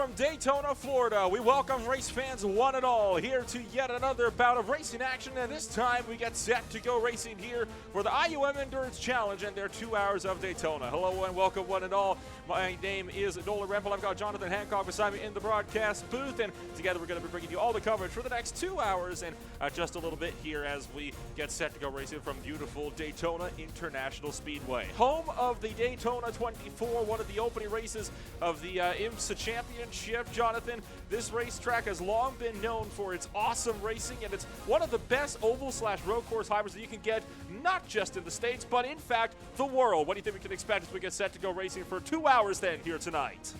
from Daytona, Florida. We welcome race fans one and all here to yet another bout of racing action, and this time we get set to go racing here for the IUEM Endurance Challenge and their 2 hours of Daytona. Hello and welcome one and all. My name is Nolan Rempel. I've got Jonathan Hancock beside me in the broadcast booth, and together we're going to be bringing you all the coverage for the next 2 hours and just a little bit here as we get set to go racing from beautiful Daytona International Speedway. Home of the Daytona 24, one of the opening races of the IMSA Championship. Jonathan, this racetrack has long been known for its awesome racing, and it's one of the best oval/road course hybrids that you can get, not just in the States, but in fact, the world. What do you think we can expect as we get set to go racing for 2 hours then here tonight?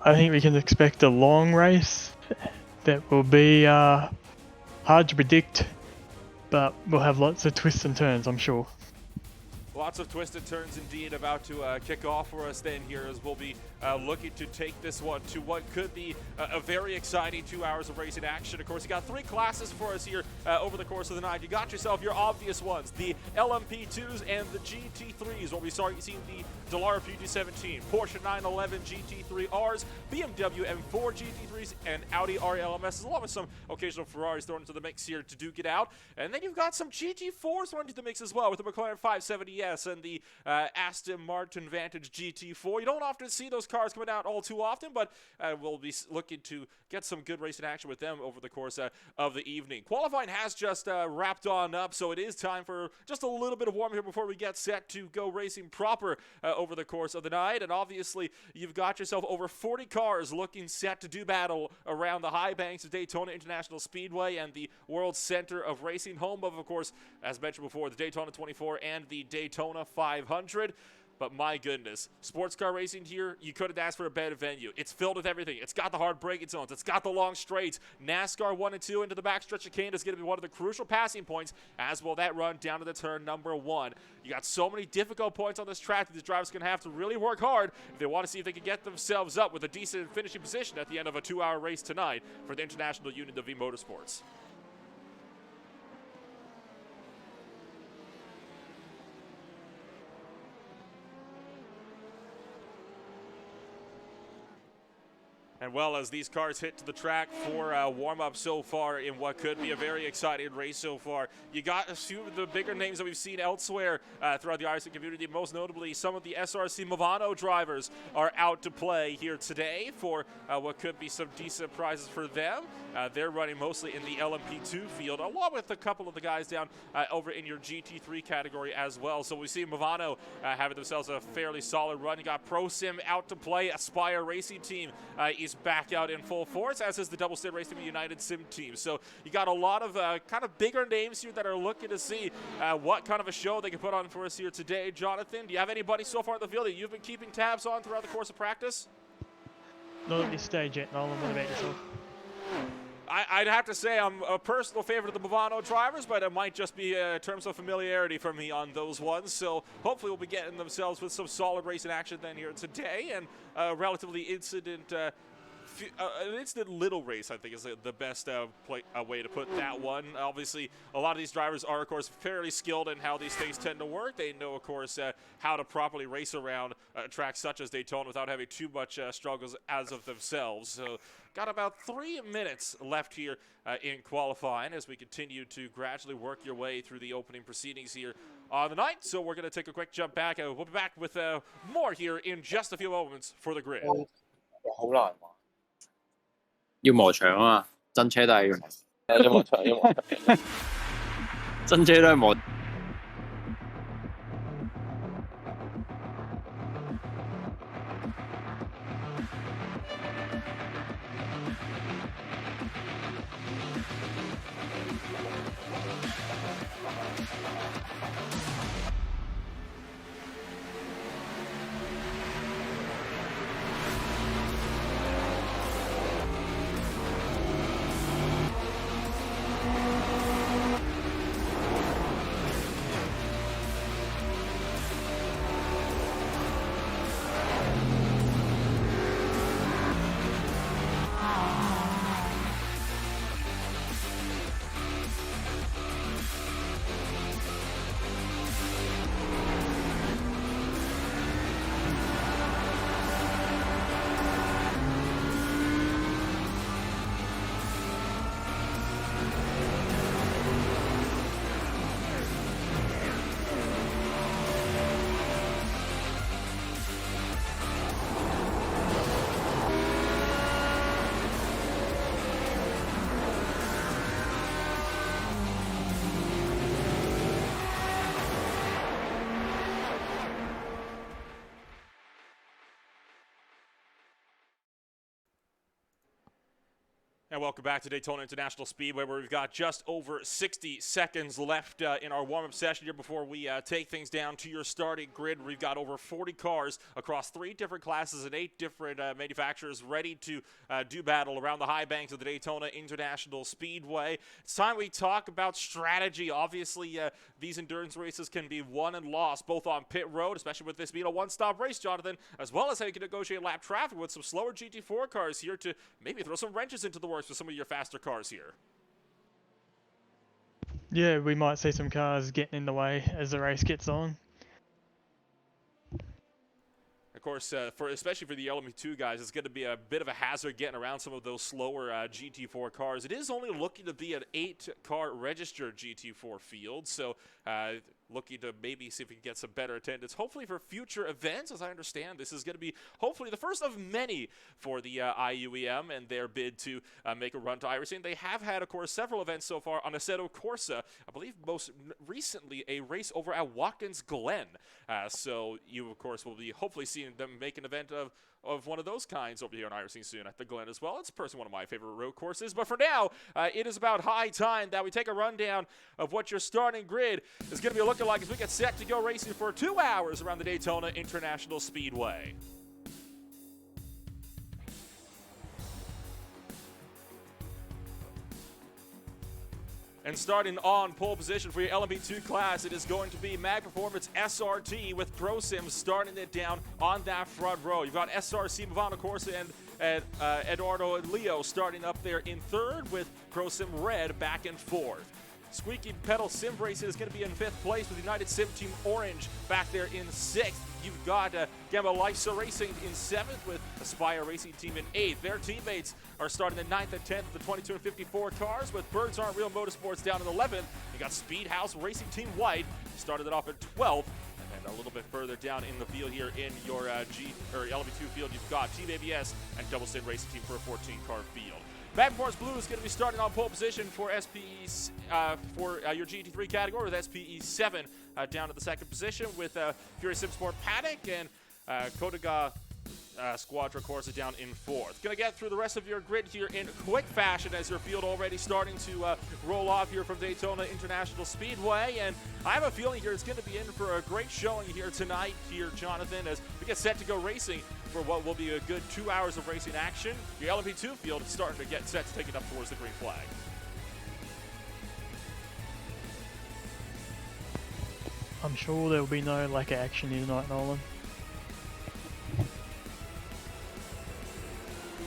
I think we can expect a long race that will be hard to predict, but we'll have lots of twists and turns, I'm sure. Lots of twisted turns indeed about to kick off for us then here as we'll be looking to take this one to what could be a very exciting 2 hours of racing action. Of course, you got 3 classes for us here over the course of the night. You got yourself your obvious ones, the LMP2s and the GT3s, where we started seeing the Dallara PG17, Porsche 911 GT3Rs, BMW M4 GT3s, and Audi RLMSs, along with some occasional Ferraris thrown into the mix here to duke it out. And then you've got some GT4s thrown into the mix as well, with the McLaren 570S and the Aston Martin Vantage GT4. You don't often see those cars coming out all too often, but we'll be looking to get some good racing action with them over the course of the evening. Qualifying has just wrapped on up, so it is time for just a little bit of warm here before we get set to go racing proper over the course of the night. And obviously, you've got yourself over 40 cars looking set to do battle around the high banks of Daytona International Speedway and the World Center of Racing, home of course, as mentioned before, the Daytona 24 and the Daytona 500. But my goodness, sports car racing here, you couldn't ask for a better venue. It's filled with everything. It's got the hard braking zones. It's got the long straights. NASCAR 1 and 2 into the backstretch of Canada is going to be one of the crucial passing points, as will that run down to the turn number 1. You got so many difficult points on this track that these drivers are going to have to really work hard if they want to see if they can get themselves up with a decent finishing position at the end of a 2-hour race tonight for the International Union of V Motorsports. And well, as these cars hit to the track for warm-up so far in what could be a very exciting race so far, you got a few of the bigger names that we've seen elsewhere throughout the iRacing community. Most notably, some of the SRC Movano drivers are out to play here today for what could be some decent prizes for them. They're running mostly in the LMP2 field, along with a couple of the guys down over in your GT3 category as well. So we see Movano having themselves a fairly solid run. You got ProSim out to play. Aspire Racing Team is back out in full force, as is the Double State Racing United Sim Team. So you got a lot of kind of bigger names here that are looking to see what kind of a show they can put on for us here today. Jonathan, do you have anybody so far in the field that you've been keeping tabs on throughout the course of practice? Not at this stage yet, Nolan. What about yourself? I'd have to say I'm a personal favorite of the Movano drivers, but it might just be terms of familiarity for me on those ones. So hopefully we'll be getting themselves with some solid racing action then here today, and relatively incident an instant little race, I think, is the best way to put that one. Obviously, a lot of these drivers are, of course, fairly skilled in how these things tend to work. They know, of course, how to properly race around tracks such as Daytona without having too much struggles as of themselves. So got about 3 minutes left here in qualifying as we continue to gradually work your way through the opening proceedings here on the night. So we're going to take a quick jump back. We'll be back with more here in just a few moments for the grid. 好難玩，要磨牆啊嘛，真車都係要磨牆，真車都係磨。And welcome back to Daytona International Speedway, where we've got just over 60 seconds left in our warm-up session here before we take things down to your starting grid. We've got over 40 cars across 3 different classes and 8 different manufacturers ready to do battle around the high banks of the Daytona International Speedway. It's time we talk about strategy. Obviously, these endurance races can be won and lost, both on pit road, especially with this being a one-stop race, Jonathan, as well as how you can negotiate lap traffic with some slower GT4 cars here to maybe throw some wrenches into the works for some of your faster cars here. Yeah, we might see some cars getting in the way as the race gets on. Of course, especially for the LMP2 guys, it's going to be a bit of a hazard getting around some of those slower GT4 cars. It is only looking to be an 8-car registered GT4 field, so looking to maybe see if we can get some better attendance. Hopefully for future events, as I understand, this is going to be hopefully the first of many for the IUEM and their bid to make a run to iRacing. They have had, of course, several events so far on Assetto Corsa. I believe most recently a race over at Watkins Glen. So you, of course, will be hopefully seeing them make an event of one of those kinds over here on iRacing soon at the Glen as well. It's personally one of my favorite road courses. But for now, it is about high time that we take a rundown of what your starting grid is going to be looking like as we get set to go racing for 2 hours around the Daytona International Speedway. And starting on pole position for your LMP2 class, it is going to be Mag Performance SRT with ProSim starting it down on that front row. You've got SRC, Movano Corsa, and Eduardo and Leo starting up there in third with ProSim Red back in fourth. Squeaky Pedal Sim Racing is going to be in 5th place with United Sim Team Orange back there in 6th. You've got Gamma Lifesa Racing in 7th with Aspire Racing Team in 8th. Their teammates are starting in 9th and 10th with the 22 and 54 cars, with Birds Aren't Real Motorsports down in 11th. You got Speedhouse Racing Team White started it off at 12th. And a little bit further down in the field here in your LMP2 field, you've got Team ABS and Double Sin Racing Team for a 14-car field. Mag Performance Blue is going to be starting on pole position for SPE for your GT3 category with SPE 7 down at the 2nd position with Fury Sim Sport Paddock and Kodaga Squadra Corsa down in 4th. Going to get through the rest of your grid here in quick fashion as your field already starting to roll off here from Daytona International Speedway. And I have a feeling here it's going to be in for a great showing here tonight here, Jonathan, as we get set to go racing for what will be a good 2 hours of racing action. Your LMP2 field is starting to get set to take it up towards the green flag. I'm sure there will be no lack of action here tonight, Nolan.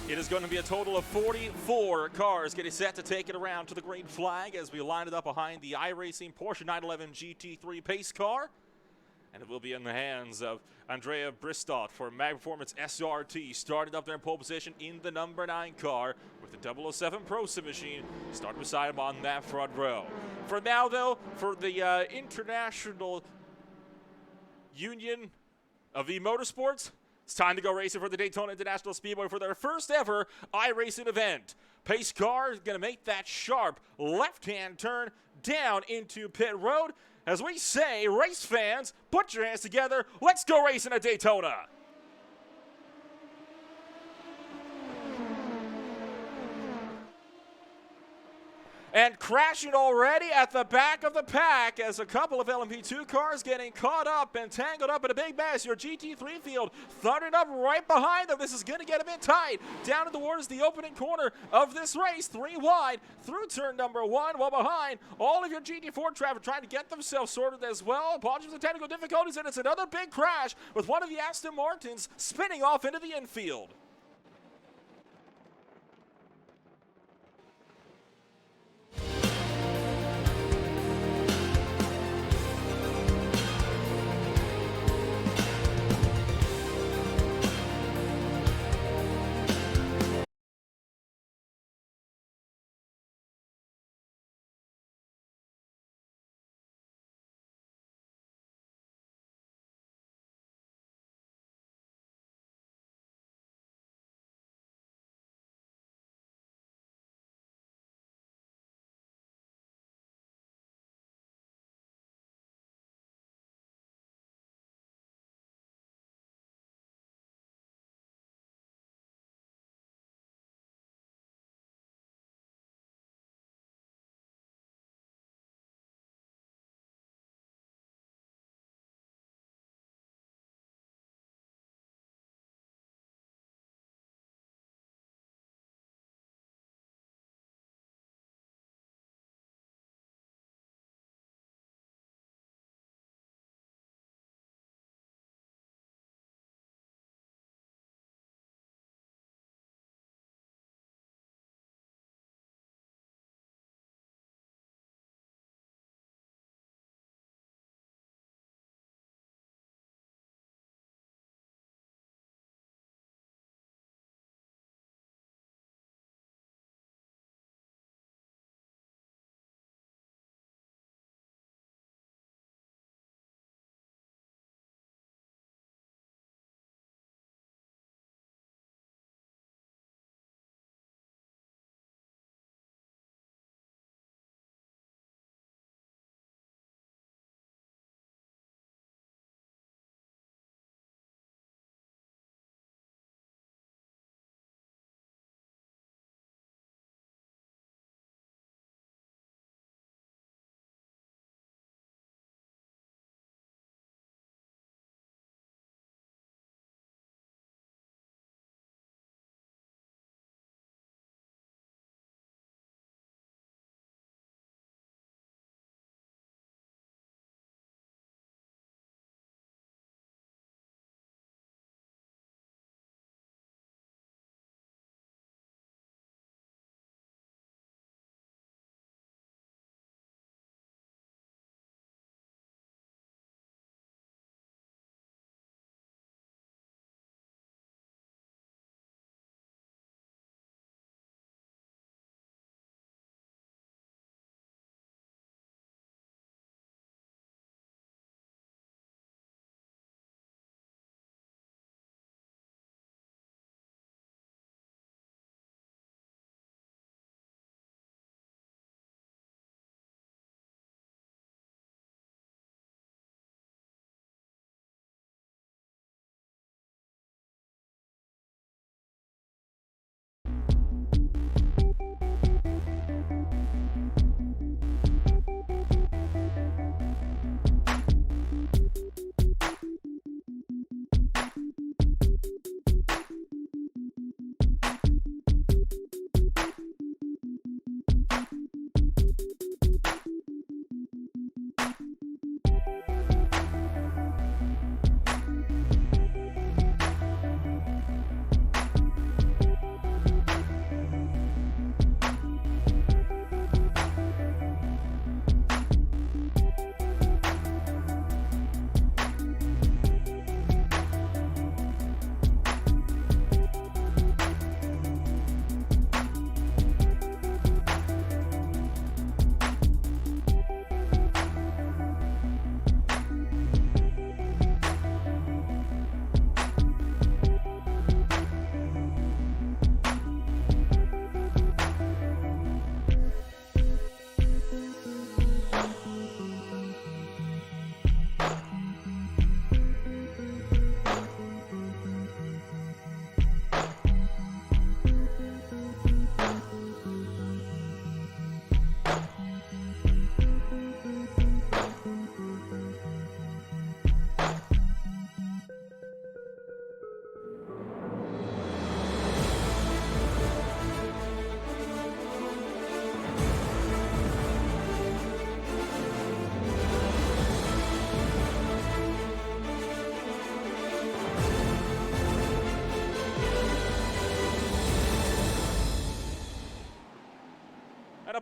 It is going to be a total of 44 cars getting set to take it around to the green flag as we line it up behind the iRacing Porsche 911 GT3 pace car. And it will be in the hands of Andrea Bristott for Mag Performance SRT, started up there in pole position in the number 9 car with the 007 Pro Sim machine, started beside him on that front row. For now, though, for the International Union of E-Motorsports, it's time to go racing for the Daytona International Speedway for their first ever iRacing event. Pace car is going to make that sharp left-hand turn down into pit road. As we say, race fans, put your hands together. Let's go racing at Daytona. And crashing already at the back of the pack as a couple of LMP2 cars getting caught up and tangled up in a big mess. Your GT3 field thundering up right behind them. This is going to get a bit tight. Down towards the opening corner of this race, 3 wide through turn number 1, while behind all of your GT4 traffic trying to get themselves sorted as well. Apologies for the technical difficulties, and it's another big crash with one of the Aston Martins spinning off into the infield.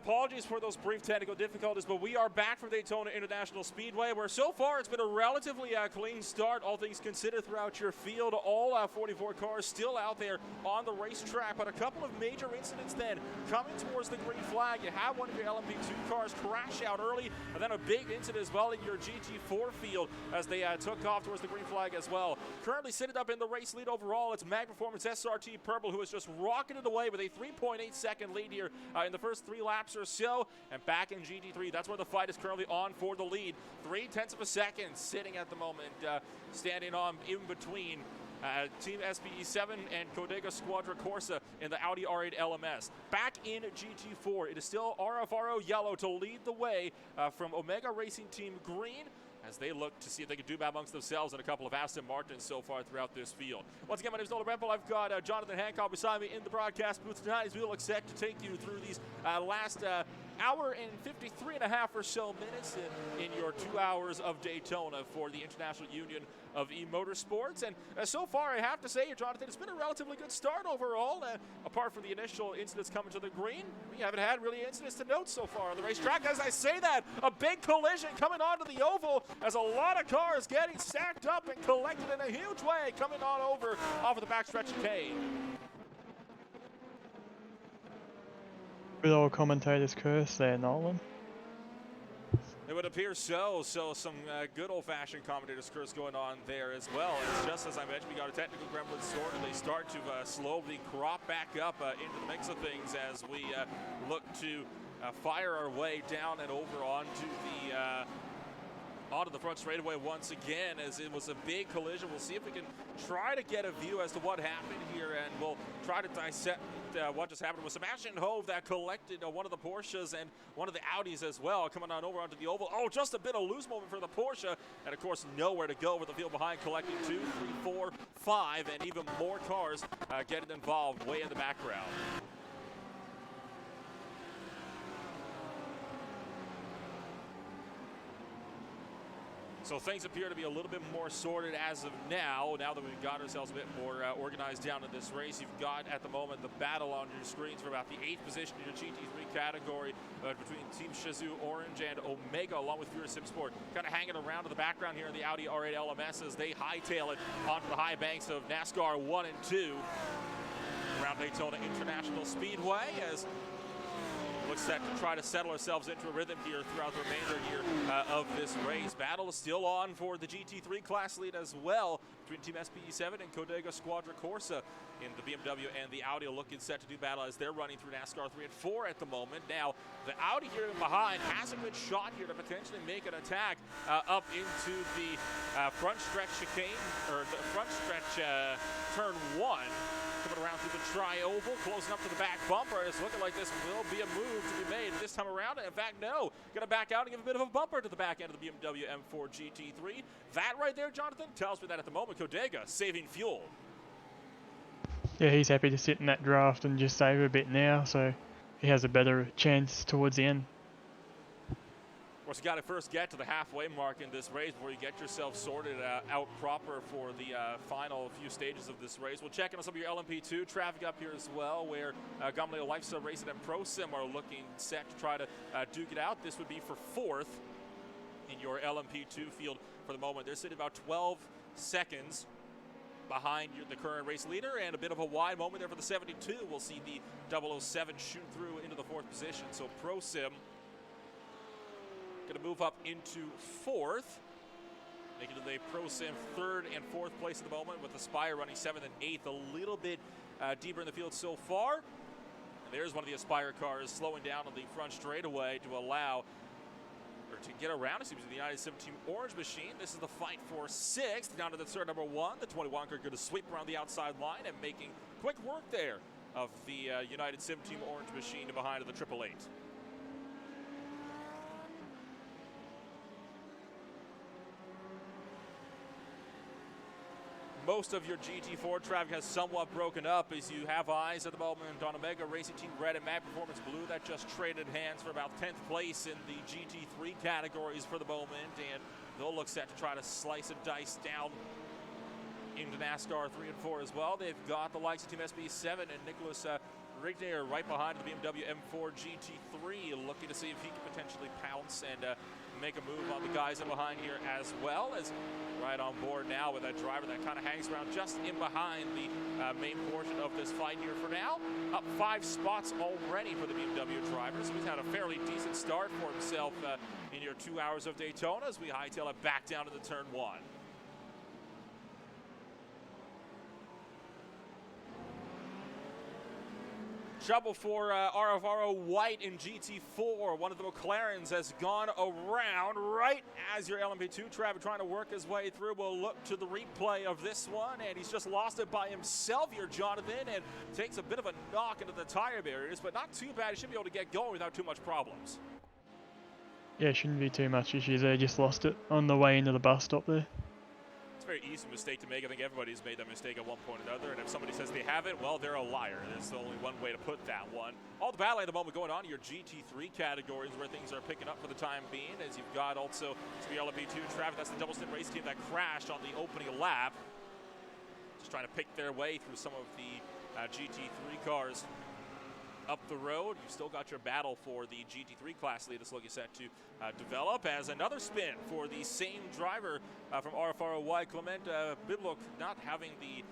apologies for those brief technical difficulties, but we are back from Daytona International Speedway, where so far it's been a relatively clean start, all things considered, throughout your field. All 44 cars still out there on the racetrack, but a couple of major incidents then coming towards the green flag. You have one of your LMP2 cars crash out early, and then a big incident as well in your GT4 field as they took off towards the green flag as well. Currently sitting up in the race lead overall, it's Mag Performance SRT Purple, who has just rocketed away with a 3.8-second lead here in the first 3 laps or so. And back in GT3, that's where the fight is currently on for the lead. 0.3 of a second sitting at the moment, standing on in between Team SPE7 and Codega Squadra Corsa in the Audi R8 LMS. Back in GT4, it is still RFRO Yellow to lead the way from Omega Racing Team Green, as they look to see if they can do that amongst themselves and a couple of Aston Martins so far throughout this field. Once again, my name is Nolan Rempel. I've got Jonathan Hancock beside me in the broadcast booth tonight, as we look set to take you through these last hour and 53 and a half or so minutes in your 2 hours of Daytona for the International Union of E-Motorsports. And so far, I have to say, Jonathan, it's been a relatively good start overall. Apart from the initial incidents coming to the green, we haven't had really incidents to note so far on the racetrack. As I say that, a big collision coming onto the oval, as a lot of cars getting stacked up and collected in a huge way coming on over off of the backstretch chicane. Good old commentator's curse there, Nolan. It would appear so. So some good old-fashioned commentator's curse going on there as well. It's just as I mentioned, we got a technical gremlin sort, and they start to slowly crop back up into the mix of things as we look to fire our way down and over onto the front straightaway once again, as it was a big collision. We'll see if we can try to get a view as to what happened here, and we'll try to dissect what just happened with Sebastian Hove that collected one of the Porsches and one of the Audis as well, coming on over onto the oval. Oh, just a bit of loose movement for the Porsche, and of course nowhere to go with the field behind, collecting 2, 3, 4, 5, and even more cars getting involved way in the background. So things appear to be a little bit more sorted as of now that we've got ourselves a bit more organized down in this race. You've got, at the moment, the battle on your screens for about the 8th position in your GT3 category between Team Shazoo Orange and Omega, along with Furious Simsport, kind of hanging around in the background here in the Audi R8 LMS as they hightail it onto the high banks of NASCAR 1 and 2 around Daytona International Speedway, as looks set to try to settle ourselves into a rhythm here throughout the remainder here of this race. Battle is still on for the GT3 class lead as well between Team SPE7 and Codega Squadra Corsa in the BMW and the Audi, looking set to do battle as they're running through NASCAR 3 and 4 at the moment. Now, the Audi here in behind has a good shot here to potentially make an attack up into the front stretch chicane, or the front stretch turn 1. Coming around through the tri-oval, closing up to the back bumper. It's looking like this will be a move to be made this time around. In fact, no. Going to back out and give a bit of a bumper to the back end of the BMW M4 GT3. That right there, Jonathan, tells me that at the moment, Codega saving fuel. Yeah, he's happy to sit in that draft and just save a bit now, so he has a better chance towards the end. Of course, you got to first get to the halfway mark in this race before you get yourself sorted out proper for the final few stages of this race. We'll check in on some of your LMP2 traffic up here as well, where Gamleo Lifestyle Racing and ProSim are looking set to try to duke it out. This would be for 4th in your LMP2 field for the moment. They're sitting about 12 seconds behind the current race leader, and a bit of a wide moment there for the 72. We'll see the 007 shoot through into the 4th position. So ProSim going to move up into 4th, making it the ProSim 3rd and 4th place at the moment, with Aspire running 7th and 8th, a little bit deeper in the field so far. And there's one of the Aspire cars slowing down on the front straightaway to allow, or to get around, it seems, the United Sim Team Orange Machine. This is the fight for 6th, down to the third number 1. The 21 car going to sweep around the outside line and making quick work there of the United Sim Team Orange Machine behind the 888. Most of your GT4 traffic has somewhat broken up, as you have eyes at the moment on Omega Racing Team Red and Mag Performance Blue that just traded hands for about 10th place in the GT3 categories for the moment, and they'll look set to try to slice and dice down into NASCAR 3 and 4 as well. They've got the likes of Team SB7 and Nicholas Rignair right behind the BMW M4 GT3, looking to see if he can potentially pounce and make a move on the guys in behind here, as well as right on board now with that driver that kind of hangs around just in behind the main portion of this fight here for now. Up 5 spots already for the BMW drivers. He's had a fairly decent start for himself in your 2 hours of Daytona as we hightail it back down to the turn 1. Trouble for RFRO White in GT4. One of the McLarens has gone around right as your LMP2 driver trying to work his way through. We'll look to the replay of this one, and he's just lost it by himself here, Jonathan, and takes a bit of a knock into the tire barriers, but not too bad. He should be able to get going without too much problems. Yeah, shouldn't be too much issues there. Just lost it on the way into the bus stop there. It's a very easy mistake to make. I think everybody's made that mistake at one point or another, and if somebody says they haven't, well, they're a liar. There's only one way to put that one. All the battle at the moment going on in your GT3 categories where things are picking up for the time being, as you've got also the LMP2 traffic. That's the double stint race team that crashed on the opening lap. Just trying to pick their way through some of the GT3 cars up the road. You've still got your battle for the GT3 class lead that's looking set to develop, as another spin for the same driver from RFROY, Clement Bidlock, not having the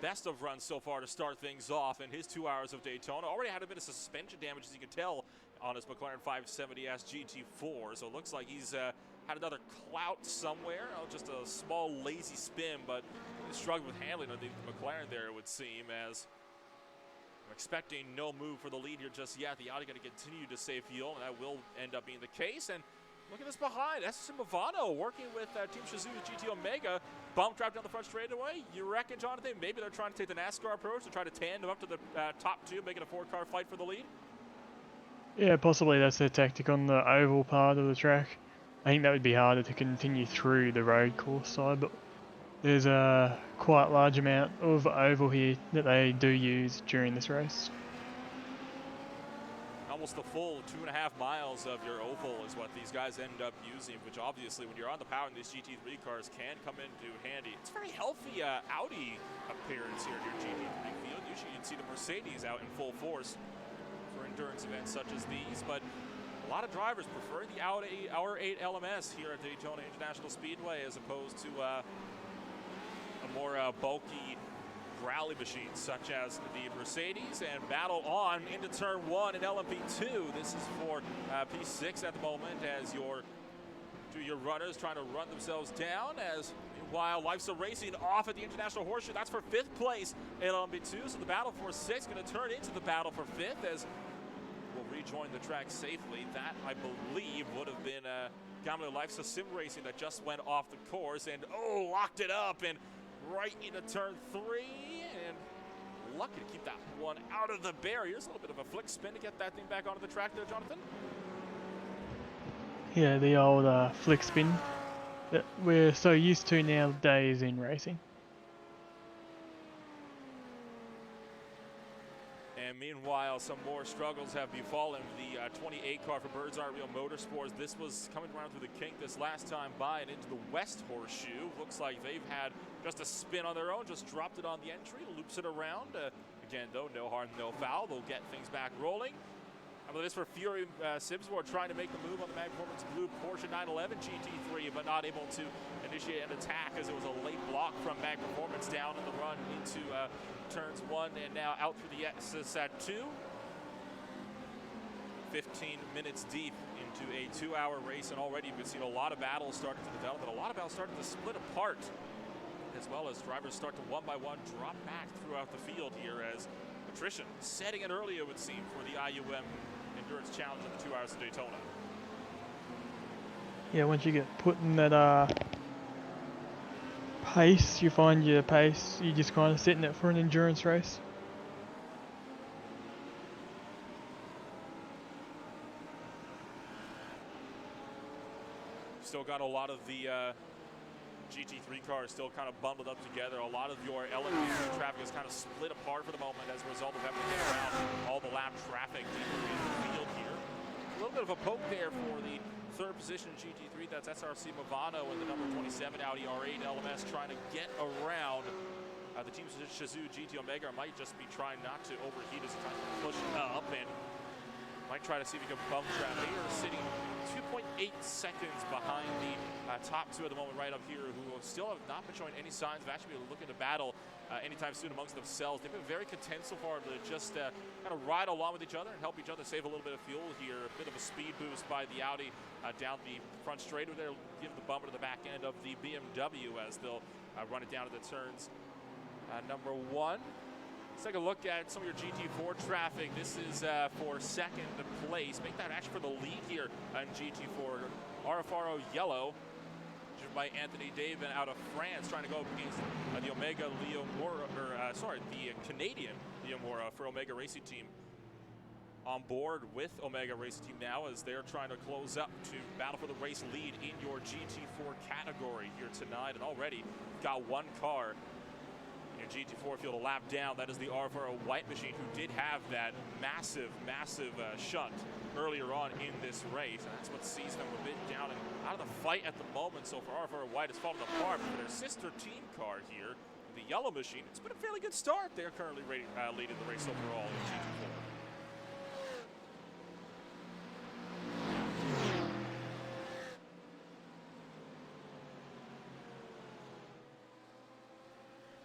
best of runs so far to start things off in his 2 hours of Daytona. Already had a bit of suspension damage, as you can tell, on his McLaren 570S GT4, so it looks like he's had another clout somewhere. Just a small lazy spin, but struggled with handling of the McLaren there, it would seem, as I'm expecting no move for the lead here just yet. The Audi going to continue to save fuel, and that will end up being the case. And look at this behind. That's Movano working with Team Shizu's GT Omega. Bump drop down the front straightaway. You reckon, Jonathan, maybe they're trying to take the NASCAR approach to try to tandem up to the top two, making a 4-car fight for the lead? Yeah, possibly that's their tactic on the oval part of the track. I think that would be harder to continue through the road course side, but there's a quite large amount of oval here that they do use during this race. Almost the full 2.5 miles of your oval is what these guys end up using, which obviously when you're on the power in these GT3 cars can come into handy. It's a very healthy Audi appearance here in your GT3 field. Usually you'd see the Mercedes out in full force for endurance events such as these, but a lot of drivers prefer the Audi R8 LMS here at Daytona International Speedway as opposed to a more bulky rally machines such as the Mercedes, and battle on into turn 1 in LMP2. This is for P6 at the moment, as your runners trying to run themselves down, as meanwhile Life's Racing off at the International Horseshoe. That's for 5th place in LMP2, so the battle for 6th going to turn into the battle for 5th as we'll rejoin the track safely. That, I believe, would have been Gamma Life's Sim Racing that just went off the course and locked it up and right into turn 3, and lucky to keep that one out of the barriers. A little bit of a flick spin to get that thing back onto the track there, Jonathan. Yeah, the old flick spin that we're so used to nowadays in racing. And meanwhile, some more struggles have befallen the 28 car for Birds Aren't Real Motorsports. This was coming around through the kink this last time by and into the West Horseshoe. Looks like they've had just a spin on their own, just dropped it on the entry, loops it around. Again, though, no harm, no foul. They'll get things back rolling. I believe this for Fury Simsmore trying to make the move on the Mag Performance Blue Porsche 911 GT3, but not able to initiate an attack as it was a late block from Mag Performance down in the run into turns 1 and now out through the X's at 2. 15 minutes deep into a 2-hour race, and already we've seen a lot of battles starting to develop, and a lot of battles starting to split apart, as well as drivers start to one by one drop back throughout the field here, as attrition setting it early, it would seem, for the IUEM Endurance Challenge in the 2 hours of Daytona. Yeah, once you get put in that pace, you find your pace, you're just kind of setting it for an endurance race. Still got a lot of the GT3 cars still kind of bundled up together. A lot of your LMP2 traffic is kind of split apart for the moment as a result of having to get around all the lap traffic deeper in the field here. A little bit of a poke there for the 3rd position GT3. That's SRC Movano and the number 27 Audi R8 LMS trying to get around the Team Shizu GT Omega. Might just be trying not to overheat as he tries to and might try to see if he can bump trap. They are sitting 2.8 seconds behind the top two at the moment right up here, who still have not been showing any signs of actually looking to battle anytime soon amongst themselves. They've been very content so far to just kind of ride along with each other and help each other save a little bit of fuel here. A bit of a speed boost by the Audi down the front straight there. Give the bumper to the back end of the BMW as they'll run it down to the turns. Number one. Let's take a look at some of your GT4 traffic. This is for second place. Make that actually for the lead here on GT4. Arafaro Yellow, driven by Anthony Davin out of France, trying to go up against the Omega Leomora, the Canadian Leomora for Omega Racing Team. On board with Omega Racing Team now as they're trying to close up to battle for the race lead in your GT4 category here tonight. And already got one car in GT4 field a lap down. That is the Arvaro White machine, who did have that massive shunt earlier on in this race. And that's what sees them a bit down and out of the fight at the moment. So for Arvaro White, it's fallen apart. But for their sister team car here, the yellow machine, it's been a fairly good start. They're currently leading the race overall in GT4.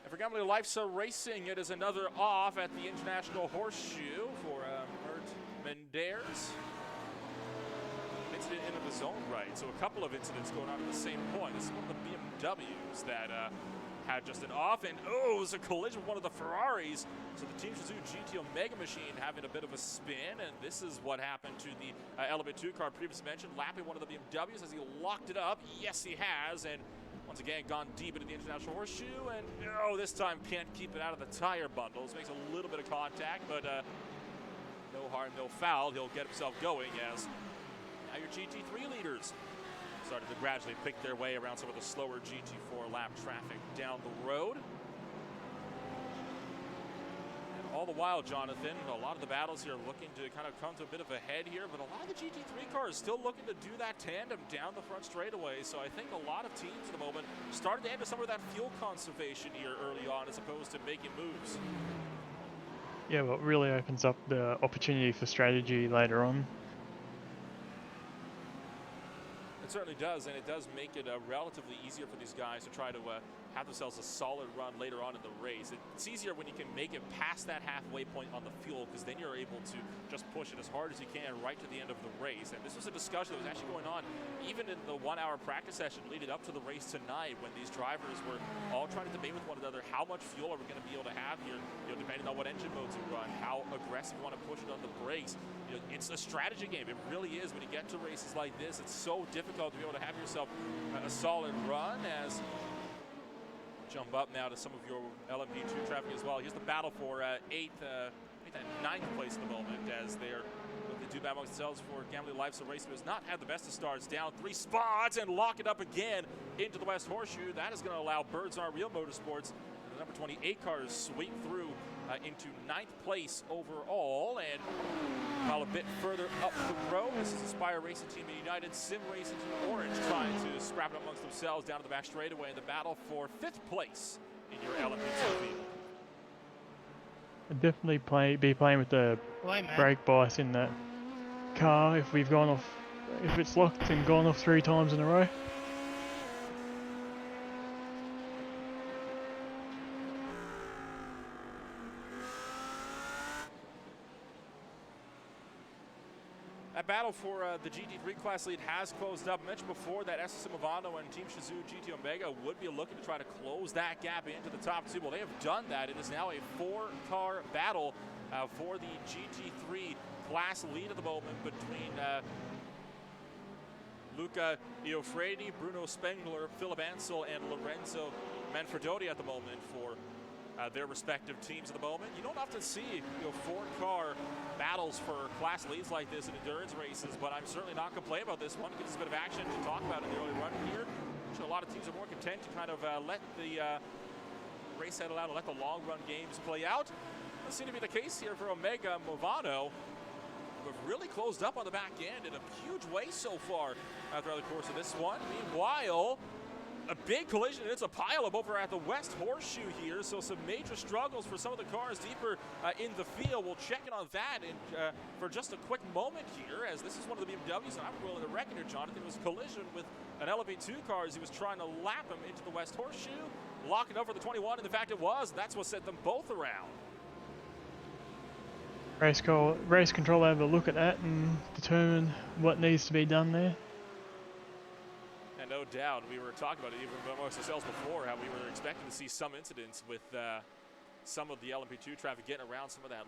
For Gamble Lifestyle Racing, it is another off at the International Horseshoe for Mert Menders. Incident in of his own right, so a couple of incidents going on at the same point. This is one of the BMWs that had just an off, and it was a collision with one of the Ferraris. So the Team Shizou GT Omega machine having a bit of a spin, and this is what happened to the Element 2 car previously mentioned, lapping one of the BMWs as he locked it up. Yes, he has, and once again, gone deep into the International Horseshoe, and this time can't keep it out of the tire bundles. Makes a little bit of contact, but no harm, no foul. He'll get himself going as now your GT3 leaders started to gradually pick their way around some of the slower GT4 lap traffic down the road. All the while, Jonathan, a lot of the battles here looking to kind of come to a bit of a head here, but a lot of the GT3 cars still looking to do that tandem down the front straightaway. So I think a lot of teams at the moment started to enter some of that fuel conservation here early on as opposed to making moves. Yeah, well, it really opens up the opportunity for strategy later on. It certainly does, and it does make it relatively easier for these guys to try to have themselves a solid run later on in the race. It's easier when you can make it past that halfway point on the fuel, because then you're able to just push it as hard as you can right to the end of the race. And this was a discussion that was actually going on even in the 1 hour practice session leading up to the race tonight, when these drivers were all trying to debate with one another, how much fuel are we going to be able to have here, depending on what engine modes you run, how aggressive you want to push it on the brakes. It's a strategy game. It really is. When you get to races like this, it's so difficult to be able to have yourself a solid run. As jump up now to some of your LMP2 traffic as well. Here's the battle for 8th and 9th place at the moment, as they're looking to do battle amongst themselves for Gambling Lifestyle Racing, who has not had the best of starts, down 3 spots and lock it up again into the West Horseshoe. That is going to allow Birds Are Real Motorsports, the number 28 cars, sweep through into 9th place overall. And while a bit further up the road, this is Aspire Racing Team and United Sim Racing Team Orange trying to scrap it amongst themselves down to the back straightaway in the battle for 5th place in your LMP2 field. I'd definitely be playing with the brake bias in that car if it's locked and gone off 3 times in a row. That battle for the GT3 class lead has closed up. I mentioned before that SSM Movano and Team Shizou GT Omega would be looking to try to close that gap into the top 2. Well, they have done that. It is now a 4-car battle for the GT3 class lead at the moment between Luca Iofredi, Bruno Spengler, Philip Ansel, and Lorenzo Manfredotti at the moment for their respective teams at the moment. You don't often see 4-car battles for class leads like this in endurance races, but I'm certainly not complaining about this one. It gives us a bit of action to talk about in the early run here. A lot of teams are more content to kind of let the race settle out and let the long run games play out. Doesn't seem to be the case here for Omega Movano, who have really closed up on the back end in a huge way so far throughout the course of this one. Meanwhile, a big collision. It's a pileup over at the West Horseshoe here, so some major struggles for some of the cars deeper in the field. We'll check in on that for just a quick moment here, as this is one of the BMWs, and I'm willing to reckon here, Jonathan, was a collision with an LMP2 car as he was trying to lap him into the West Horseshoe, locking over the 21, and in fact it was. That's what sent them both around. Race control have a look at that and determine what needs to be done there. And no doubt, we were talking about it even amongst ourselves before, how we were expecting to see some incidents with some of the LMP2 traffic getting around some of that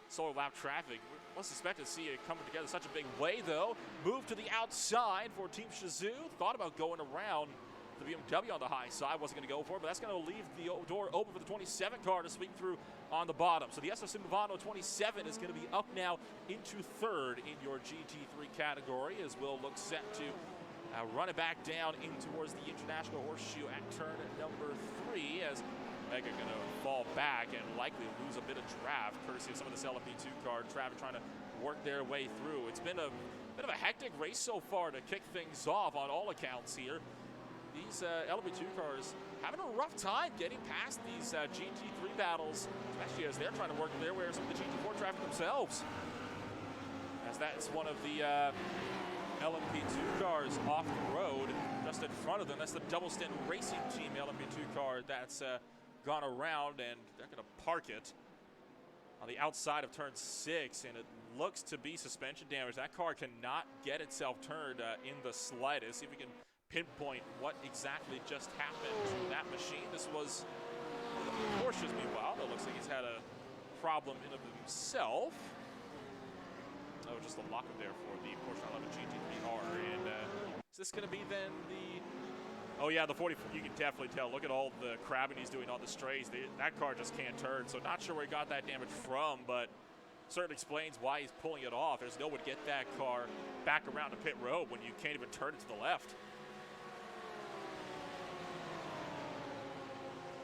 solar lap traffic. We wasn't expecting to see it coming together in such a big way, though. Move to the outside for Team Shazoo. Thought about going around the BMW on the high side. Wasn't going to go for it, but that's going to leave the door open for the 27 car to sweep through on the bottom. So the SSC Movano 27 is going to be up now into third in your GT3 category, as we'll look set to run it back down in towards the International Horseshoe at turn number 3, as Mega going to fall back and likely lose a bit of draft, courtesy of some of this LMP2 car traffic trying to work their way through. It's been a bit of a hectic race so far to kick things off on all accounts here. These LMP2 cars having a rough time getting past these GT3 battles, especially as they're trying to work their way around some of the GT4 traffic themselves. As that's one of the LMP2 cars off the road, just in front of them. That's the Double Stint Racing Team LMP2 car that's gone around, and they're going to park it on the outside of turn 6, and it looks to be suspension damage. That car cannot get itself turned in the slightest. See if we can pinpoint what exactly just happened to that machine. This was Porsche's, meanwhile. It looks like he's had a problem in of himself. Oh, just a lockup there for the Porsche 911 GT3R. And is this going to be then the... Oh, yeah, the 40... You can definitely tell. Look at all the crabbing he's doing on the straights. That car just can't turn. So not sure where he got that damage from, but certainly explains why he's pulling it off. There's no way to get that car back around to pit road when you can't even turn it to the left.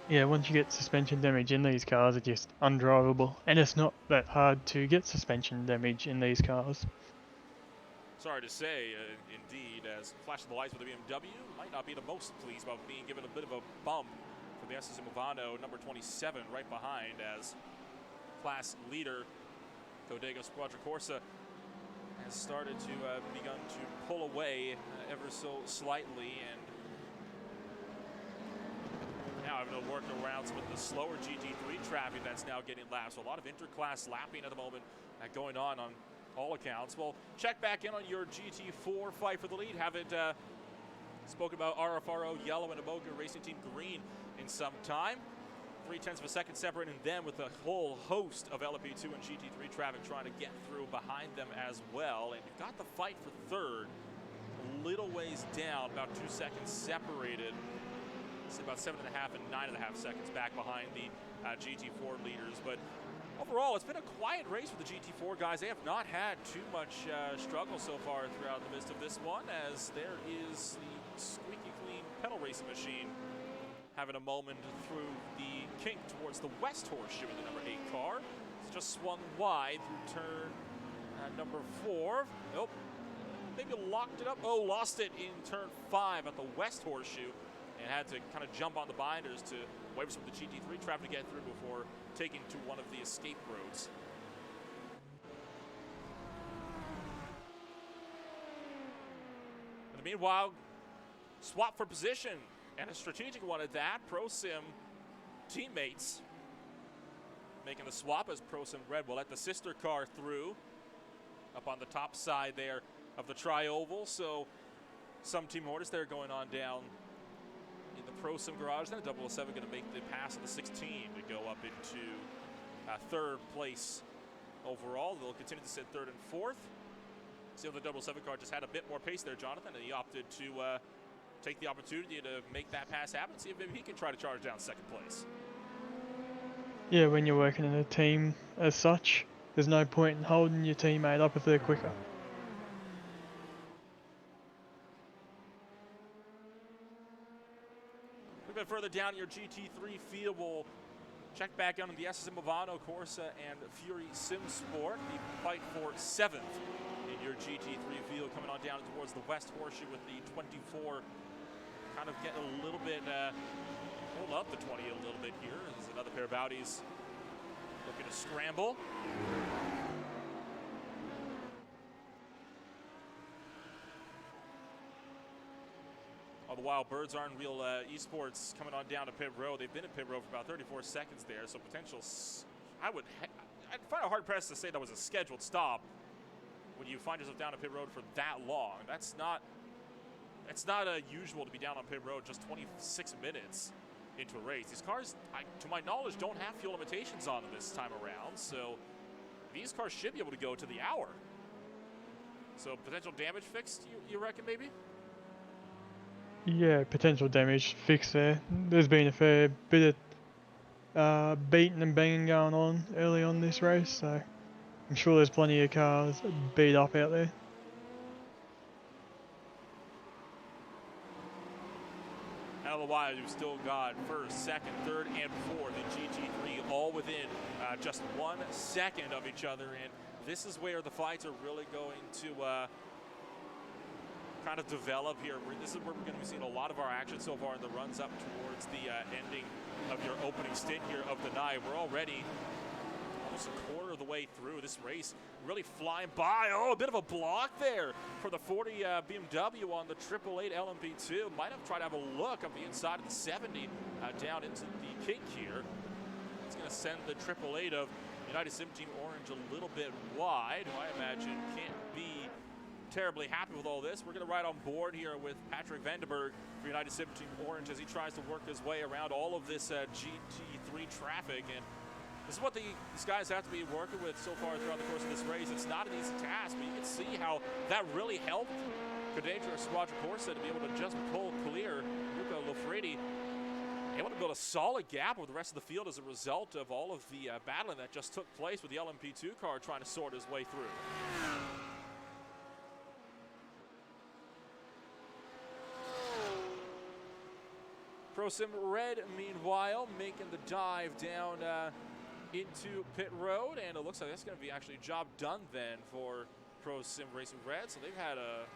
Yeah, once you get suspension damage in these cars, it's just undrivable. And it's not that hard to get suspension damage in these cars. Sorry to say, indeed, as flashing the lights with the BMW might not be the most pleased about being given a bit of a bump from the SSC Movano number 27 right behind, as class leader Codego Squadra Corsa has started to begun to pull away ever so slightly, and now having to work around some of the slower GT3 traffic that's now getting lapped. So a lot of interclass lapping at the moment going on all accounts. We'll check back in on your GT4 fight for the lead. Haven't spoken about RFRO Yellow and Amoga Racing Team Green in some time. 0.3 of a second separating them, with a whole host of LMP2 and GT3 traffic trying to get through behind them as well. And you've got the fight for third a little ways down, about 2 seconds separated. It's about 7.5 and 9.5 seconds back behind the GT4 leaders. But overall, it's been a quiet race with the GT4 guys. They have not had too much struggle so far throughout the midst of this one, as there is the squeaky clean pedal racing machine having a moment through the kink towards the West Horseshoe in the number 8 car. It's just swung wide through turn number 4. Nope, maybe locked it up. Oh, lost it in turn 5 at the West Horseshoe, and had to kind of jump on the binders to wait for some of the GT3 traffic to get through before taking to one of the escape roads. In the meanwhile, swap for position, and a strategic one at that. ProSim teammates making the swap, as ProSim Red will let the sister car through up on the top side there of the tri-oval. So some team orders there going on down in the ProSim garage. Then a 007 going to make the pass of the 16 to go up into third place overall. They'll continue to sit third and fourth. See, the 007 car just had a bit more pace there, Jonathan, and he opted to take the opportunity to make that pass happen. See if maybe he can try to charge down second place. Yeah, when you're working in a team as such, there's no point in holding your teammate up if they're quicker. A bit further down your GT3 field, we'll check back on the SSC Movano, Corsa, and Fury Sim Sport. The fight for 7th in your GT3 field, coming on down towards the West Horseshoe with the 24 kind of get a little bit, hold up the 20 a little bit here. There's another pair of Audis looking to scramble. All the while, Birds Aren't Real Esports coming on down to pit road. They've been in pit road for about 34 seconds there, so potential. I'd find it hard pressed to say that was a scheduled stop when you find yourself down a pit road for that long. That's not usual to be down on pit road just 26 minutes into a race. These cars, to my knowledge, don't have fuel limitations on them this time around, so these cars should be able to go to the hour. So potential damage fixed, you reckon, maybe? Yeah, potential damage fix there. There's been a fair bit of beating and banging going on early on this race, so I'm sure there's plenty of cars beat up out there. Out of the wire, you've still got first, second, third, and fourth in GT3, all within just 1 second of each other. And this is where the fights are really going to kind of develop here. This is where we're going to be seeing a lot of our action so far in the runs up towards the ending of your opening stint here of the night. We're already almost a quarter of the way through this race, really flying by. Oh, a bit of a block there for the 40 BMW on the 888 LMP2. Might have tried to have a look on the inside of the 70 down into the kink here. It's going to send the 888 of United Sim Team Orange a little bit wide, who I imagine can't be terribly happy with all this. We're going to ride on board here with Patrick Vandenberg for United Sim Team Orange as he tries to work his way around all of this GT3 traffic. And this is what these guys have to be working with so far throughout the course of this race. It's not an easy task, but you can see how that really helped Cadentro Squadra Corsa to be able to just pull clear Luca Lofredi, able to build a solid gap with the rest of the field as a result of all of the battling that just took place with the LMP2 car trying to sort his way through. Pro Sim Red, meanwhile, making the dive down into pit road, and it looks like that's going to be actually a job done then for Pro Sim Racing Red. So they've had a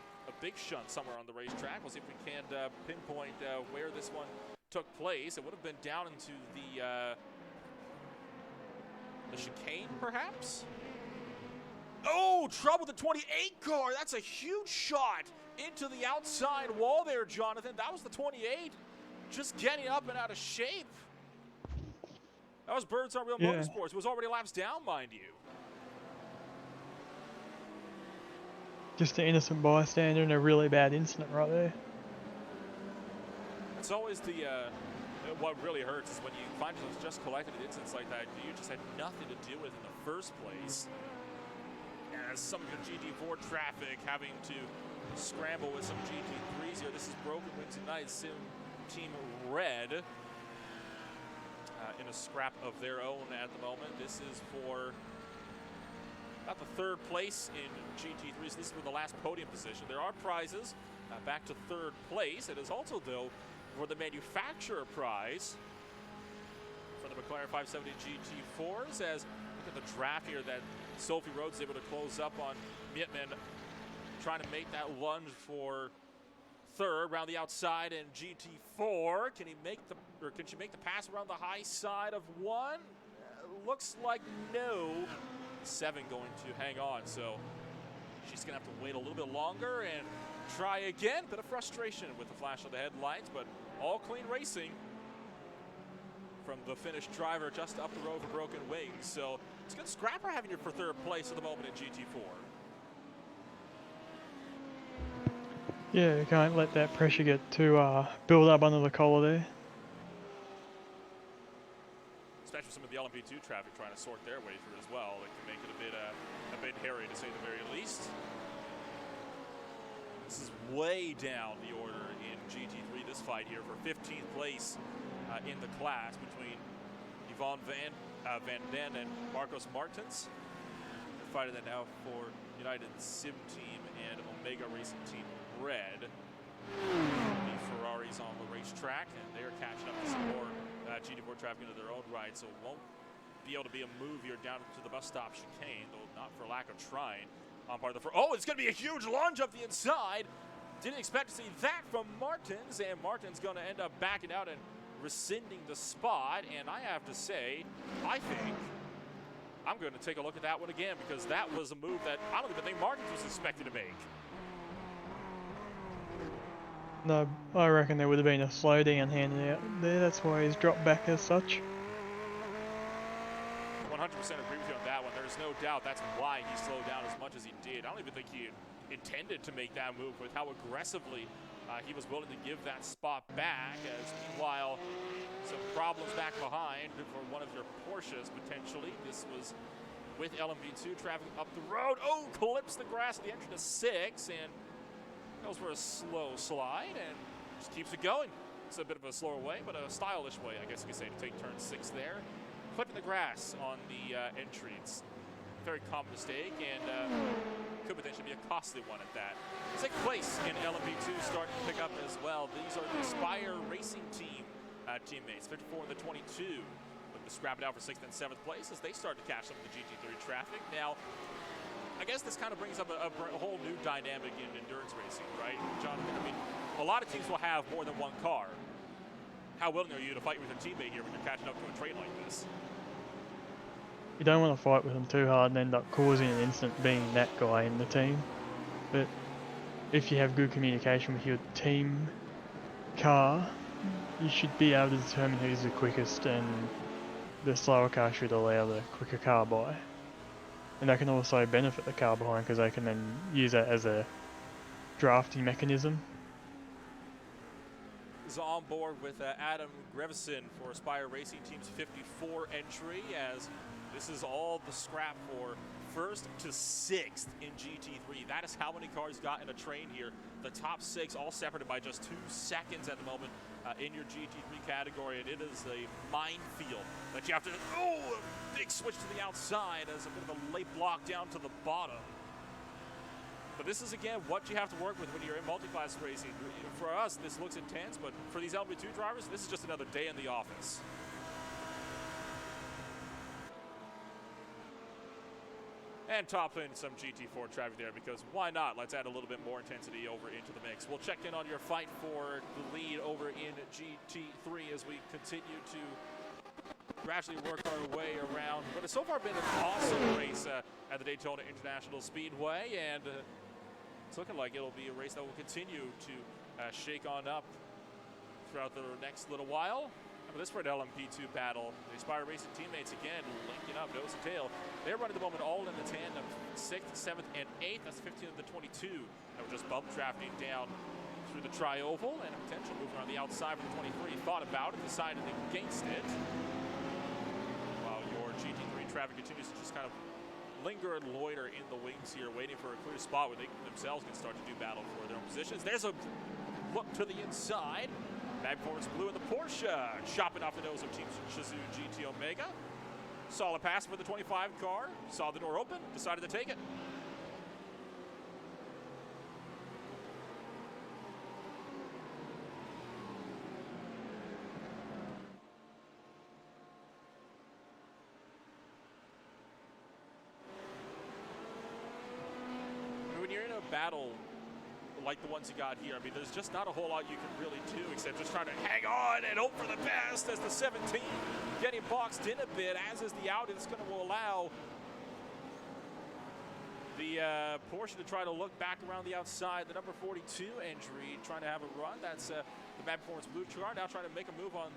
big shunt somewhere on the racetrack. We'll see if we can pinpoint where this one took place. It would have been down into the chicane, perhaps? Oh, trouble with the 28 car. That's a huge shot into the outside wall there, Jonathan. That was the 28. Just getting up and out of shape. That was Birds Aren't Real Motorsports. It was already laps down, mind you. Just an innocent bystander and a really bad incident right there. It's always the, what really hurts is when you find yourself just collecting incidents like that you just had nothing to do with in the first place. As some of your GT4 traffic having to scramble with some GT3s here. This is Broken Wings United Sim Team Red in a scrap of their own at the moment. This is for about the third place in GT3, so this is for the last podium position. There are prizes back to third place. It is also, though, for the manufacturer prize for the McLaren 570 GT4s. As look at the draft here that Sophie Rhodes is able to close up on Mietman, trying to make that lunge for third around the outside in GT4. Can he make the, or can she make the pass around the high side of one? Looks like no. 7 going to hang on, so she's gonna have to wait a little bit longer and try again. Bit of frustration with the flash of the headlights, but all clean racing from the Finnish driver just up the road for Broken Wings. So it's a good scrapper having you for third place at the moment in GT4. Yeah, you can't let that pressure get too build up under the collar there. Especially some of the LMP2 traffic trying to sort their way through as well. It can make it a bit hairy to say the very least. This is way down the order in GT3, this fight here for 15th place in the class between Yvonne Van Den and Marcos Martins. They're fighting that now for United Sim Team and Omega Racing Team Red. The Ferraris on the racetrack, and they're catching up to some more GT4 traffic into their own right, so it won't be able to be a move here down to the bus stop chicane, though not for lack of trying on part of the oh, it's going to be a huge lunge up the inside Didn't expect to see that from Martins, and Martins going to end up backing out and rescinding the spot. And I have to say, I think I'm going to take a look at that one again, because that was a move that I don't even think Martins was expected to make. No, I reckon there would have been a slowdown handed out there, that's why he's dropped back as such. 100% agree with you on that one. There's no doubt that's why he slowed down as much as he did. I don't even think he intended to make that move with how aggressively he was willing to give that spot back, as meanwhile some problems back behind for one of your Porsches potentially. This was with LMP2 traveling up the road. Oh, clips the grass at the entrance to 6 and goes for a slow slide and just keeps it going. It's a bit of a slower way, but a stylish way, I guess you could say, to take turn 6 there. Clipping the grass on the entry. It's a very common mistake, and could potentially be a costly one at that. Second place in LMP2 starting to pick up as well. These are the Spire Racing Team teammates, 54 and the 22. Looking to scrap it out for 6th and 7th place as they start to catch some of the GT3 traffic. Now, I guess this kind of brings up a whole new dynamic in endurance racing, right, Jonathan? I mean, a lot of teams will have more than one car. How willing are you to fight with your teammate here when you're catching up to a train like this? You don't want to fight with them too hard and end up causing an incident being that guy in the team. But if you have good communication with your team car, you should be able to determine who's the quickest, and the slower car should allow the quicker car by. And that can also benefit the car behind, because they can then use that as a drafting mechanism. Is on board with Adam Grevison for Aspire Racing Team's 54 entry, as this is all the scrap for 1st to 6th in GT3. That is how many cars got in a train here. The top 6 all separated by just 2 seconds at the moment in your GT3 category, and it is a minefield that you have to, oh, a big switch to the outside as a bit of a late block down to the bottom. But this is, again, what you have to work with when you're in multi-class racing. For us, this looks intense, but for these LB2 drivers, this is just another day in the office. And top in some GT4 traffic there, because why not? Let's add a little bit more intensity over into the mix. We'll check in on your fight for the lead over in GT3 as we continue to gradually work our way around. But it's so far been an awesome race at the Daytona International Speedway, and it's looking like it'll be a race that will continue to shake on up throughout the next little while. But this for an LMP2 battle. The Aspire Racing teammates again linking up nose and tail. They're running the moment all in the tandem, 6th, 7th, and 8th. That's 15 of the 22. That were just bump drafting down through the tri-oval, and a potential move around the outside for the 23. Thought about it, decided against it. While your GT3 traffic continues to just kind of linger and loiter in the wings here, waiting for a clear spot where they themselves can start to do battle for their own positions. There's a look to the inside. Mag Performance Blue in the Porsche, chopping off the nose of Team Shazoo GT Omega. Solid pass for the 25 car, saw the door open, decided to take it. When you're in a battle like the ones you got here, I mean, there's just not a whole lot you can really do except just try to hang on and hope for the best, as the 17 getting boxed in a bit, as is the Audi. That's going to allow the Porsche to try to look back around the outside. The number 42 entry trying to have a run. That's the Mag Performance Blue car now trying to make a move on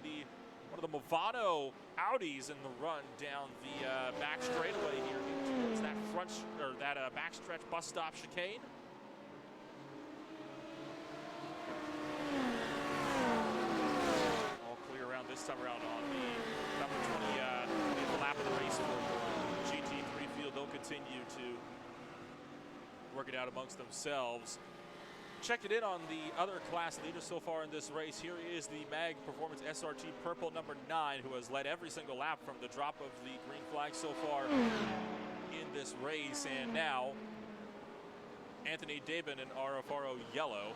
one of the Movado Audis in the run down the back straightaway here towards that backstretch bus stop chicane. This time around on the number 20th lap of the race for the GT3 field. They'll continue to work it out amongst themselves. Check it in on the other class leaders so far in this race. Here is the Mag Performance SRT Purple number 9, who has led every single lap from the drop of the green flag so far in this race. And now Anthony Dabin in RFRO Yellow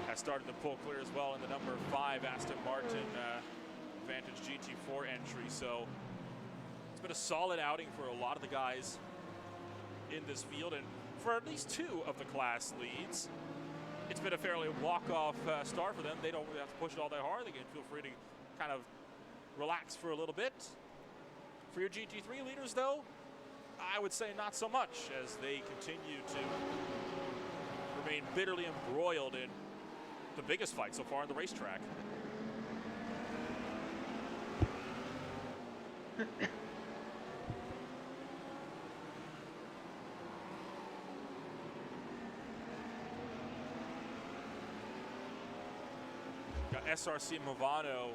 has started to pull clear as well in the number 5 Aston Martin Vantage GT4 entry. So it's been a solid outing for a lot of the guys in this field, and for at least 2 of the class leads. it's been a fairly walk-off start for them. They don't really have to push it all that hard. They can feel free to kind of relax for a little bit. For your GT3 leaders, though, I would say not so much, as they continue to remain bitterly embroiled in the biggest fight so far on the racetrack. Got SRC Movano,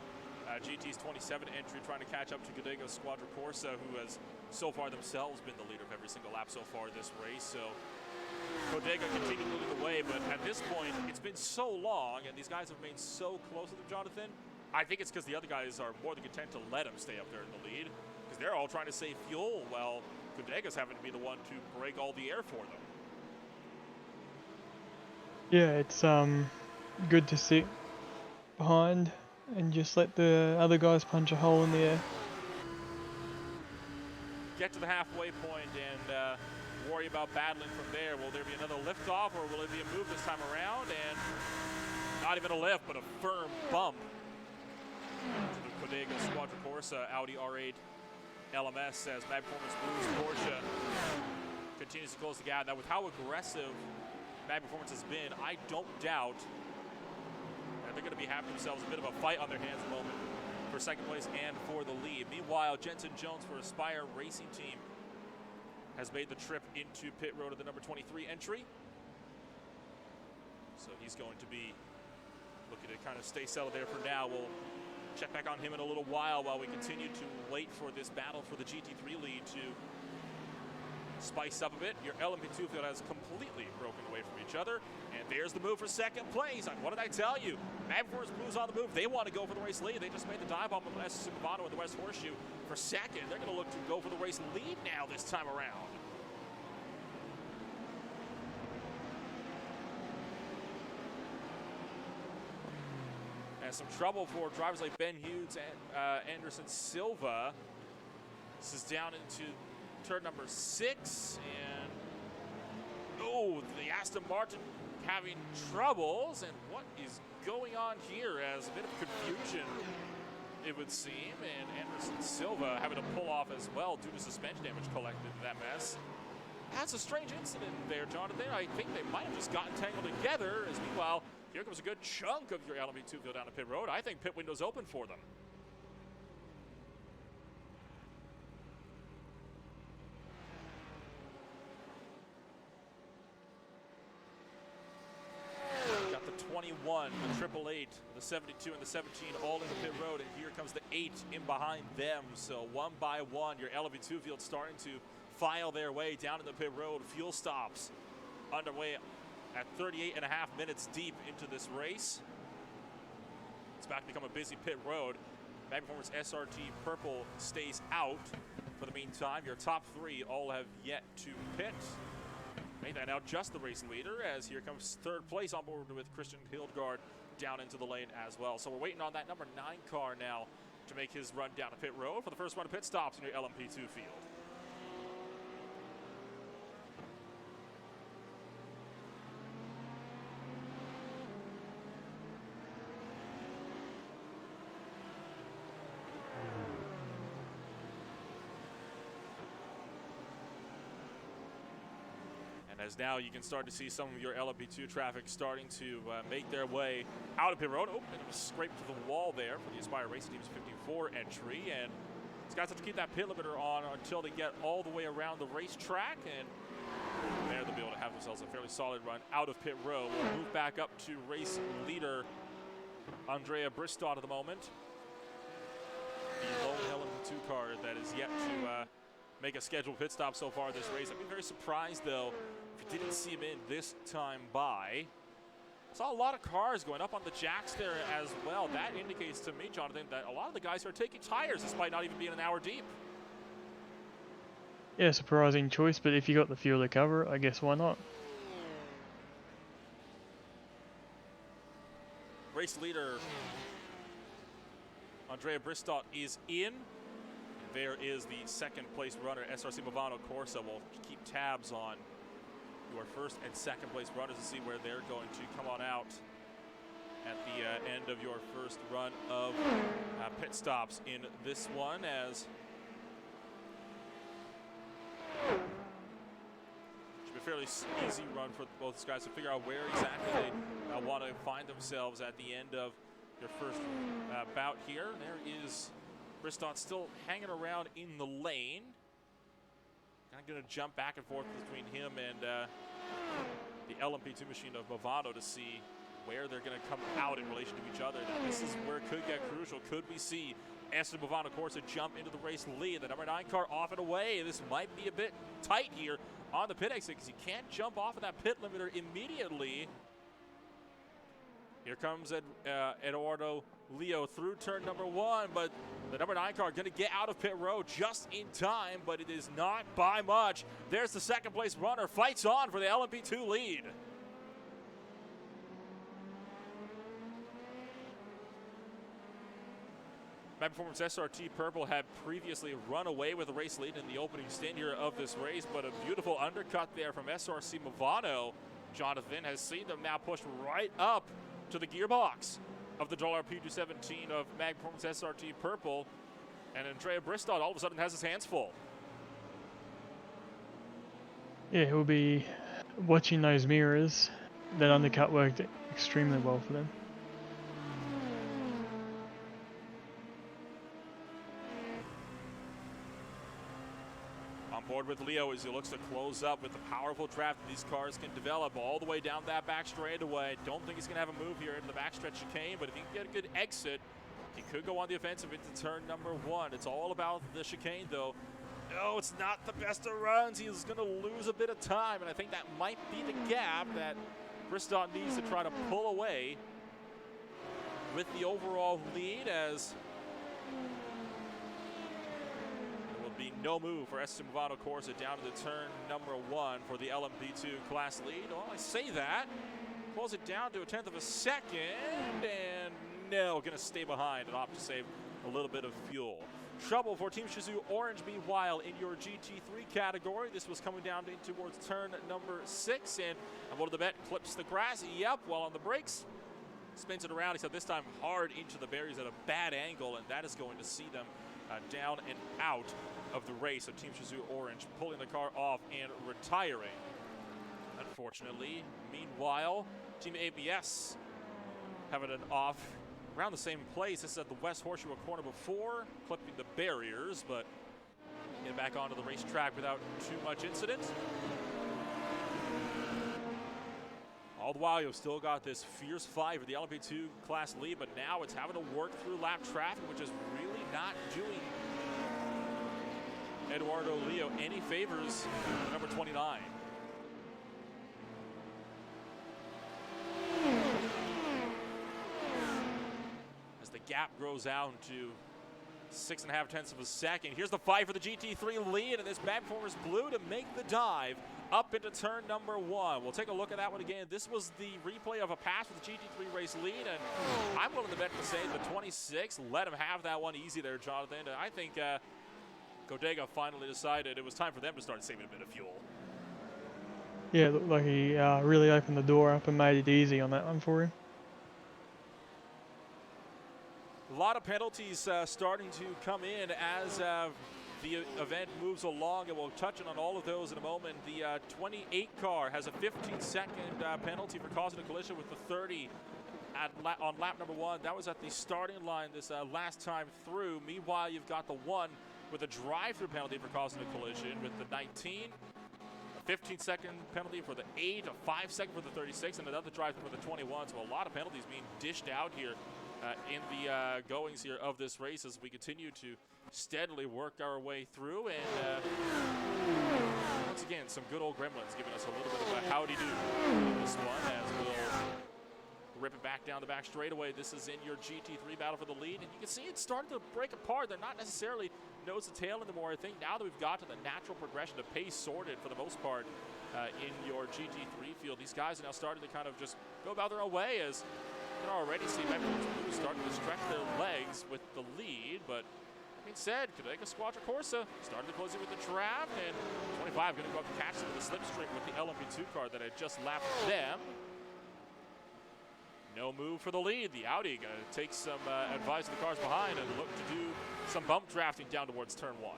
GT's 27 entry, trying to catch up to Godego's Squadra Corsa, who has so far themselves been the leader of every single lap so far this race. So Godega continuing to lead the way, but at this point, it's been so long, and these guys have remained so close to them, Jonathan. I think it's because the other guys are more than content to let them stay up there in the lead, because they're all trying to save fuel, while Godega's having to be the one to break all the air for them. Yeah, it's good to sit behind and just let the other guys punch a hole in the air. Get to the halfway point and worry about battling from there. Will there be another liftoff, or will it be a move this time around? And not even a lift, but a firm bump to the Bodega Squadra Corsa Audi R8 LMS as Mad Performance Blues Porsche continues to close the gap. Now, with how aggressive Mad Performance has been, I don't doubt that they're going to be having themselves a bit of a fight on their hands at the moment for second place and for the lead. Meanwhile, Jensen Jones for Aspire Racing Team has made the trip into pit road at the number 23 entry. So he's going to be looking to kind of stay settled there for now. We'll check back on him in a little while we continue to wait for this battle for the GT3 lead to spice up a bit. Your LMP2 field has completely broken away from each other. And there's the move for second place. What did I tell you? Mad Performance Blues on the move. They want to go for the race lead. They just made the dive bomb with SSC Movano in the West Horseshoe for second. They're going to look to go for the race lead now this time around. And some trouble for drivers like Ben Hughes and Anderson Silva. This is down into turn number 6, and oh, the Aston Martin having troubles. And what is going on here? As a bit of confusion, it would seem, and Anderson Silva having to pull off as well due to suspension damage collected in that mess. That's a strange incident there, Jonathan. I think they might have just gotten tangled together, as meanwhile, here comes a good chunk of your LMP2 field down to pit road. I think pit window's open for them. Got the 21, the 888, the 72, and the 17 all in the pit road, and here comes the 8 in behind them. So one by one, your LMP2 field starting to file their way down in the pit road. Fuel stops underway at 38.5 minutes deep into this race. It's about to become a busy pit road. Mad Performance SRT Purple stays out for the meantime. Your top 3 all have yet to pit. Made that now just the race leader, as here comes third place on board with Christian Hildgaard down into the lane as well. So we're waiting on that number 9 car now to make his run down to pit road for the first run of pit stops in your LMP2 field. As now you can start to see some of your LMP2 traffic starting to make their way out of pit road. Oh, and it was scraped to the wall there for the Aspire Racing Team's 54 entry. And these guys have to keep that pit limiter on until they get all the way around the racetrack. And there they'll be able to have themselves a fairly solid run out of pit road. We'll move back up to race leader Andrea Bristow at the moment. The lone LMP2 car that is yet to make a scheduled pit stop so far this race. I'd be very surprised, though, if you didn't see him in this time by. Saw a lot of cars going up on the jacks there as well. That indicates to me, Jonathan, that a lot of the guys are taking tires despite not even being an hour deep. Yeah, surprising choice, but if you got the fuel to cover it, I guess why not? Race leader Andrea Bristow is in. There is the second place runner, SRC Movano Corsa. Will keep tabs on your first and second place runners to see where they're going to come on out at the end of your first run of pit stops in this one, as should be a fairly easy run for both these guys to figure out where exactly they want to find themselves at the end of your first bout here. There is Briston still hanging around in the lane. I'm going to jump back and forth between him and the LMP2 machine of Movado to see where they're going to come out in relation to each other. Now, this is where it could get crucial. Could we see Esteban Movado Corsa jump into the race lead? The number 9 car off and away. This might be a bit tight here on the pit exit because you can't jump off of that pit limiter immediately. Here comes Eduardo Leo through turn number 1, but the number 9 car going to get out of pit road just in time, but it is not by much. There's the second place runner, fights on for the LMP2 lead. Mag Performance SRT Purple had previously run away with the race lead in the opening stint here of this race, but a beautiful undercut there from SRC Movado. Jonathan has seen them now push right up to the gearbox of the $P217 of Mag Performance SRT Purple, and Andrea Briston all of a sudden has his hands full. Yeah, he'll be watching those mirrors. That undercut worked extremely well for them. On board with Leo as he looks to close up with the powerful draft that these cars can develop all the way down that back straightaway. Don't think he's going to have a move here into the backstretch chicane, but if he can get a good exit, he could go on the offensive into turn number 1. It's all about the chicane, though. No, it's not the best of runs. He's going to lose a bit of time, and I think that might be the gap that Briston needs to try to pull away with the overall lead, as be no move for Esteban Movado Corsa down to the turn number 1 for the LMP2 class lead. Well, I say that. Pulls it down to a 1/10 of a second, and no, going to stay behind and opt to save a little bit of fuel. Trouble for Team Shizou Orange, meanwhile, in your GT3 category. This was coming down towards turn number 6, and I'm going to bet clips the grass. Yep, while on the brakes, spins it around. He said this time hard into the barriers at a bad angle, and that is going to see them down and out of the race. So Team Shizou Orange pulling the car off and retiring, unfortunately. Meanwhile, Team ABS having an off around the same place. This is at the West Horseshoe, a corner before, clipping the barriers, but getting back onto the racetrack without too much incident. All the while, you've still got this fierce fight for the LMP2 class lead, but now it's having to work through lap traffic, which is really not doing Eduardo Leo any favors. Number 29. As the gap grows out to 6.5 of a second. Here's the fight for the GT3 lead, and this Mag Performance Blue to make the dive up into turn number 1. We'll take a look at that one again. This was the replay of a pass for the GT3 race lead, and I'm willing to bet to say the 26 let him have that one easy there, Jonathan. And I think Godega finally decided it was time for them to start saving a bit of fuel. Yeah, it looked like he really opened the door up and made it easy on that one for him. A lot of penalties starting to come in as the event moves along, and we'll touch on all of those in a moment. The 28 car has a 15-second penalty for causing a collision with the 30 on lap number 1. That was at the starting line this last time through. Meanwhile, you've got the 1 with a drive-through penalty for causing a collision with the 19. A 15-second penalty for the 8, a 5-second for the 36, and another drive-through for the 21. So a lot of penalties being dished out here in the goings here of this race as we continue to steadily work our way through. And once again, some good old gremlins giving us a little bit of a howdy-do in this one as we'll rip it back down the back straightaway. This is in your GT3 battle for the lead, and you can see it's starting to break apart. They're not necessarily nose to tail anymore. I think now that we've got to the natural progression of pace sorted for the most part in your GT3 field, these guys are now starting to kind of just go about their own way, as you can already see Mag Performance Blue starting to stretch their legs with the lead, but being said, Cadega Squadra Corsa started closing with the draft, and 25 going to go up to catch them with a slipstream with the LMP2 car that had just lapped them. No move for the lead. The Audi going to take some advice of the cars behind and look to do some bump drafting down towards turn 1.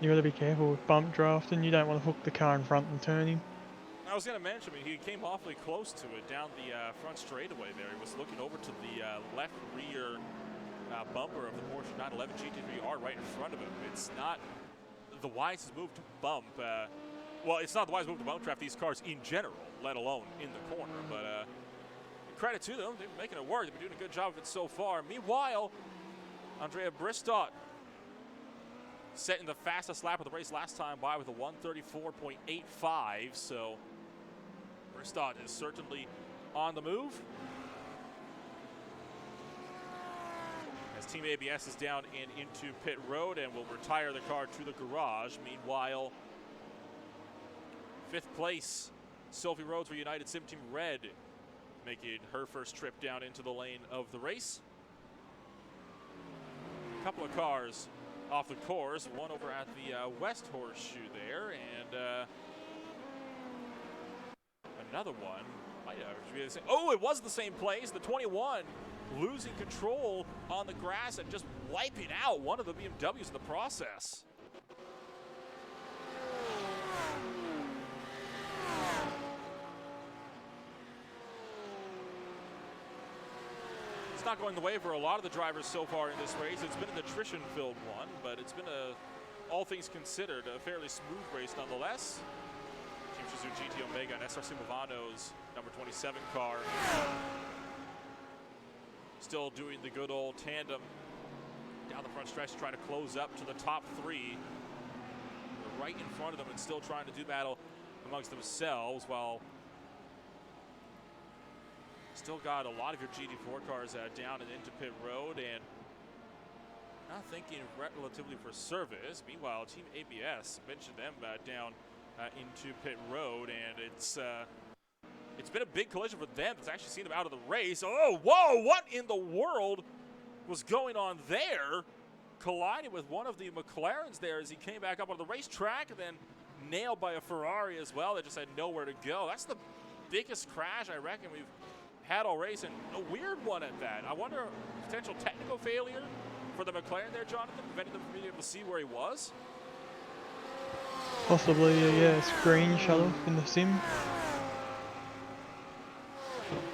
You gotta be careful with bump drafting. You don't want to hook the car in front and turn him. I was going to mention, he came awfully close to it down the front straightaway there. He was looking over to the left rear bumper of the Porsche 911 GT3R right in front of him. It's not the wisest move to bump. Well, it's not the wisest move to bump draft these cars in general, let alone in the corner. But credit to them. They're making it work. They've been doing a good job of it so far. Meanwhile, Andrea Bristow setting the fastest lap of the race last time by with a 1:34.85. So Bristow is certainly on the move. As Team ABS is down and into pit road and will retire the car to the garage. Meanwhile, 5th place, Sophie Rhodes for United Sim Team Red, making her first trip down into the lane of the race. A couple of cars off the course, one over at the West Horseshoe there, and another one. Oh, it was the same place. The 21 losing control on the grass and just wiping out one of the BMWs in the process. It's not going the way for a lot of the drivers so far in this race. It's been an attrition-filled one, but it's been all things considered, a fairly smooth race nonetheless. Team Suzuki GT Omega and SRC Movano's number 27 car still doing the good old tandem down the front stretch, trying to close up to the top 3. They're right in front of them and still trying to do battle amongst themselves, while still got a lot of your GT4 cars down and into pit road and not thinking relatively for service. Meanwhile, Team ABS, mentioned them down into pit road, and it's been a big collision for them. It's actually seen them out of the race. Oh, whoa, what in the world was going on there? Colliding with one of the McLarens there as he came back up on the racetrack, and then nailed by a Ferrari as well. They just had nowhere to go. That's the biggest crash I reckon we've had all race, and a weird one at that. I wonder, potential technical failure for the McLaren there, Jonathan, preventing them from being able to see where he was? Possibly, yeah, screen shut off in the sim.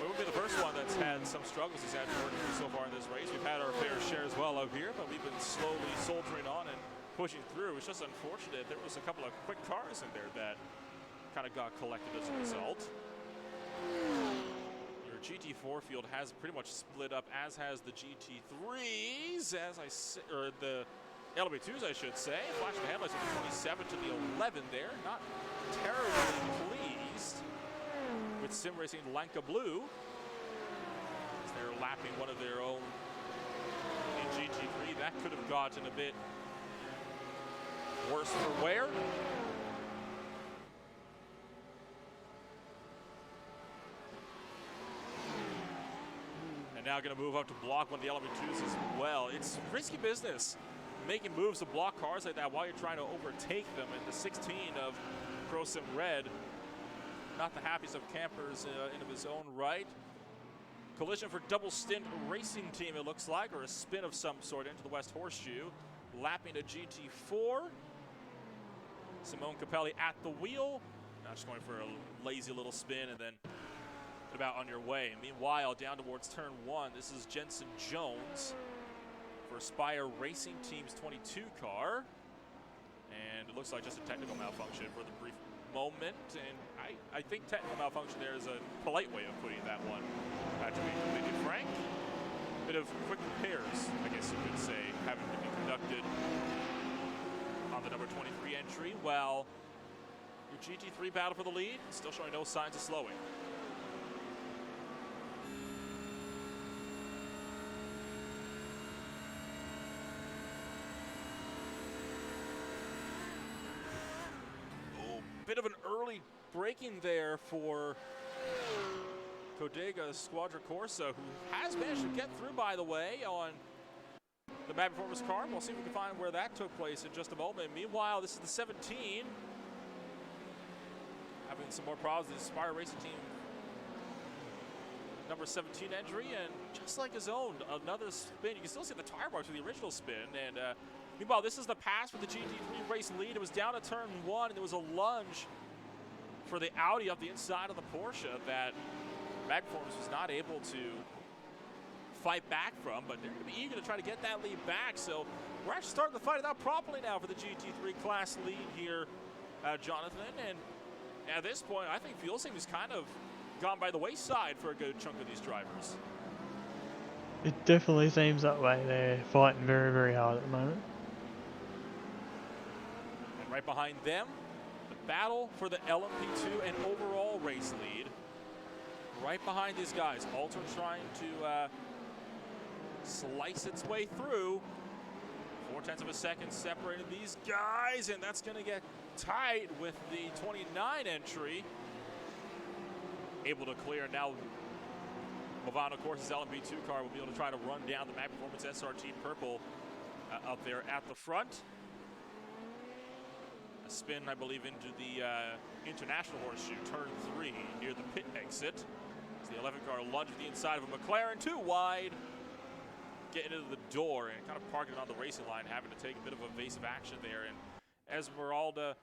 We would be the first one that's had some struggles he's had to work through so far in this race. We've had our fair share as well up here, but we've been slowly soldiering on and pushing through. It's just unfortunate. There was a couple of quick cars in there that kind of got collected as a result. Your GT4 field has pretty much split up, as has the GT3s, or the LB2s, I should say. Flashing the headlights of the 27 to the 11 there. Not terribly pleased with Sim Racing Lanka Blue, as they're lapping one of their own in GT3. That could have gotten a bit worse for wear. And now going to move up to block one of the LB2s as well. It's risky business making moves to block cars like that while you're trying to overtake them. In the 16 of Pro Sim Red, not the happiest of campers in of his own right. Collision for Double Stint Racing Team, it looks like, or a spin of some sort into the West Horseshoe. Lapping a GT4. Simone Capelli at the wheel. Now just going for a lazy little spin and then about on your way. Meanwhile, down towards turn 1, this is Jensen Jones for Spire Racing Team's 22 car. And it looks like just a technical malfunction for the brief moment. And I think technical malfunction there is a polite way of putting that one, to be completely frank. Bit of quick repairs, I guess you could say, having to be conducted on the number 23 entry. Well, your GT3 battle for the lead, still showing no signs of slowing. Bit of an early braking there for Codega Squadra Corsa, who has managed to get through, by the way, on the Mad Performance car. We'll see if we can find where that took place in just a moment. Meanwhile, this is the 17. Having some more problems with the Aspire Racing Team. Number 17 entry, and just like his own, another spin. You can still see the tire marks from the original spin. And meanwhile, this is the pass for the GT3 race lead. It was down to turn 1, and there was a lunge for the Audi up the inside of the Porsche that Mad Performance was not able to fight back from, but they're going to be eager to try to get that lead back. So we're actually starting to fight it out properly now for the GT3 class lead here, Jonathan. And at this point, I think fuel saving has kind of gone by the wayside for a good chunk of these drivers. It definitely seems that way. They're fighting very, very hard at the moment. And right behind them, the battle for the LMP2 and overall race lead. Right behind these guys, Alter trying to slice its way through. 0.4 of a second separated these guys, and that's going to get tight with the 29 entry. Able to clear now. Movano, of course, his LMP2 car will be able to try to run down the Mad Performance SRT purple up there at the front. A spin, I believe, into the International Horseshoe, turn 3, near the pit exit. As the 11 car lunged to the inside of a McLaren, too wide. Getting into the door and kind of parking it on the racing line, having to take a bit of evasive action there. And Esmeralda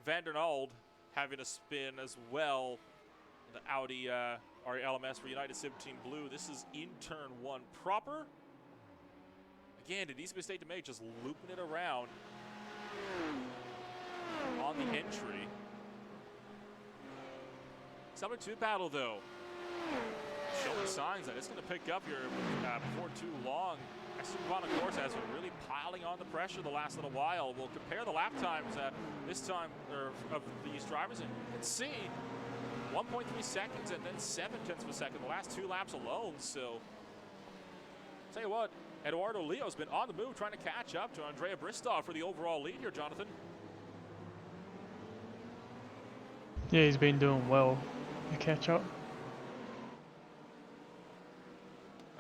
Vandernald having a spin as well. The Audi LMS for United Sim Team Blue. This is in turn 1 proper. Again, an easy mistake to make, just looping it around on the entry. Summer 2 battle, though, showing signs that it's going to pick up here before too long. Esteban, of course, has been really piling on the pressure the last little while. We'll compare the lap times this time of these drivers and see 1.3 seconds and then 0.7 of a second the last 2 laps alone. So, tell you what, Eduardo Leo's been on the move trying to catch up to Andrea Bristow for the overall lead here, Jonathan. Yeah, he's been doing well to catch up.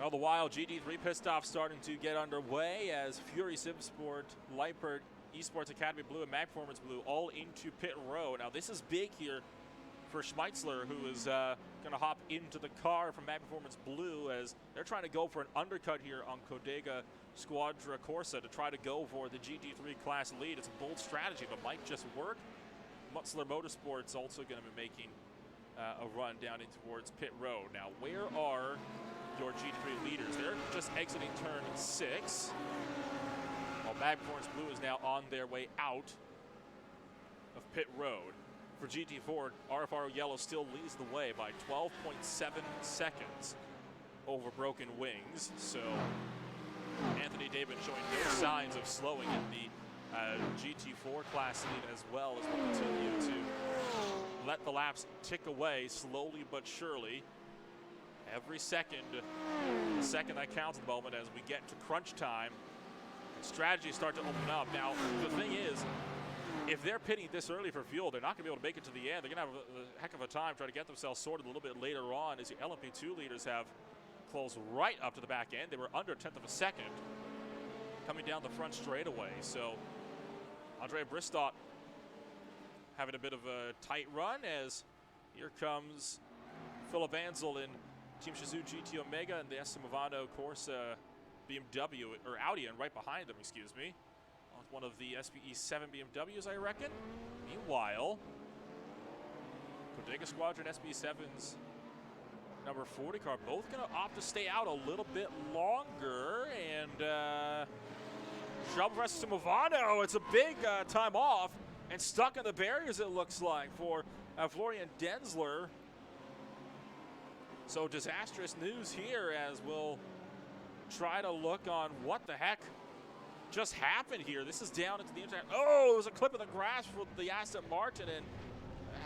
All the while, GT3 pit stop starting to get underway as Fury Simsport, Lightbird, Esports Academy Blue, and Mag Performance Blue all into pit row. Now, this is big here for Schmeitzler, who is going to hop into the car from Mag Performance Blue as they're trying to go for an undercut here on Codega Squadra Corsa to try to go for the GT3 class lead. It's a bold strategy, but might just work. Mutzler Motorsports also going to be making a run down in towards pit road. Now, where are your GT3 leaders? They're just exiting turn 6. While Mag Performance Blue is now on their way out of pit road. For GT4, RFR Yellow still leads the way by 12.7 seconds over Broken Wings. So Anthony David showing no signs of slowing in the GT4 class lead as well as we continue to let the laps tick away slowly but surely. Every second, a second that counts at the moment as we get to crunch time. Strategies start to open up. Now, the thing is, if they're pitting this early for fuel, they're not going to be able to make it to the end. They're going to have a heck of a time trying to get themselves sorted a little bit later on as the LMP2 leaders have closed right up to the back end. They were under 1/10 of a second coming down the front straightaway. So Andrea Bristow having a bit of a tight run as here comes Philip Ansel in Team Shizou GT Omega and the Estemovado Corsa BMW, or Audi, and right behind them, excuse me. One of the SPE 7 BMWs, I reckon. Meanwhile, Codega Squadron SPE 7's number 40 car both going to opt to stay out a little bit longer. And trouble for Estemovado. It's a big time off and stuck in the barriers, it looks like, for Florian Denzler. So disastrous news here as we'll try to look on what the heck just happened here. This is down into the inside. Oh, it was a clip of the grass for the Aston Martin, and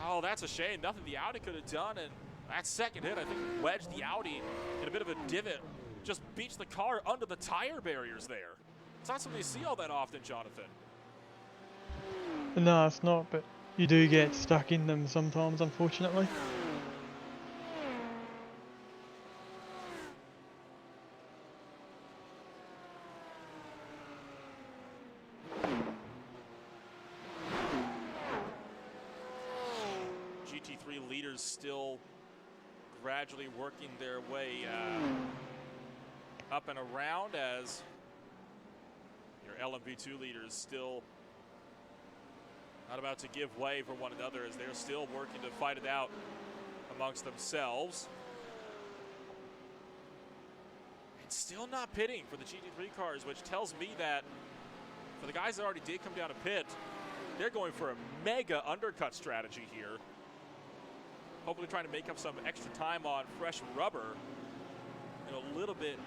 oh, that's a shame. Nothing the Audi could have done, and that second hit, I think, wedged the Audi in a bit of a divot. Just beached the car under the tire barriers there. It's not something you see all that often, Jonathan. No, it's not, but you do get stuck in them sometimes, unfortunately. GT3 leaders still gradually working their way up and around, as your LMP2 leaders still not about to give way for one another, as they're still working to fight it out amongst themselves. And still not pitting for the GT3 cars, which tells me that for the guys that already did come down to pit, they're going for a mega undercut strategy here. Hopefully trying to make up some extra time on fresh rubber and a little bit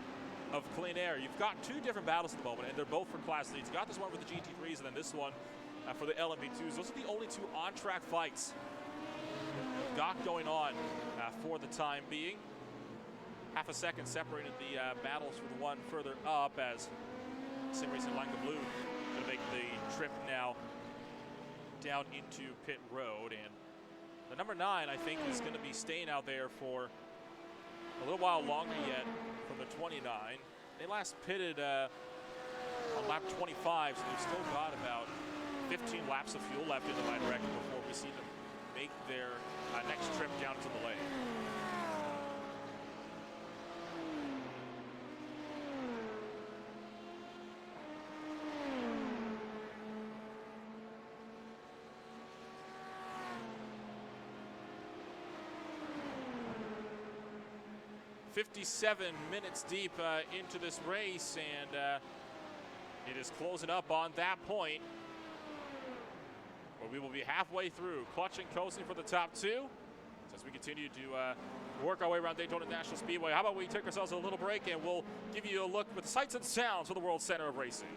of clean air. You've got two different battles at the moment, and they're both for class leads. You got this one for the GT3s, and then this one for the LMP2s. Those are the only two on-track fights we've got going on for the time being. Half a second separated the battles for the one further up, as Sim Racing Langa Blue going to make the trip now down into pit road. And the number 9, I think, is going to be staying out there for a little while longer yet from the 29. They last pitted on lap 25, so they've still got about 15 laps of fuel left in the line record before we see them make their next trip down to the lane. "57 minutes deep into this race, and it is closing up on that point where we will be halfway through, clutching, coasting for the top 2 as we continue to work our way around Daytona National Speedway. How about we take ourselves a little break, and we'll give you a look with the sights and sounds for the World Center of Racing.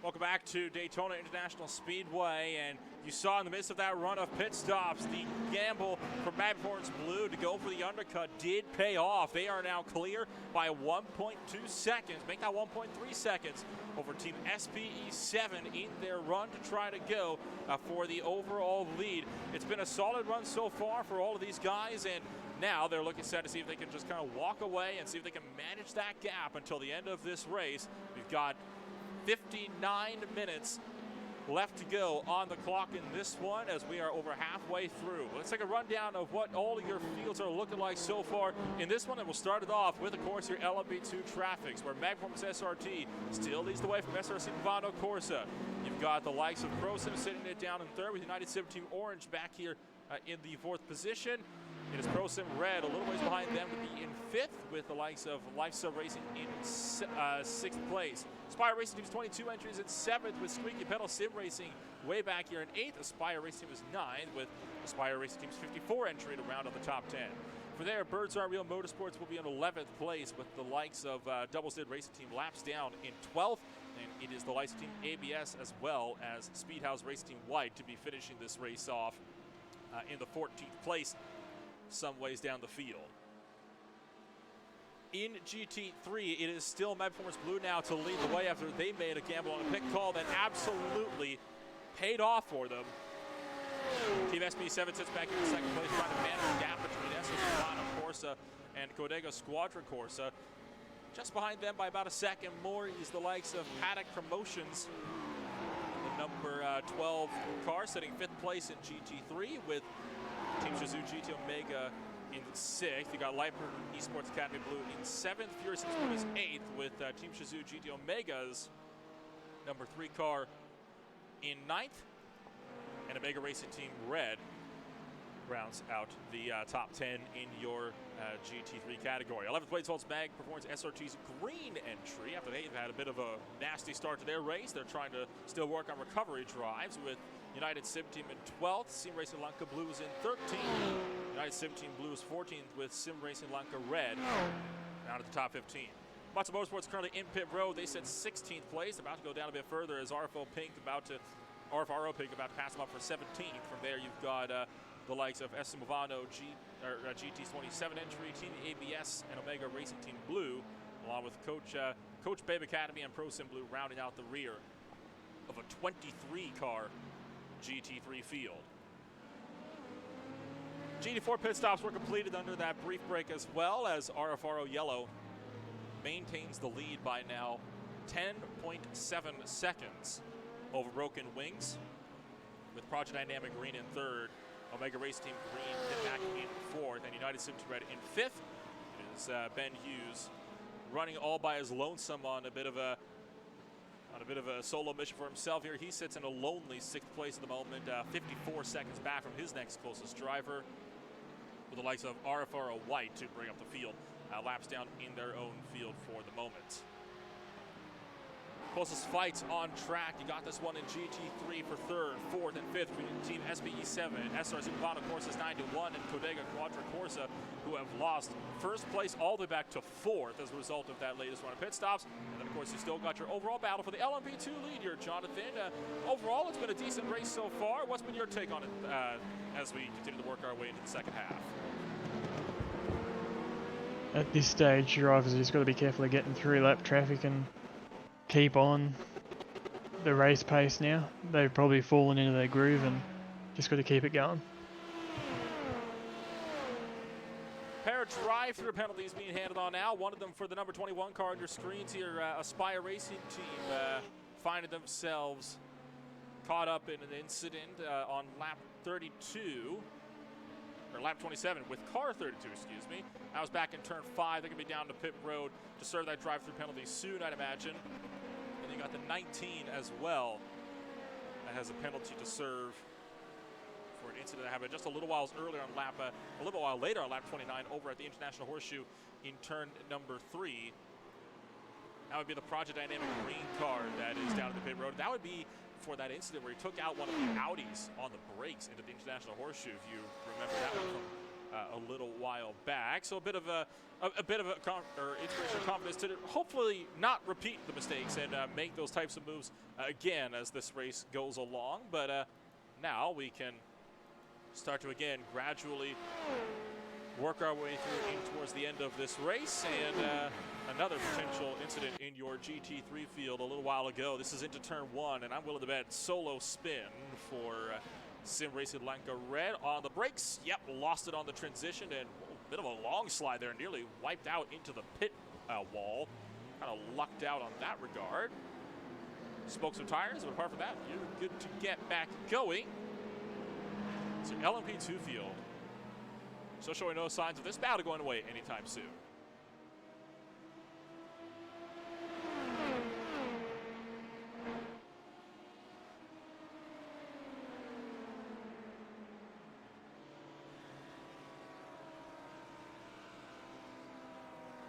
Welcome back to Daytona International Speedway, and you saw in the midst of that run of pit stops, the gamble for Mad Performance Blue to go for the undercut did pay off. They are now clear by 1.2 seconds, make that 1.3 seconds over Team SPE7 in their run to try to go for the overall lead. It's been a solid run so far for all of these guys, and now they're looking set to see if they can just kind of walk away and see if they can manage that gap until the end of this race. We've got 59 minutes left to go on the clock in this one as we are over halfway through. Let's take a rundown of what all of your fields are looking like so far in this one, and we'll start it off with, of course, your LMP2 traffics, where Mag Performance SRT still leads the way from SRC Movano Corsa. You've got the likes of ProSim sitting it down in third, with United Sim Team Orange back here in the fourth position. It is ProSim Red a little ways behind them to be in fifth, with the likes of Lifestyle Racing in sixth place. Aspire Racing Team's 22 entries in seventh, with Squeaky Pedal Sim Racing way back here in eighth. Aspire Racing Team is ninth, with Aspire Racing Team's 54 entry to round out the top 10. For there, Birds Are Real Motorsports will be in 11th place, with the likes of Double Zid Racing Team laps down in 12th. And it is the likes of Team ABS as well as Speedhouse Racing Team White to be finishing this race off in the 14th place, some ways down the field. In GT3, it is still Mad Performance Blue now to lead the way after they made a gamble on a pit call that absolutely paid off for them. Team SB7 sits back in second place, trying to manage the gap between SRC Movano Corsa and Codega Squadra Corsa. Just behind them by about a second more is the likes of Paddock Promotions, the number 12 car, sitting fifth place in GT3, with Team Shazoo GT Omega in sixth. You got Lightbird Esports Academy Blue in seventh. Furious Sport is eighth, with Team Shazoo GT Omega's number 3 car in ninth. And Omega Racing Team Red rounds out the top 10 in your GT3 category. 11th place holds Mag Performance SRT's green entry. After they've had a bit of a nasty start to their race, they're trying to still work on recovery drives, with United Sim Team in 12th. Sim Racing Lanka Blue is in 13th. United Sim Team Blue is 14th, with Sim Racing Lanka Red down at the top 15. Matsu Motorsports currently in pit road. They sit 16th place, about to go down a bit further as RFO Pink about to pass them up for 17th. From there, you've got the likes of SC Movano, GT's 27 entry, Team ABS, and Omega Racing Team Blue, along with Coach Babe Academy and ProSim Blue rounding out the rear of a 23-car GT3 field. GT4 pit stops were completed under that brief break, as well as RFRO Yellow maintains the lead by now 10.7 seconds over Broken Wings, with Project Dynamic Green in third, Omega Race Team Green back in fourth, and United Sim Team Red in fifth. It is Ben Hughes running all by his lonesome on a bit of a solo mission for himself here. He sits in a lonely sixth place at the moment, 54 seconds back from his next closest driver, with the likes of RFRO White to bring up the field. Laps down in their own field for the moment. Closest fights on track. You got this one in GT3 for third, fourth, and fifth between Team SPE7, SRC Movano Corsa's 9-1, and Codega Quadra Corsa, who have lost first place all the way back to fourth as a result of that latest run of pit stops. And then, of course, you still got your overall battle for the LMP2 lead here, Jonathan. Overall, it's been a decent race so far. What's been your take on it as we continue to work our way into the second half? At this stage, drivers have just got to be careful of getting through lap traffic and keep on the race pace now. They've probably fallen into their groove and just got to keep it going. Pair of drive-through penalties being handed on now. One of them for the number 21 car on your screens here. Aspire Racing Team finding themselves caught up in an incident on lap 32. Or lap 27 with car 32, excuse me. I was back in turn 5. They're going to be down to pit road to serve that drive-through penalty soon, I'd imagine. And you got the 19 as well that has a penalty to serve for an incident that happened just a little while later on lap 29 over at the International Horseshoe in turn number 3. That would be the Project Dynamic green car that is down at the pit road. That would be for that incident where he took out one of the Audis on the brakes into the International Horseshoe, if you remember that one from a little while back. So a bit of inspirational confidence to hopefully not repeat the mistakes and make those types of moves again as this race goes along. But now we can start to again gradually work our way through in towards the end of this race. And another potential incident in your GT3 field a little while ago. This is into turn 1, and I'm willing to bet solo spin for Sim Racing Lanka Red on the brakes. Yep, lost it on the transition, and a bit of a long slide there, nearly wiped out into the pit wall. Kind of lucked out on that regard. Spoke some tires, but apart from that, you're good to get back going. So LMP2 field. So showing no signs of this battle going away anytime soon.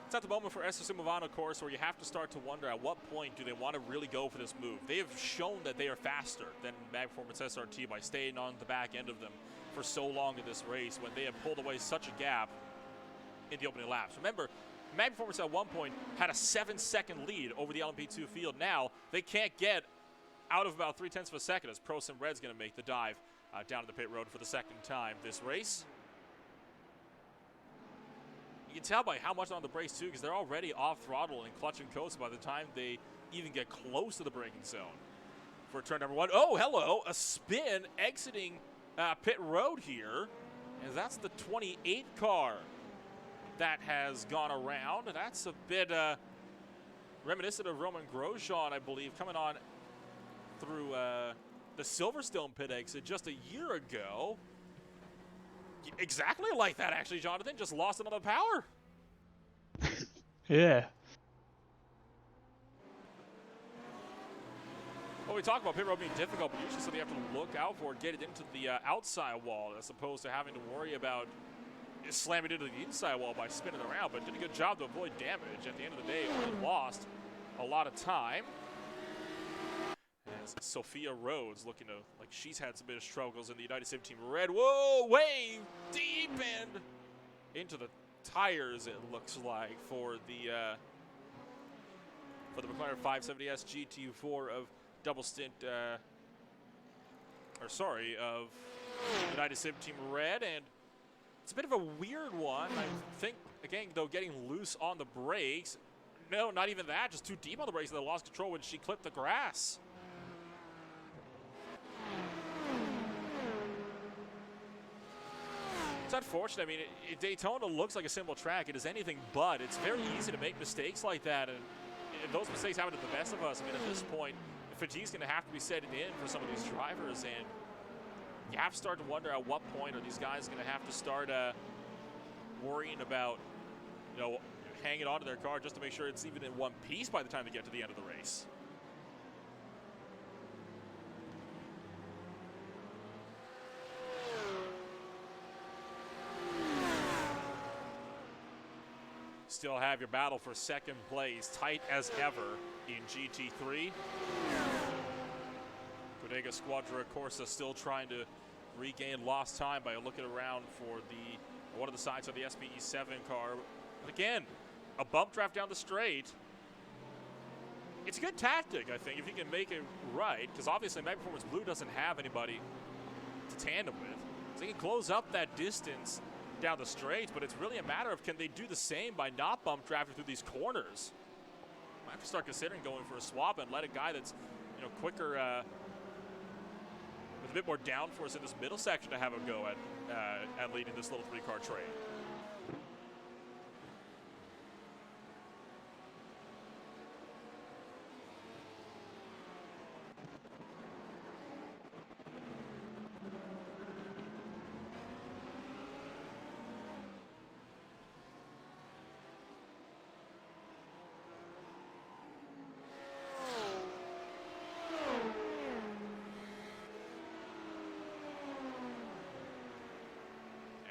It's at the moment for Esther Simovano, of course, where you have to start to wonder at what point do they want to really go for this move. They have shown that they are faster than Mag Performance SRT by staying on the back end of them for so long in this race when they have pulled away such a gap in the opening laps. Remember, Mag Performance at one point had a 7-second lead over the LMP2 field. Now they can't get out of about 0.3 of a second as Pro Sim Red's going to make the dive down to the pit road for the second time this race. You can tell by how much on the brakes, too, because they're already off throttle and clutching coast by the time they even get close to the braking zone. For turn number 1, oh, hello, a spin exiting pit road here. And that's the 28 car that has gone around. And that's a bit reminiscent of Roman Grosjean, I believe, coming on through the Silverstone pit exit just a year ago. Exactly like that, actually, Jonathan. Just lost another power. Yeah. Well, we talk about pit road being difficult, but usually something you have to look out for, get it into the outside wall, as opposed to having to worry about slamming into the inside wall by spinning around. But did a good job to avoid damage. At the end of the day, only lost a lot of time. As Sophia Rhodes looking to, like she's had some bit of struggles in the United Sim Team Red. Whoa, way deep and into the tires, it looks like, for the McLaren 570S GT4 of double stint, of United Sim Team Red. And it's a bit of a weird one. I think, again, though, getting loose on the brakes. No, not even that, just too deep on the brakes, and they lost control when she clipped the grass. It's unfortunate. I mean, Daytona looks like a simple track. It is anything but. It's very easy to make mistakes like that, and those mistakes happen to the best of us. I mean, at this point, fatigue's going to have to be setting in for some of these drivers, and you have to start to wonder at what point are these guys going to have to start worrying about, hanging onto their car just to make sure it's even in one piece by the time they get to the end of the race. Still have your battle for second place, tight as ever in GT3. Bodega Squadra Corsa still trying to regain lost time by looking around for one of the sides of the SPE7 car. But again, a bump draft down the straight. It's a good tactic, I think, if you can make it right, because obviously Mag Performance Blue doesn't have anybody to tandem with. So they can close up that distance down the straight, but it's really a matter of can they do the same by not bump drafting through these corners. Might have to start considering going for a swap and let a guy that's quicker with a bit more downforce in this middle section to have a go at leading this little 3-car train.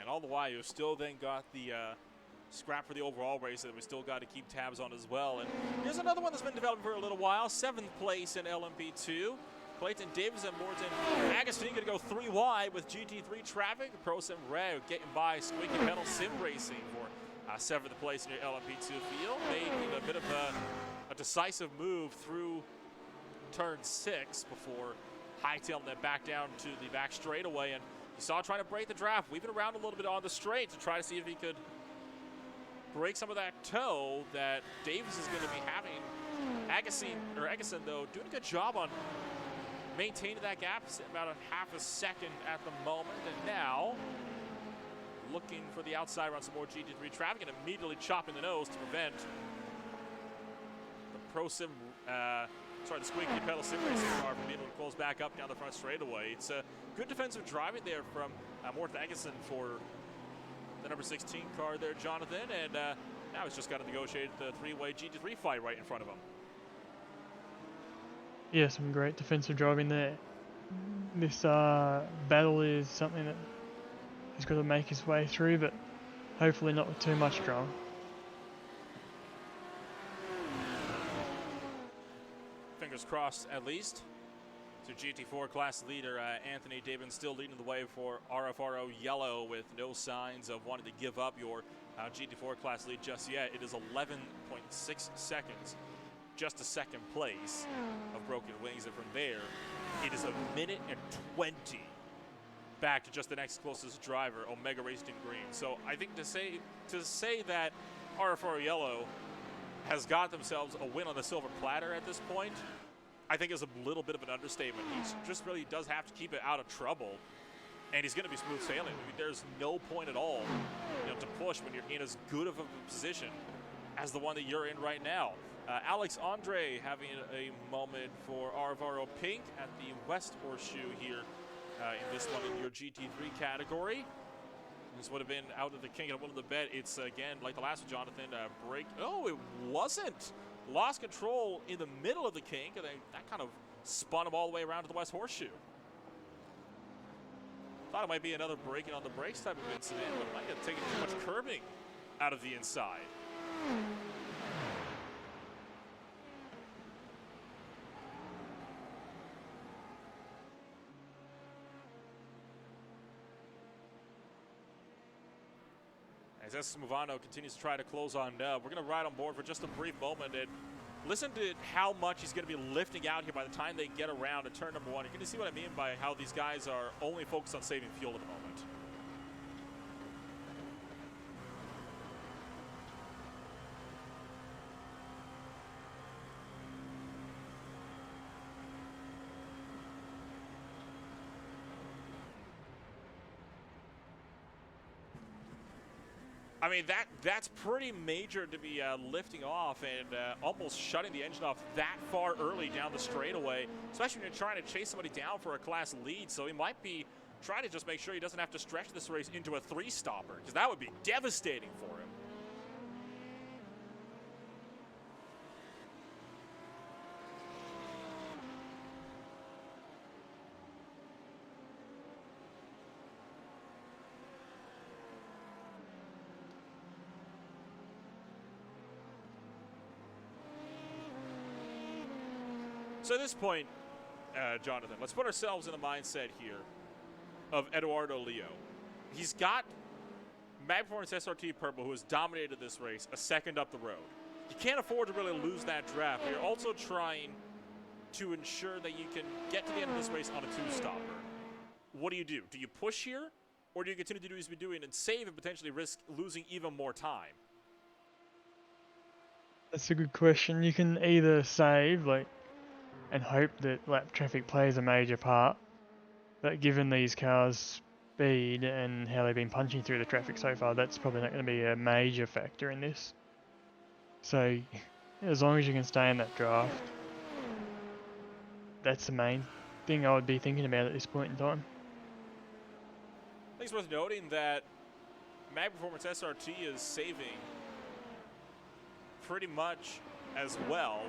All the while, you still then got the scrap for the overall race that we still got to keep tabs on as well. And here's another one that's been developing for a little while. 7th place in LMP2. Clayton Davis and Morton Agostini going to go 3 wide with GT3 traffic. Pro Sim Red getting by Squeaky Pedal Sim Racing for 7th place in your LMP2 field. Making a bit of a decisive move through turn 6 before hightailing them back down to the back straightaway. And you saw trying to break the draft, weaving around a little bit on the straight to try to see if he could break some of that toe that Davis is going to be having. Agassiz, though, doing a good job on maintaining that gap, about a half a second at the moment. And now, looking for the outside around some more GT3 traffic and immediately chopping the nose to prevent the the Squeaky Pedal Sim Racing car from being able to close back up down the front straightaway. It's a good defensive driving there from Morten Agessiz for the number 16 car there, Jonathan. And now he's just got to negotiate the 3-way GT3 fight right in front of him. Yeah, some great defensive driving there. This battle is something that he's got to make his way through, but hopefully not with too much drama. Fingers crossed, at least. So GT4 class leader Anthony David still leading the way for RFRO Yellow with no signs of wanting to give up your GT4 class lead just yet. It is 11.6 seconds, just to second place of Broken Wings, and from there, it is 1:20 back to just the next closest driver, Omega Racing Green. So I think to say that RFRO Yellow has got themselves a win on the silver platter at this point, I think is a little bit of an understatement. He just really does have to keep it out of trouble, and he's going to be smooth sailing. I mean, there's no point at all, to push when you're in as good of a position as the one that you're in right now. Alex Andre having a moment for RFRO Pink at the West Horseshoe here in this one in your GT3 category. This would have been out of the kink and a little bit bet. It's, again, like the last one, Jonathan, break. Oh, it wasn't. Lost control in the middle of the kink, and that kind of spun him all the way around to the West Horseshoe. Thought it might be another breaking on the brakes type of incident, but it might have taken too much curbing out of the inside. As Movano continues to try to close on Nub, we're going to ride on board for just a brief moment and listen to how much he's going to be lifting out here by the time they get around to turn number 1. You're going to see what I mean by how these guys are only focused on saving fuel at the moment. I mean, that's pretty major to be lifting off and almost shutting the engine off that far early down the straightaway, especially when you're trying to chase somebody down for a class lead. So he might be trying to just make sure he doesn't have to stretch this race into a 3-stopper, because that would be devastating for him. So at this point, Jonathan, let's put ourselves in the mindset here of Eduardo Leo. He's got Mag Performance SRT Purple, who has dominated this race, a second up the road. You can't afford to really lose that draft. You're also trying to ensure that you can get to the end of this race on a 2-stopper. What do? Do you push here, or do you continue to do what you've been doing and save and potentially risk losing even more time? That's a good question. You can either save, and hope that lap traffic plays a major part, but given these cars' speed and how they've been punching through the traffic so far, that's probably not going to be a major factor in this. So as long as you can stay in that draft, that's the main thing I would be thinking about at this point in time. I think it's worth noting that Mag Performance SRT is saving pretty much as well.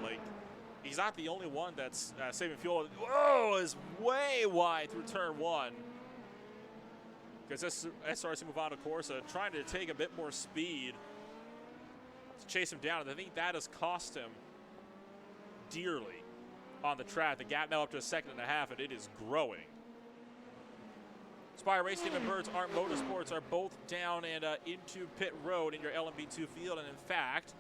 He's not the only one that's saving fuel. Whoa, is way wide through turn 1. Because SRC Movado Corsa trying to take a bit more speed to chase him down. And I think that has cost him dearly on the track. The gap now up to a 1.5 seconds, and it is growing. Spire Racing Team and Birds Art Motorsports are both down and into pit road in your LMP2 field, and in fact,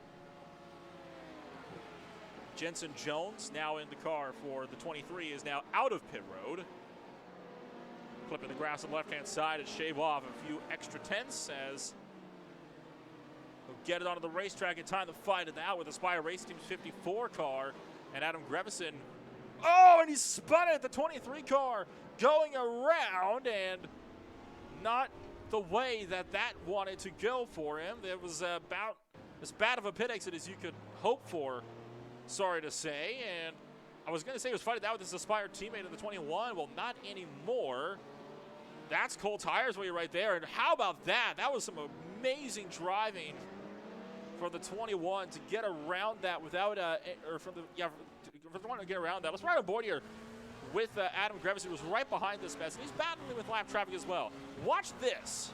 Jensen Jones, now in the car for the 23, is now out of pit road. Clipping the grass on the left-hand side and shave off a few extra tenths as he'll get it onto the racetrack in time to fight it out with the Spire Racing Team's 54 car and Adam Grevison. Oh, and he spun it, the 23 car going around, and not the way that that wanted to go for him. It was about as bad of a pit exit as you could hope for, sorry to say. And I was going to say he was fighting that with his Aspire teammate in the 21. Well, not anymore. That's Cole Tires way right there. And how about that? That was some amazing driving for the 21 to get around that without, for the one to get around that. Let's ride on board here with Adam Grevison, who was right behind this mess, and he's battling with lap traffic as well. Watch this.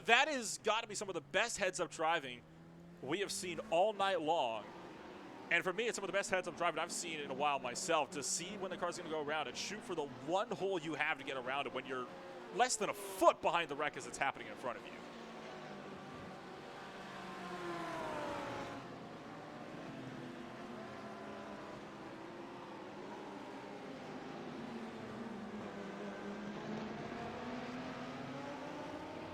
That has got to be some of the best heads-up driving we have seen all night long. And for me, it's some of the best heads-up driving I've seen in a while myself, to see when the car's going to go around and shoot for the one hole you have to get around it when you're less than a foot behind the wreck as it's happening in front of you.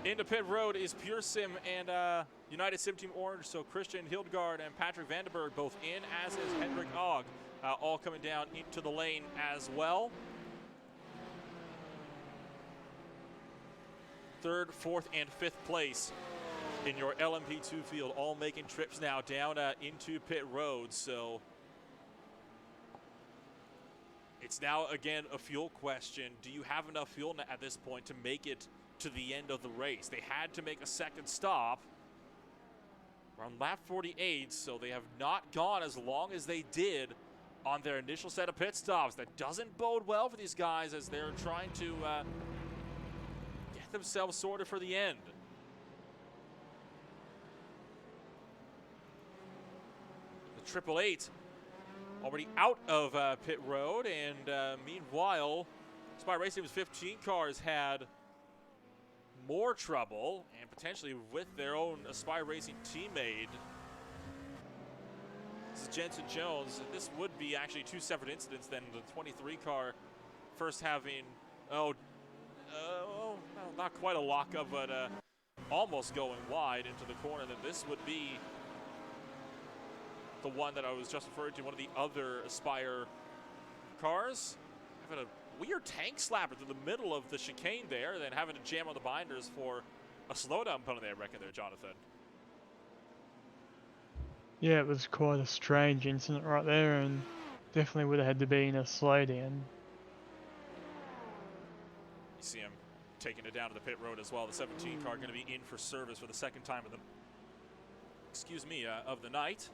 Into pit road is Pure Sim and United Sim Team Orange, so Christian Hildegard and Patrick Vandenberg both in, as is Hendrik Ogg, all coming down into the lane as well. Third, fourth, and fifth place in your LMP2 field, all making trips now down into pit road. So it's now, again, a fuel question. Do you have enough fuel at this point to make it to the end of the race? They had to make a second stop. We're on lap 48, so they have not gone as long as they did on their initial set of pit stops. That doesn't bode well for these guys as they're trying to get themselves sorted for the end. The 888 already out of pit road, and meanwhile, Spire Racing Team's 15 cars had more trouble, and potentially with their own Aspire Racing teammate. This is Jensen Jones. This would be actually two separate incidents than the 23 car first having, not quite a lockup, but almost going wide into the corner. Then this would be the one that I was just referring to, one of the other Aspire cars. Having a weird tank slapper through the middle of the chicane there, then having to jam on the binders for a slowdown penalty, I reckon there, Jonathan. Yeah, it was quite a strange incident right there, and definitely would have had to be in a slowdown. You see him taking it down to the pit road as well. The 17 car going to be in for service for the second time of the night.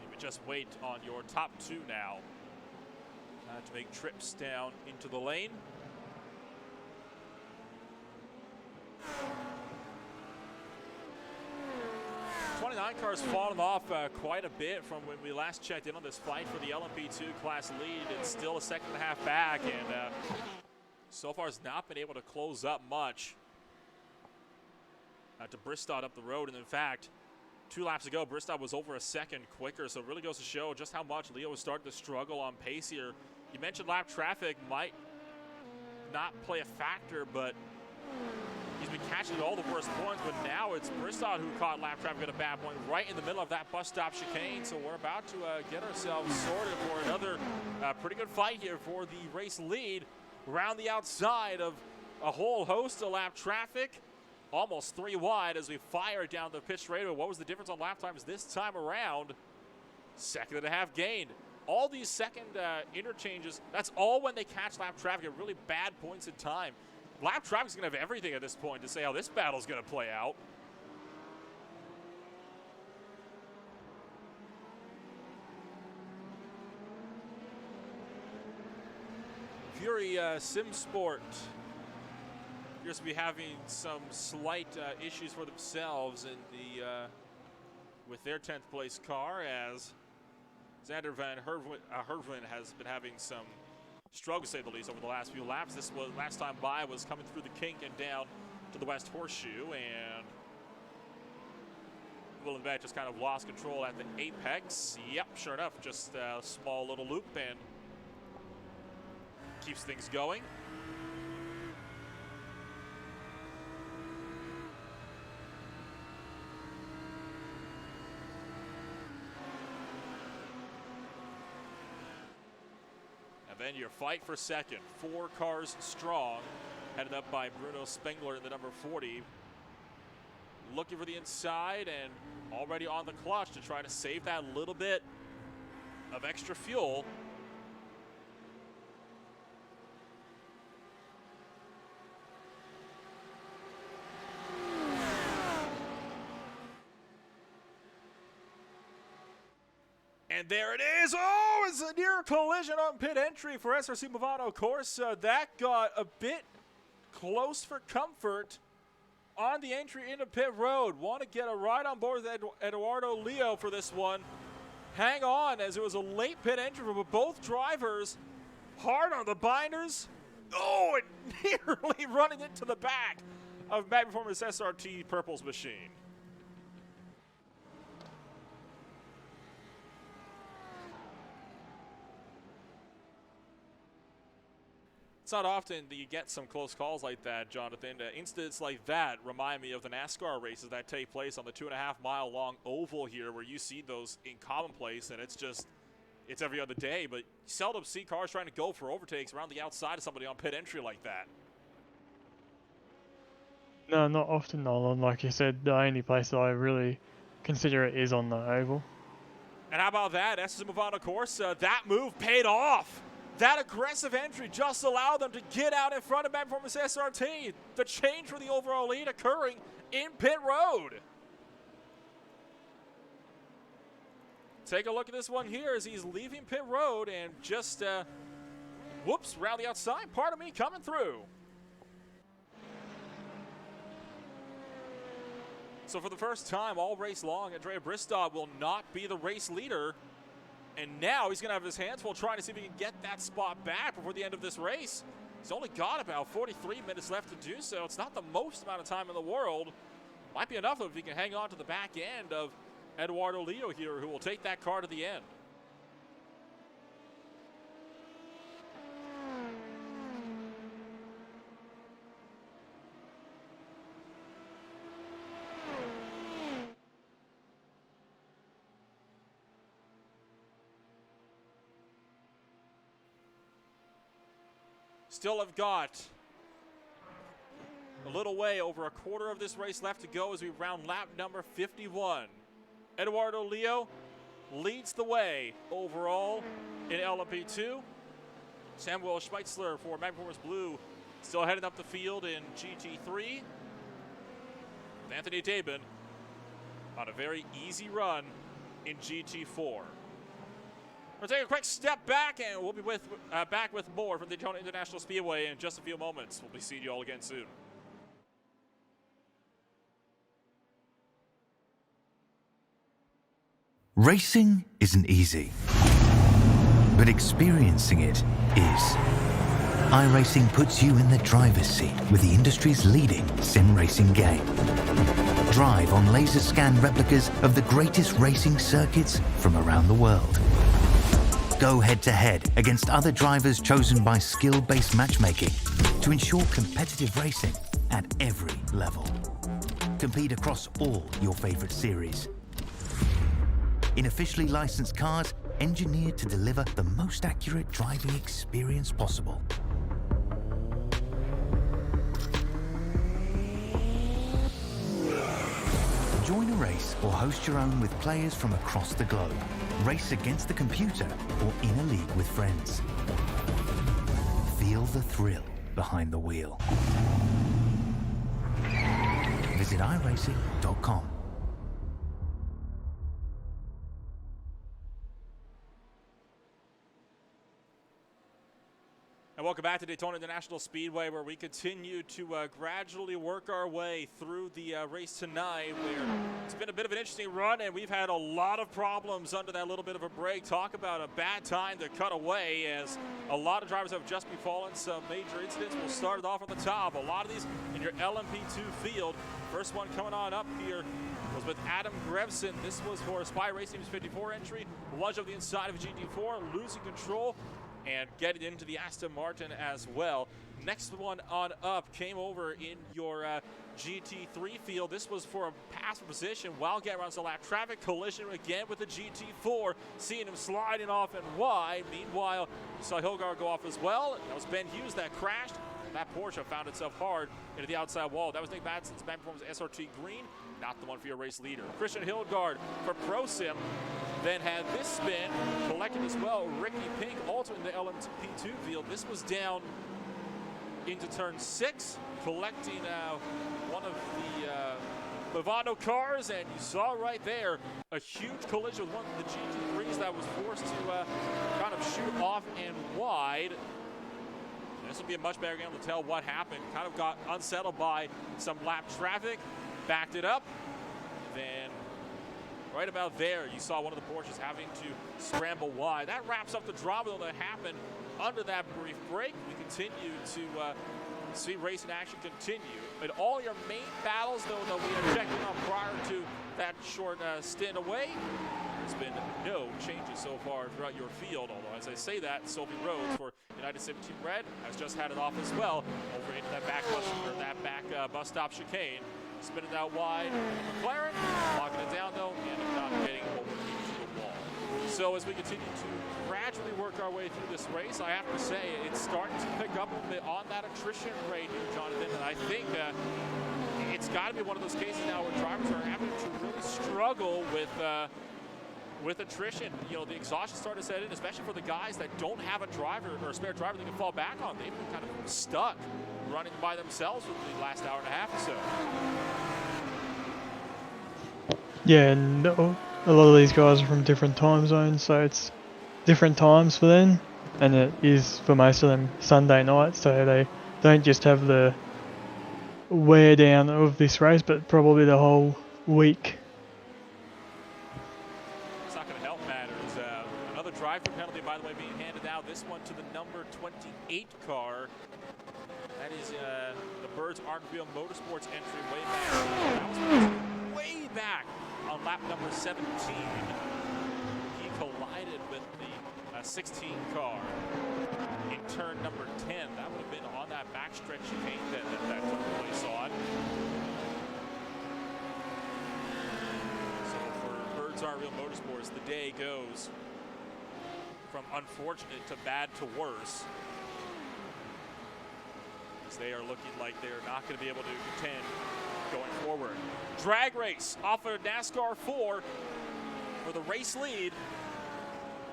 Maybe just wait on your top two now to make trips down into the lane. '29 cars fallen off quite a bit from when we last checked in on this fight for the LMP2 class lead. It's still a 1.5 seconds back, and so far has not been able to close up much to Bristol up the road. And in fact, 2 laps ago, Bristol was over a second quicker, so it really goes to show just how much Leo is starting to struggle on pace here. You mentioned lap traffic might not play a factor, but he's been catching all the worst points. But now it's Bristol who caught lap traffic at a bad point right in the middle of that bus stop chicane. So we're about to get ourselves sorted for another pretty good fight here for the race lead. Around the outside of a whole host of lap traffic. Almost 3 wide as we fire down the pit straightaway. What was the difference on lap times this time around? 1.5 seconds gained. All these second interchanges, that's all when they catch lap traffic at really bad points in time. Lap traffic's going to have everything at this point to say how this battle's going to play out. Fury Sim Sport appears to be having some slight issues for themselves in the with their 10th place car, as Xander Van Herven has been having some struggles, to say the least, over the last few laps. This was last time by was coming through the kink and down to the West Horseshoe, and Willenbeck just kind of lost control at the apex. Yep, sure enough, just a small little loop and keeps things going. And then your fight for second, 4 cars strong, headed up by Bruno Spengler in the number 40. Looking for the inside and already on the clutch to try to save that little bit of extra fuel. And there it is. Oh, it's a near collision on pit entry for SRC Movado Corsa. That got a bit close for comfort on the entry into pit road. Want to get a ride on board with Eduardo Leo for this one. Hang on, as it was a late pit entry for both drivers. Hard on the binders. Oh, and nearly running into the back of Mag Performance SRT Purple's machine. It's not often that you get some close calls like that, Jonathan. Incidents like that remind me of the NASCAR races that take place on the 2.5-mile long oval here, where you see those in commonplace, and it's every other day, but you seldom see cars trying to go for overtakes around the outside of somebody on pit entry like that. No, not often, Nolan. Like you said, the only place that I really consider it is on the oval. And how about that? SRC Movado Corsa, that move paid off. That aggressive entry just allowed them to get out in front of Mag Performance SRT. The change for the overall lead occurring in pit road. Take a look at this one here as he's leaving pit road and just, whoops, around the outside. Pardon me, coming through. So for the first time all race long, Andrea Bristow will not be the race leader. And now he's going to have his hands full trying to see if he can get that spot back before the end of this race. He's only got about 43 minutes left to do so. It's not the most amount of time in the world. Might be enough if he can hang on to the back end of Eduardo Leo here, who will take that car to the end. Still have got a little way, over a quarter of this race left to go as we round lap number 51. Eduardo Leo leads the way overall in LMP2. Samuel Schmeitzler for Mag Performance Blue still heading up the field in GT3. Anthony Tabin on a very easy run in GT4. We'll take a quick step back, and we'll be back with more from the Daytona International Speedway in just a few moments. We'll be seeing you all again soon. Racing isn't easy, but experiencing it is. iRacing puts you in the driver's seat with the industry's leading sim racing game. Drive on laser scan replicas of the greatest racing circuits from around the world. Go head-to-head against other drivers chosen by skill-based matchmaking to ensure competitive racing at every level. Compete across all your favorite series. In officially licensed cars, engineered to deliver the most accurate driving experience possible. Join a race or host your own with players from across the globe. Race against the computer or in a league with friends. Feel the thrill behind the wheel. Visit iRacing.com. And welcome back to Daytona International Speedway, where we continue to gradually work our way through the race tonight, where it's been a bit of an interesting run, and we've had a lot of problems under that little bit of a break. Talk about a bad time to cut away, as a lot of drivers have just befallen some major incidents. We'll start it off at the top. A lot of these in your LMP2 field. First one coming on up here was with Adam Grevson. This was for Spy Racing's 54 entry. Lunge of the inside of a GT4, losing control and getting into the Aston Martin as well. Next one on up came over in your GT3 field. This was for a pass for position. Wildcat runs a lap. Traffic collision again with the GT4, seeing him sliding off and wide. Meanwhile, you saw Hilgard go off as well. That was Ben Hughes that crashed. That Porsche found itself hard into the outside wall. That was Nick Madsen's bad performance SRT Green. Not the one for your race leader. Christian Hilgard for ProSim then had this spin, collected as well. Ricky Pink also in the LMP2 field. This was down into turn 6, collecting one of the Movado cars, and you saw right there a huge collision with one of the GT3s that was forced to kind of shoot off and wide. This will be a much better game to tell what happened. Kind of got unsettled by some lap traffic, backed it up, then right about there, you saw one of the Porsches having to scramble wide. That wraps up the drama that happened under that brief break. We continue to see racing action continue. In all your main battles, though, that we had checked in on prior to that short stint away, there's been no changes so far throughout your field. Although, as I say that, Sophie Rhodes for United 17 Red has just had it off as well over into that back bus stop chicane. Spinning out wide, McLaren, locking it down though, and not getting over to the wall. So as we continue to gradually work our way through this race, I have to say it's starting to pick up a bit on that attrition rate here, Jonathan, and I think it's got to be one of those cases now where drivers are having to really struggle with attrition. You know, the exhaust is starting to set in, especially for the guys that don't have a driver or a spare driver they can fall back on. They've been kind of stuck running by themselves for the last hour and a half or so. Yeah, and a lot of these guys are from different time zones, so it's different times for them, and it is for most of them Sunday night, so they don't just have the wear down of this race, but probably the whole week. It's not going to help matters. Another drive-through penalty, by the way, being handed out. This one to the number 28 car. That is the Birds Arcville Motorsports entry way back. That was way back on lap number 17. He collided with the 16 car in turn number 10. That would have been on that backstretch chicane that took place on. So for Birds Arcville Motorsports, the day goes from unfortunate to bad to worse. They are looking like they're not going to be able to contend going forward. Drag race off of NASCAR 4 for the race lead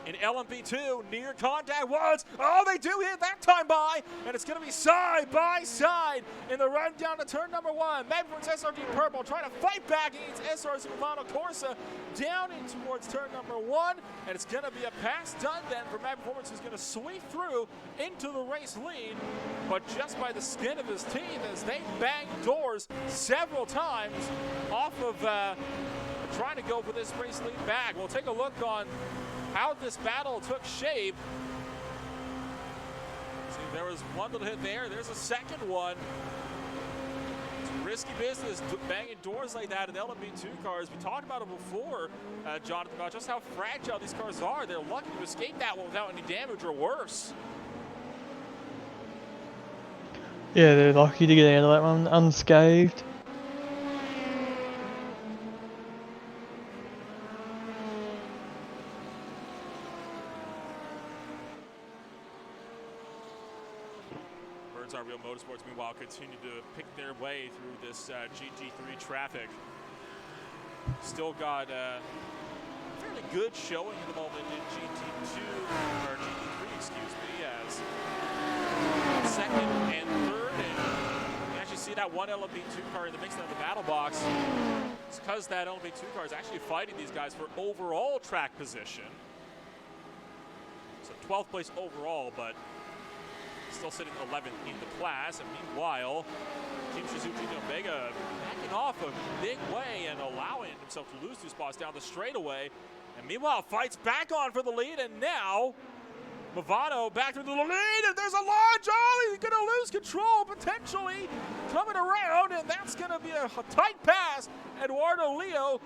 in LMP2. Near contact once. Oh, they do hit that time by, and it's going to be side by side in the run down to turn number 1. Magford's SRT Purple trying to fight back against SR's Movado Corsa down in towards turn number 1, and it's going to be a pass done then for Mag Performance, who's going to sweep through into the race lead, but just by the skin of his teeth as they bang doors several times off of trying to go for this race lead back. We'll take a look on how this battle took shape. See, there was one little hit there. There's a second one. It's risky business banging doors like that in LMP2 cars. We talked about it before, Jonathan, about just how fragile these cars are. They're lucky to escape that one without any damage or worse. Yeah, they're lucky to get out of that one unscathed. Real Motorsports, meanwhile, continue to pick their way through this GT3 traffic. Still got a fairly good showing at the moment in GT2, or GT3, excuse me, as second and third. And you actually see that one LMP2 car in the mix in the battle box. It's because that LMP2 car is actually fighting these guys for overall track position. So 12th place overall, but still sitting 11th in the class. And meanwhile, Team Suzuki and Omega backing off a big way and allowing himself to lose 2 spots down the straightaway. And meanwhile, fights back on for the lead, and now Movado back through the lead, and there's a launch. Oh, he's going to lose control, potentially coming around, and that's going to be a tight pass. Eduardo Leo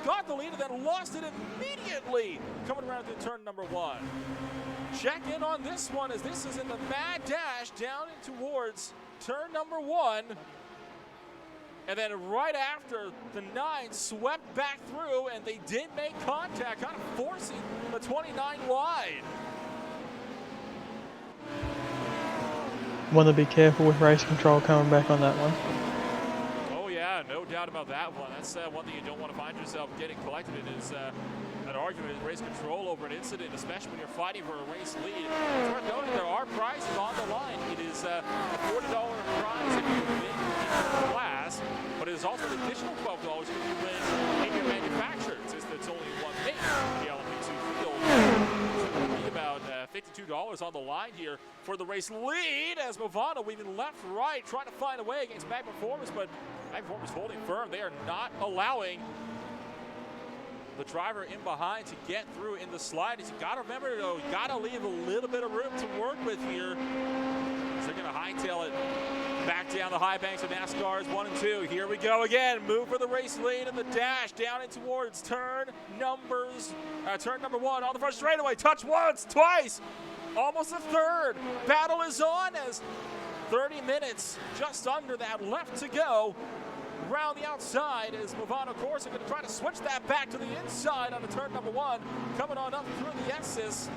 got the lead and then lost it immediately coming around through turn number 1. Check in on this one, as this is in the mad dash down in towards turn number 1. And then right after, the 9 swept back through, and they did make contact, kind of forcing the 29 wide. Want to be careful with race control coming back on that one. Oh yeah, no doubt about that one. That's one thing you don't want to find yourself getting collected in, is an argument with race control over an incident, especially when you're fighting for a race lead. It's worth noting there are prizes on the line. It is a $40 prize if you win in the class, but it is also an additional $12 if you win in your manufacturer, since it's only one make in the LMP2 field. So it will be about $52 on the line here for the race lead, as Movado weaving left, right, trying to find a way against Mag Performance, but Mag Performance holding firm. They are not allowing the driver in behind to get through in the slide. You got to remember, though, you got to leave a little bit of room to work with here. So they're going to hightail it back down the high banks of NASCAR's 1 and 2. Here we go again. Move for the race lead in the dash down in towards turn number 1 on the front straightaway. Touch once, twice, almost a third. Battle is on, as 30 minutes just under that left to go. Around the outside is Movado Corsa going to try to switch that back to the inside on the turn number 1. Coming on up through the X's.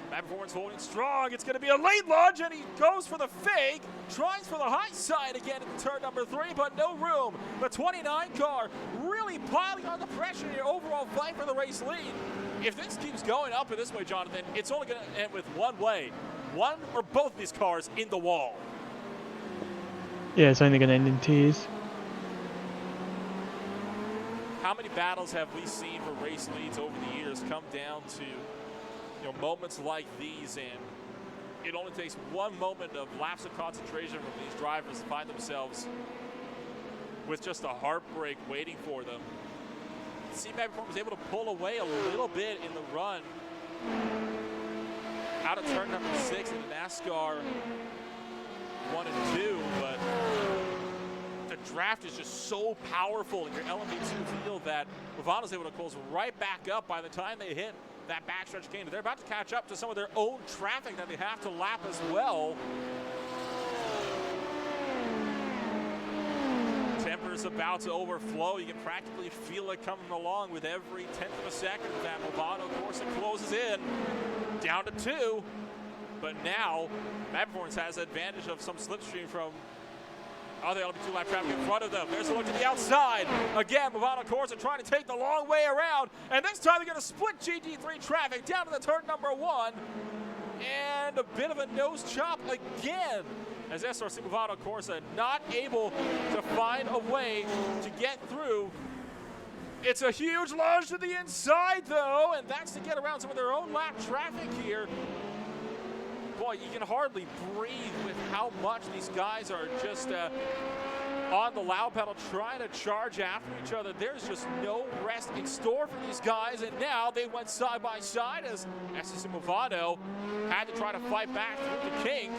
Mag Performance holding strong. It's going to be a late lunge, and he goes for the fake. Tries for the high side again in turn number 3, but no room. The 29 car really piling on the pressure in your overall fight for the race lead. If this keeps going up in this way, Jonathan, it's only going to end with one way. One or both of these cars in the wall. Yeah, it's only going to end in tears. How many battles have we seen for race leads over the years come down to moments like these, and it only takes one moment of lapse of concentration from these drivers to find themselves with just a heartbreak waiting for them. C-Mag Performance was able to pull away a little bit in the run out of turn number 6 in the NASCAR 1 and 2, but the draft is just so powerful in your LMP2 field that Movado's able to close right back up by the time they hit that backstretch chicane. They're about to catch up to some of their own traffic that they have to lap as well. Temper's about to overflow. You can practically feel it coming along with every 10th of a second that Movado Corsa closes in. Down to 2. But now, Mag Performance has advantage of some slipstream from other LMP2 lap traffic in front of them. There's a look to the outside. Again, Movado Corsa trying to take the long way around. And this time they're going to split GT3 traffic down to the turn number 1. And a bit of a nose chop again, as SRC Movado Corsa not able to find a way to get through. It's a huge launch to the inside, though, and that's to get around some of their own lap traffic here. Boy, you can hardly breathe with how much these guys are just on the loud pedal trying to charge after each other. There's just no rest in store for these guys, and now they went side by side as SSC Movado had to try to fight back through the kink.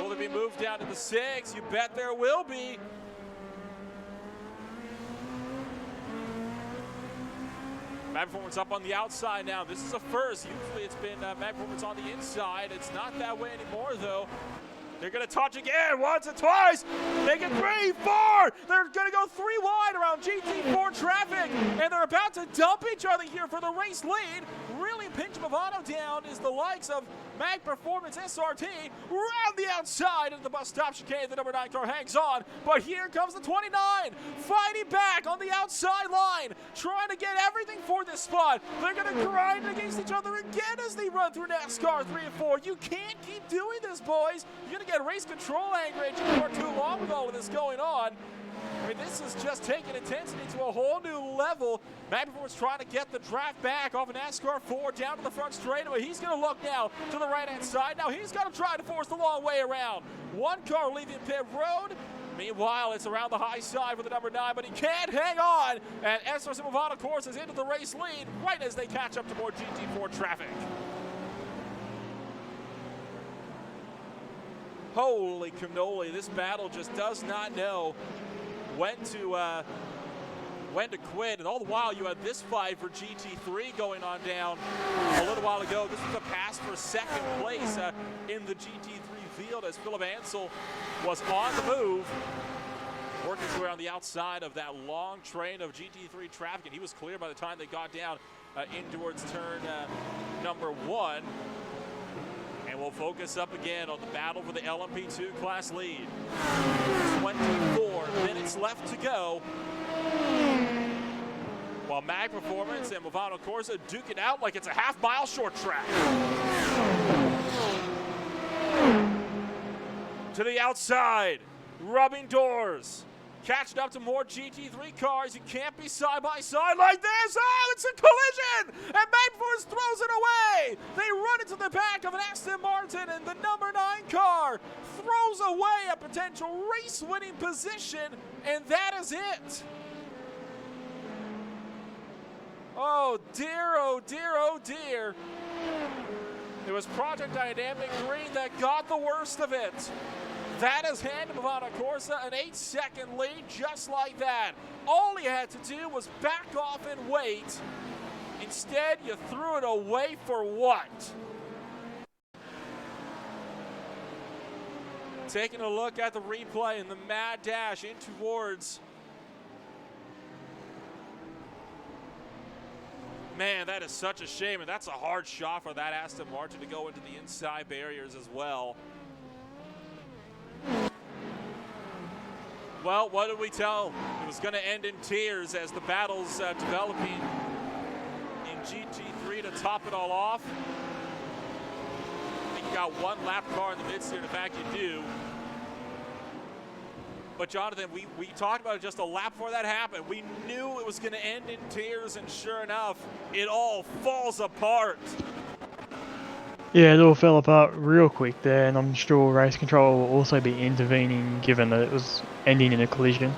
Will they be moved down to the 6? You bet there will be. Mag Performance up on the outside now. This is a first. Usually it's been Mag Performance on the inside. It's not that way anymore, though. They're going to touch again once and twice. Make it 3, 4. They're going to go 3 wide around GT4 traffic, and they're about to dump each other here for the race lead. Really pinching Movado down is the likes of Mag Performance SRT round the outside of the bus stop chicane. The number 9 car hangs on, but here comes the 29 fighting back on the outside line, trying to get everything for this spot. They're going to grind against each other again as they run through NASCAR 3 and 4. You can't keep doing this, boys. You're going to get race control angry for too long with all of this going on. I mean, this is just taking intensity to a whole new level. Magperformance trying to get the draft back off an NASCAR 4 down to the front straightaway. He's going to look now to the right-hand side. Now he's going to try to force the long way around. One car leaving pit road. Meanwhile, it's around the high side with the number 9, but he can't hang on. And SRC Movado, of course, is into the race lead right as they catch up to more GT4 traffic. Holy cannoli, this battle just does not know when to quit. And all the while, you had this fight for GT3 going on down a little while ago. This was a pass for second place in the GT3 field as Philip Ansel was on the move, working his way on the outside of that long train of GT3 traffic, and he was clear by the time they got down in towards turn number 1. And we'll focus up again on the battle for the LMP2 class lead. 24 minutes left to go, while Magperformance and Movado Corsa duke it out like it's a half-mile short track. To the outside, rubbing doors, catching up to more GT3 cars. You can't be side by side like this. Oh, it's a collision, and Magperformance throws it away. They run into the back of an Aston Martin, and the number 9 car throws away a potential race-winning position, and that is it. Oh dear, oh dear, oh dear. It was Project Dynamic Green that got the worst of it. That has handed Movado Corsa an 8-second lead just like that. All he had to do was back off and wait. Instead, you threw it away for what? Taking a look at the replay and the mad dash in towards. Man, that is such a shame, and that's a hard shot for that Aston Martin to go into the inside barriers as well. Well, what did we tell? It was going to end in tears as the battle's developing in GT3 to top it all off. I think you got one lap car in the midst here. In fact, you do. But Jonathan, we talked about it just a lap before that happened. We knew it was going to end in tears, and sure enough, it all falls apart. Yeah, it all fell apart real quick there, and I'm sure race control will also be intervening given that it was ending in a collision.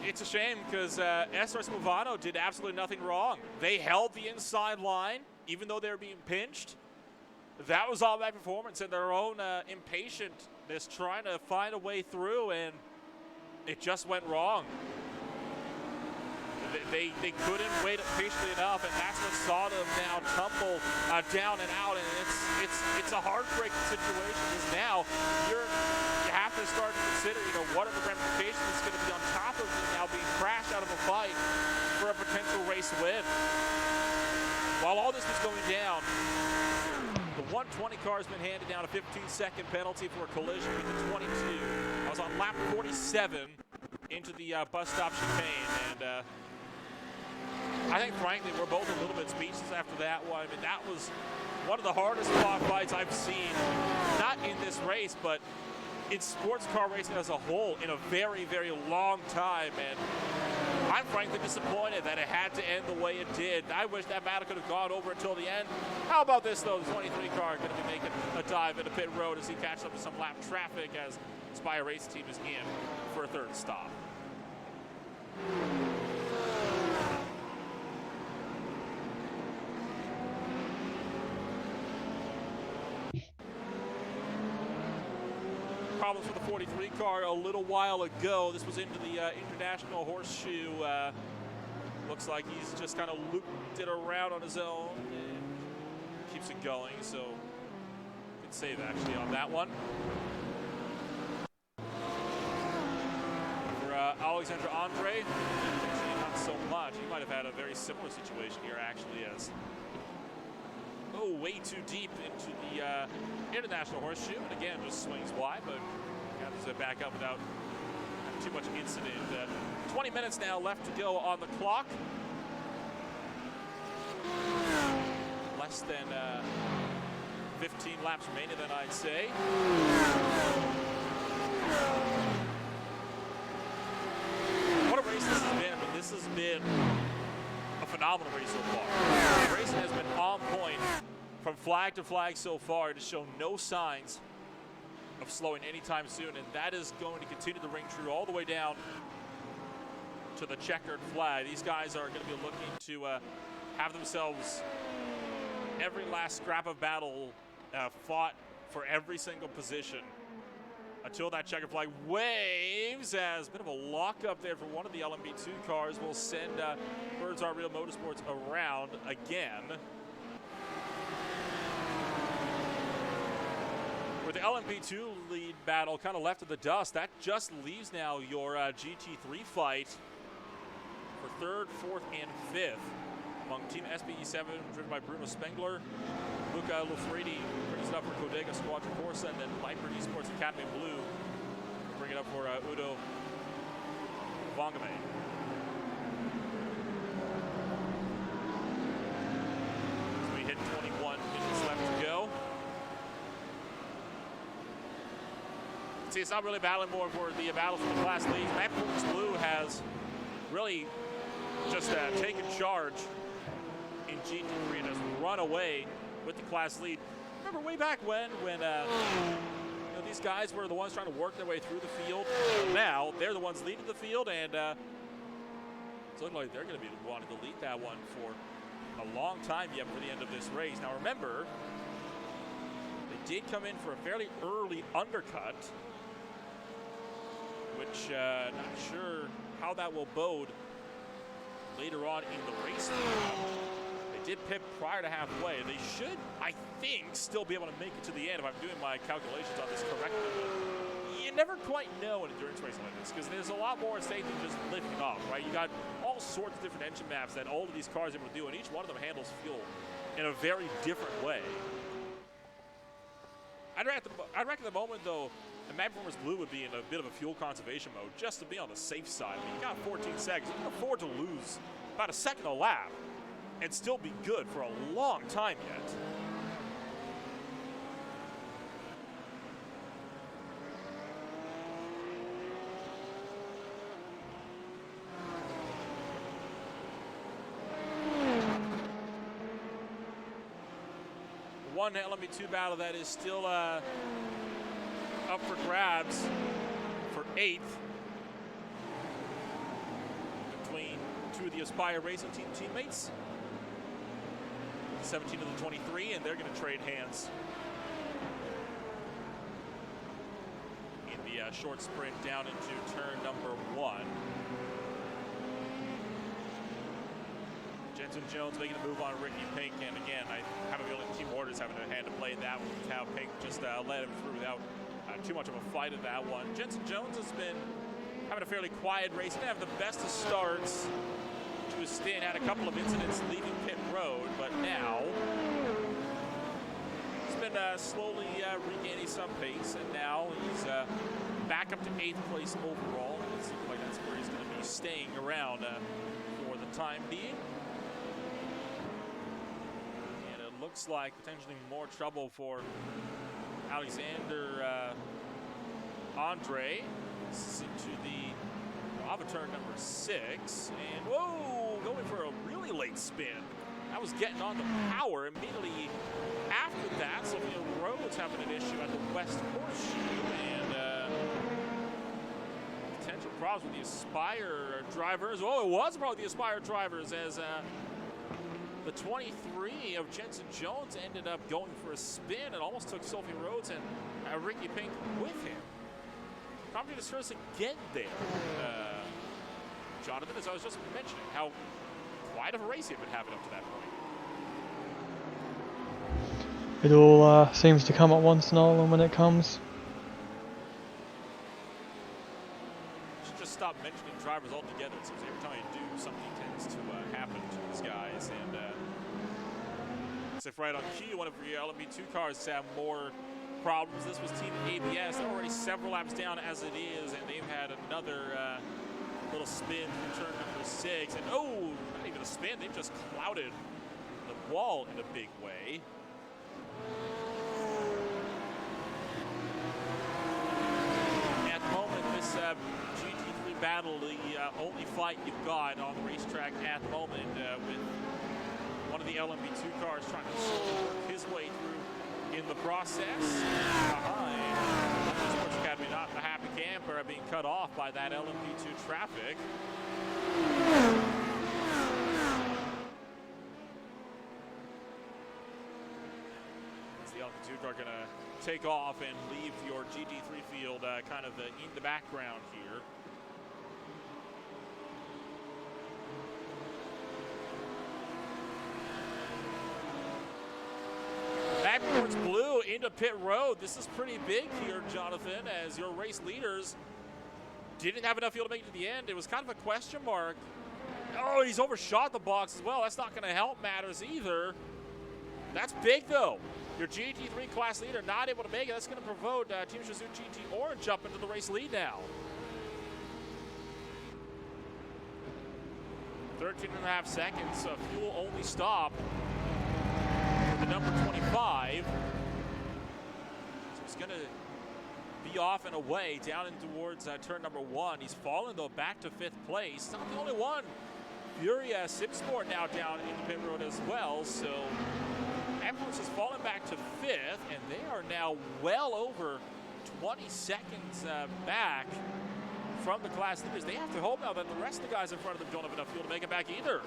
It's a shame because SRS Movado did absolutely nothing wrong. They held the inside line, even though they were being pinched. That was all Magperformance and their own impatientness trying to find a way through, and it just went wrong. They couldn't wait patiently enough, and that's what saw them now tumble down and out. And it's a heartbreaking situation because now you have to start to consider, what are the ramifications that's going to be on top of you now being crashed out of a fight for a potential race win. While all this was going down, the 120 car has been handed down a 15-second penalty for a collision with the 22. I was on lap 47 into the bus stop chicane, and I think, frankly, we're both a little bit speechless after that one. I mean, that was one of the hardest fought fights I've seen, not in this race, but in sports car racing as a whole in a very, very long time. And I'm frankly disappointed that it had to end the way it did. I wish that battle could have gone over until the end. How about this, though? The 23 car going to be making a dive into pit road as he catches up to some lap traffic as Spire Race Team is in for a third stop. Problems with the 43 car a little while ago. This was into the International Horseshoe. Looks like he's just kind of looped it around on his own and keeps it going. So good save actually on that one. For Alexandre Andre, not so much. He might have had a very similar situation here actually, as way too deep into the International Horseshoe, and again just swings wide, but gathers it back up without too much incident. 20 minutes now left to go on the clock. Less than 15 laps remaining, then I'd say. phenomenal race so far. The racing has been on point from flag to flag so far. It has shown no signs of slowing anytime soon, and that is going to continue to ring true all the way down to the checkered flag. These guys are going to be looking to have themselves every last scrap of battle fought for every single position until that checkered flag waves. As a bit of a lockup there for one of the LMP2 cars will send Birds Are Real Motorsports around again. With the LMP2 lead battle kind of left in the dust, that just leaves now your GT3 fight for third, fourth, and fifth among Team SBE7, driven by Bruno Spengler, Luca Lufredi brings it up for Codega Squadron Corsa, and then Viper Esports Academy Blue bring it up for Udo Vongame. So we hit 21 minutes left to go. See, it's not really battling more for the battle for the class leads. Map Performance Blue has really just taken charge in GT3 and has run away with the class lead. Remember way back when these guys were the ones trying to work their way through the field. Now they're the ones leading the field, and it's looking like they're going to be wanting to lead that one for a long time yet for the end of this race. Now remember, they did come in for a fairly early undercut, which not sure how that will bode later on in the race. They did pit prior to halfway. They should, I think, still be able to make it to the end if I'm doing my calculations on this correctly. But you never quite know an endurance race like this, because there's a lot more at stake than just lifting off, right? You got all sorts of different engine maps that all of these cars are able to do, and each one of them handles fuel in a very different way. I'd reckon the moment, though, and Map Performance Blue would be in a bit of a fuel conservation mode just to be on the safe side. I mean, you got 14 seconds. You can afford to lose about a second a lap and still be good for a long time yet. One LMP2 battle that is still up for grabs for 8th between two of the Aspire Racing Team teammates, 17 of the 23, and they're going to trade hands in the short sprint down into turn number 1. Jensen Jones making a move on Ricky Pink, and again, I have a feeling Team Order's having a hand to play in that one with how Pink just led him through without too much of a fight in that one. Jensen Jones has been having a fairly quiet race. He didn't have the best of starts to his stint, had a couple of incidents leaving pit road, but now he's been slowly regaining some pace, and now he's back up to 8th place overall. It seems like that's where he's going to be staying around for the time being. Looks like potentially more trouble for Alexander Andre. This is into the off of turn number 6, and whoa, going for a really late spin. That was getting on the power. Immediately after that, Sophia Rhodes having an issue at the West Horseshoe, and potential problems with the Aspire drivers. Oh, it was about the Aspire drivers, as the 23 of Jensen Jones ended up going for a spin and almost took Sophie Rhodes and Ricky Pink with him. Probably discuss again there, Jonathan, as I was just mentioning, how quiet of a race he had been having up to that point. It all seems to come at once, Nolan, when it comes. Should just stop mentioning drivers altogether. It seems every time you do, something tends to happen to these guys. And if right on cue, one of your LMP2 cars have more problems. This was Team ABS. They're already several laps down as it is, and they've had another little spin through turn number 6. And oh, not even a spin. They've just clouded the wall in a big way. At the moment, this GT3 battle, the only fight you've got on the racetrack at the moment, with one of the LMP2 cars trying to work his way through in the process. Behind Sports Academy, not a happy camper, being cut off by that LMP2 traffic. The LMP2 car gonna take off and leave your GT3 field kind of in the background here. Back towards blue into pit road. This is pretty big here, Jonathan, as your race leaders didn't have enough fuel to make it to the end. It was kind of a question mark. Oh, he's overshot the box as well. That's not going to help matters either. That's big, though. Your GT3 class leader not able to make it. That's going to provoke Team Shazoo GT Orange up into the race lead now. 13.5 seconds. Fuel only stop for the number 25. So he's going to be off and away down in towards turn number 1. He's fallen, though, back to 5th place. He's not the only one. Fury Simsport now down in the pit road as well. So Empress has fallen back to 5th, and they are now well over 20 seconds back from the class leaders. They have to hope now that the rest of the guys in front of them don't have enough fuel to make it back either.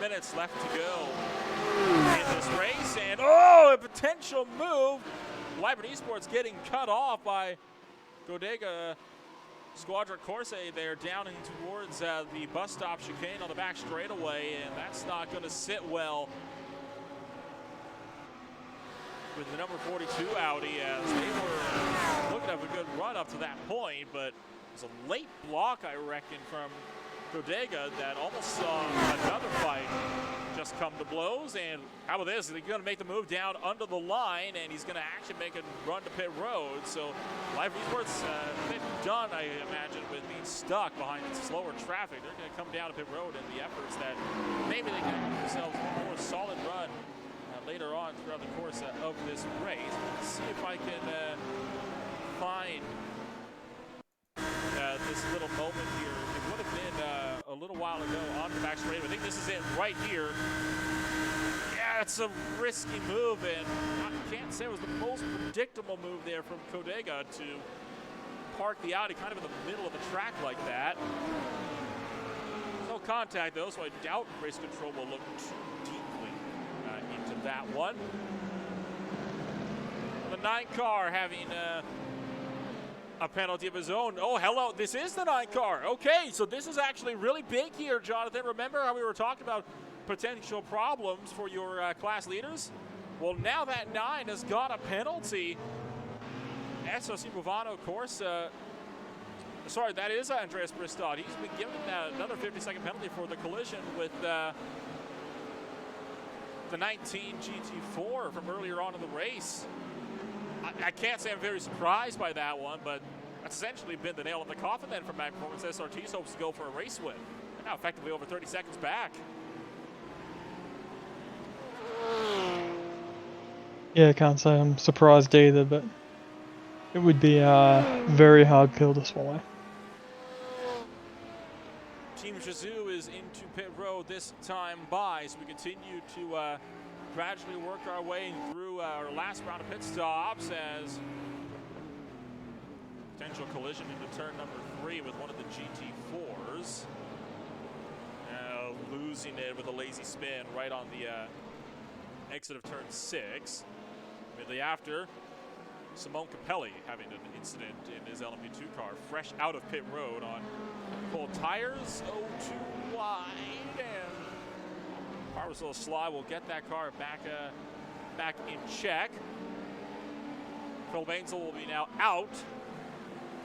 Minutes left to go in this race, and a potential move. Libert Esports getting cut off by Godega Squadron Corse. They're down in towards the bus stop chicane on the back straightaway, and that's not going to sit well with the number 42 Audi, as they were looking to have a good run up to that point, but it was a late block, I reckon, from Bodega that almost saw another fight just come to blows. And how about this? He's going to make the move down under the line, and he's going to actually make a run to pit road. So Live Esports a bit done, I imagine, with being stuck behind slower traffic. They're going to come down to pit road in the efforts that maybe they can give themselves a more solid run later on throughout the course of this race. Let's see if I can find this little moment here. It would have been a little while ago on the back straight. I think this is it right here. Yeah, it's a risky move, and I can't say it was the most predictable move there from Kodega to park the Audi kind of in the middle of the track like that. No contact though, so I doubt race control will look too deeply into that one. The 9 car having a penalty of his own. Oh, hello, this is the 9 car. Okay, so this is actually really big here, Jonathan. Remember how we were talking about potential problems for your class leaders? Well, now that 9 has got a penalty. SOC Movano, of course, sorry, that is Andreas Bristad. He's been given another 50-second penalty for the collision with the 19 GT4 from earlier on in the race. I can't say I'm very surprised by that one, but that's essentially been the nail in the coffin then for Mag Performance. SRT's hopes to go for a race win. They're now effectively over 30 seconds back. Yeah, I can't say I'm surprised either, but it would be a very hard pill to swallow. Team Shazoo is into pit road this time by, so we continue to gradually work our way through our last round of pit stops as potential collision into turn number 3 with one of the GT4s. Losing it with a lazy spin right on the exit of turn 6. Immediately after, Simone Capelli having an incident in his LMP2 car, fresh out of pit road on cold tires, too wide, and Harvard's little slide will get that car back in check. Phil Bainsel will be now out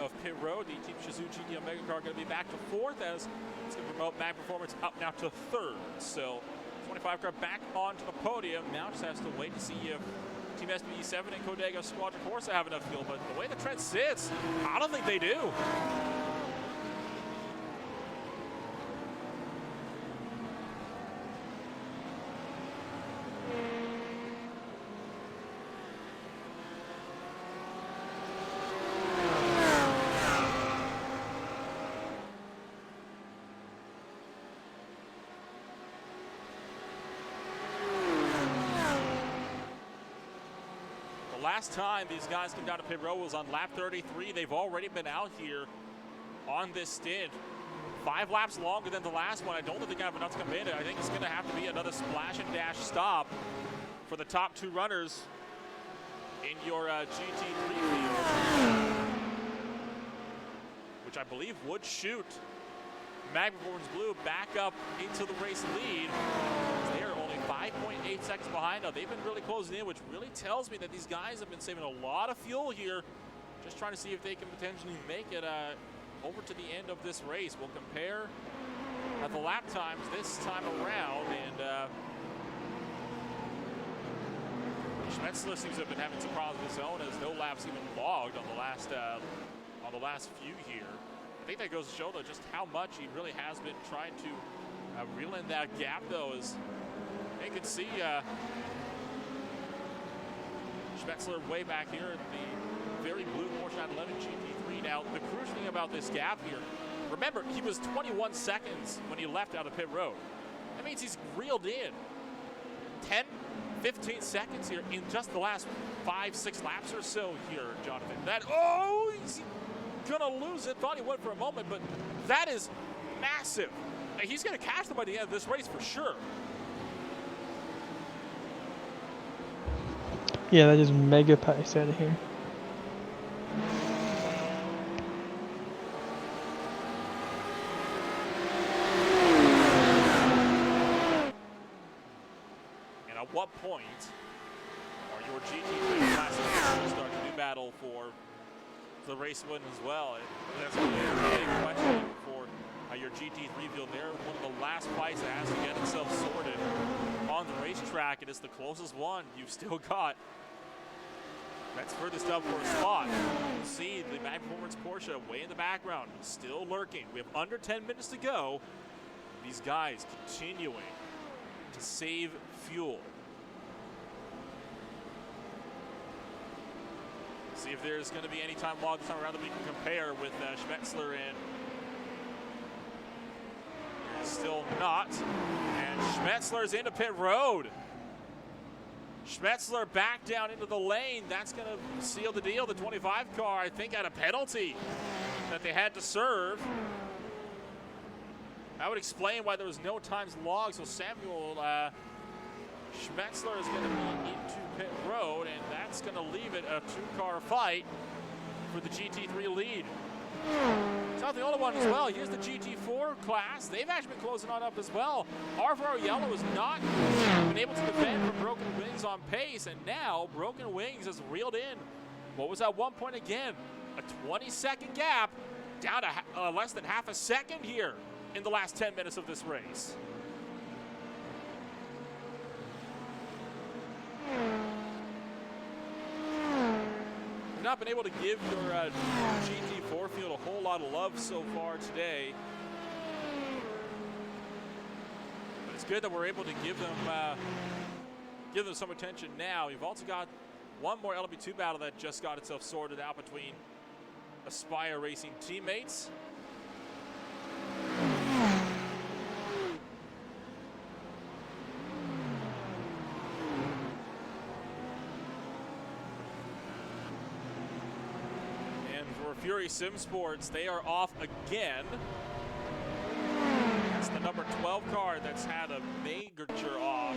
of pit road. The Team Shizuchi GT Omega car going to be back to 4th as it's going to promote Mag Performance up now to 3rd. So 25 car back onto the podium. Now just has to wait to see if Team SBE7 and Kodega Squadron Corsa have enough fuel. But the way the trend sits, I don't think they do. Last time these guys came down to pit road was on lap 33. They've already been out here on this stint. 5 laps longer than the last one. I don't think they're going to have enough to come in. I think it's going to have to be another splash and dash stop for the top 2 runners in your GT3 field, which I believe would shoot Mag Performance Blue back up into the race lead. They are only 5.8 seconds behind now. They've been really closing in, which really tells me that these guys have been saving a lot of fuel here, just trying to see if they can potentially make it over to the end of this race. We'll compare the lap times this time around, and Schmetzler seems to have been having some problems of his own, as no laps even logged on the last few here. I think that goes to show, though, just how much he really has been trying to reel in that gap, though, as you can see Schmetzler way back here in the very blue Porsche 911 GT3. Now, the crucial thing about this gap here, remember, he was 21 seconds when he left out of pit road. That means he's reeled in 10, 15 seconds here in just the last 5-6 laps or so here, Jonathan. He's gonna lose it. Thought he would for a moment, but that is massive. He's gonna catch them by the end of this race for sure. Yeah, that is mega pace out of here. And at what point are your GT3 classes start to do battle for the race win as well? That's a big question for your GT3 field. They're one of the last fights that has to get itself sorted on the racetrack. It is the closest one you've still got. That's furthest up for a spot. You see the Mag Performance Porsche way in the background, still lurking. We have under 10 minutes to go. These guys continuing to save fuel. See if there's going to be any time logged this time around that we can compare with Schmetzler and still not. And Schmetzler's into pit road. Schmetzler back down into the lane. That's going to seal the deal. The 25 car, I think, had a penalty that they had to serve. That would explain why there was no times logged. So Samuel Schmetzler is going to be into pit road, and that's going to leave it a 2-car fight for the GT3 lead. It's not the only one as well. Here's the GT4 class. They've actually been closing on up as well. Alvaro Yellow has not been able to defend from Broken Wings on pace, and now Broken Wings has reeled in. What was at one point again? A 20-second gap down to less than half a second here in the last 10 minutes of this race. You've not been able to give your GT4 field a whole lot of love so far today. But it's good that we're able to give them some attention now. You've also got one more LMP2 battle that just got itself sorted out between Aspire Racing teammates. Fury Sim Sports, they are off again. That's the number 12 car that's had a major off.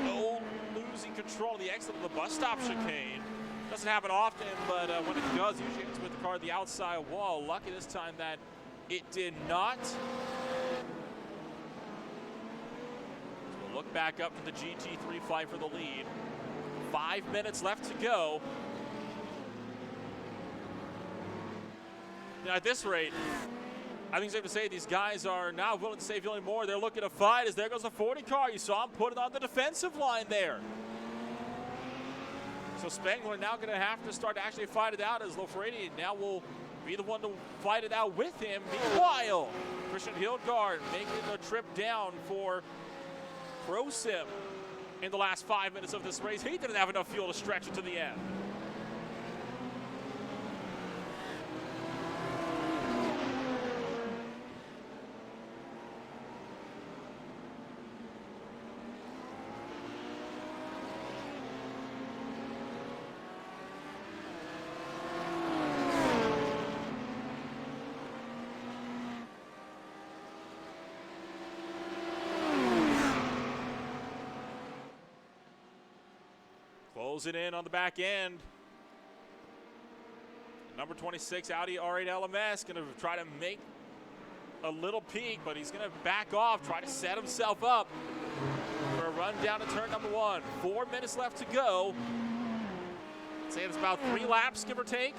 Oh, losing control of the exit of the bus stop chicane. Doesn't happen often, but when it does, usually it's with the car at the outside wall. Lucky this time that it did not. So we'll look back up to the GT3 fight for the lead. 5 minutes left to go. at this rate, I think it's safe to say these guys are now willing to save feeling more. They're looking to fight as there goes the 40 car. You saw him put it on the defensive line there. So Spengler now going to have to start to actually fight it out as Lofredi now will be the one to fight it out with him. Meanwhile, Christian Hildgaard making the trip down for ProSim in the last 5 minutes of this race. He didn't have enough fuel to stretch it to the end. Closing in on the back end. Number 26 Audi R8 LMS going to try to make a little peek, but he's going to back off, try to set himself up for a run down to turn number 1. 4 minutes left to go. I'd say it's about 3 laps, give or take.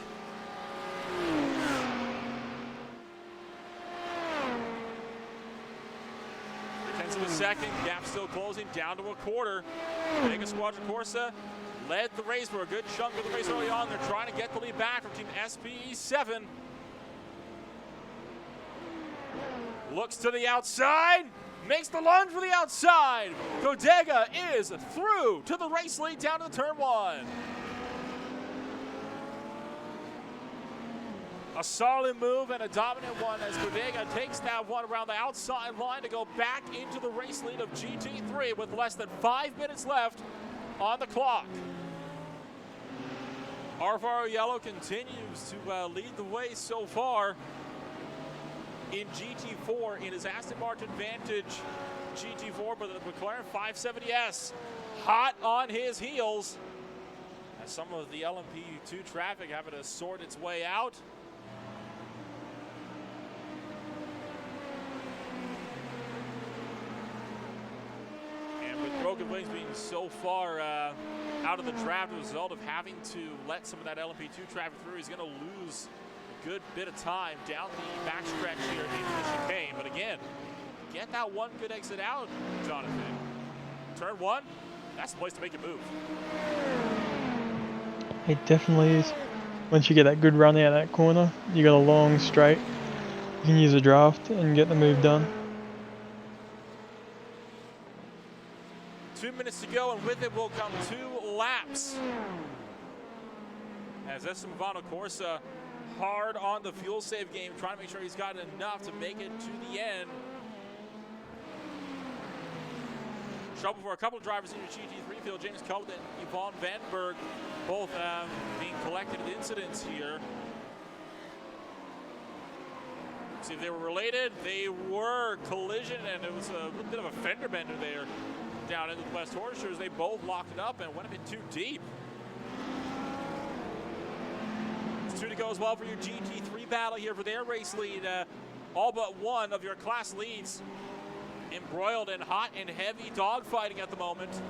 Tenths of a second, gap still closing down to a quarter. Mega Squadron Corsa led the race for a good chunk of the race early on. They're trying to get the lead back from Team SPE7. Looks to the outside, makes the lunge for the outside. Godega is through to the race lead down to the turn 1. A solid move and a dominant one as Godega takes that one around the outside line to go back into the race lead of GT3 with less than 5 minutes left on the clock. Alvaro Yellow continues to lead the way so far in GT4 in his Aston Martin Vantage GT4, but the McLaren 570S hot on his heels as some of the LMP2 traffic having to sort its way out. Broken Wings being so far out of the draft, the result of having to let some of that LMP2 traffic through, he's going to lose a good bit of time down the backstretch here into the chicane. But again, get that one good exit out, Jonathan. Turn 1, that's the place to make a move. It definitely is. Once you get that good run out of that corner, you got a long straight. You can use a draft and get the move done. 2 minutes to go, and with it will come 2 laps. As Esteban Corsa hard on the fuel save game, trying to make sure he's got enough to make it to the end. Trouble for a couple of drivers in the GT3 field. James Cullen and Yvonne Vandenberg both being collected in incidents here. See if they were related. They were. Collision, and it was a little bit of a fender bender there down into the West Horseshoes. They both locked it up and went a bit too deep. It's 2 to go as well for your GT3 battle here for their race lead. All but one of your class leads embroiled in hot and heavy dogfighting at the moment. So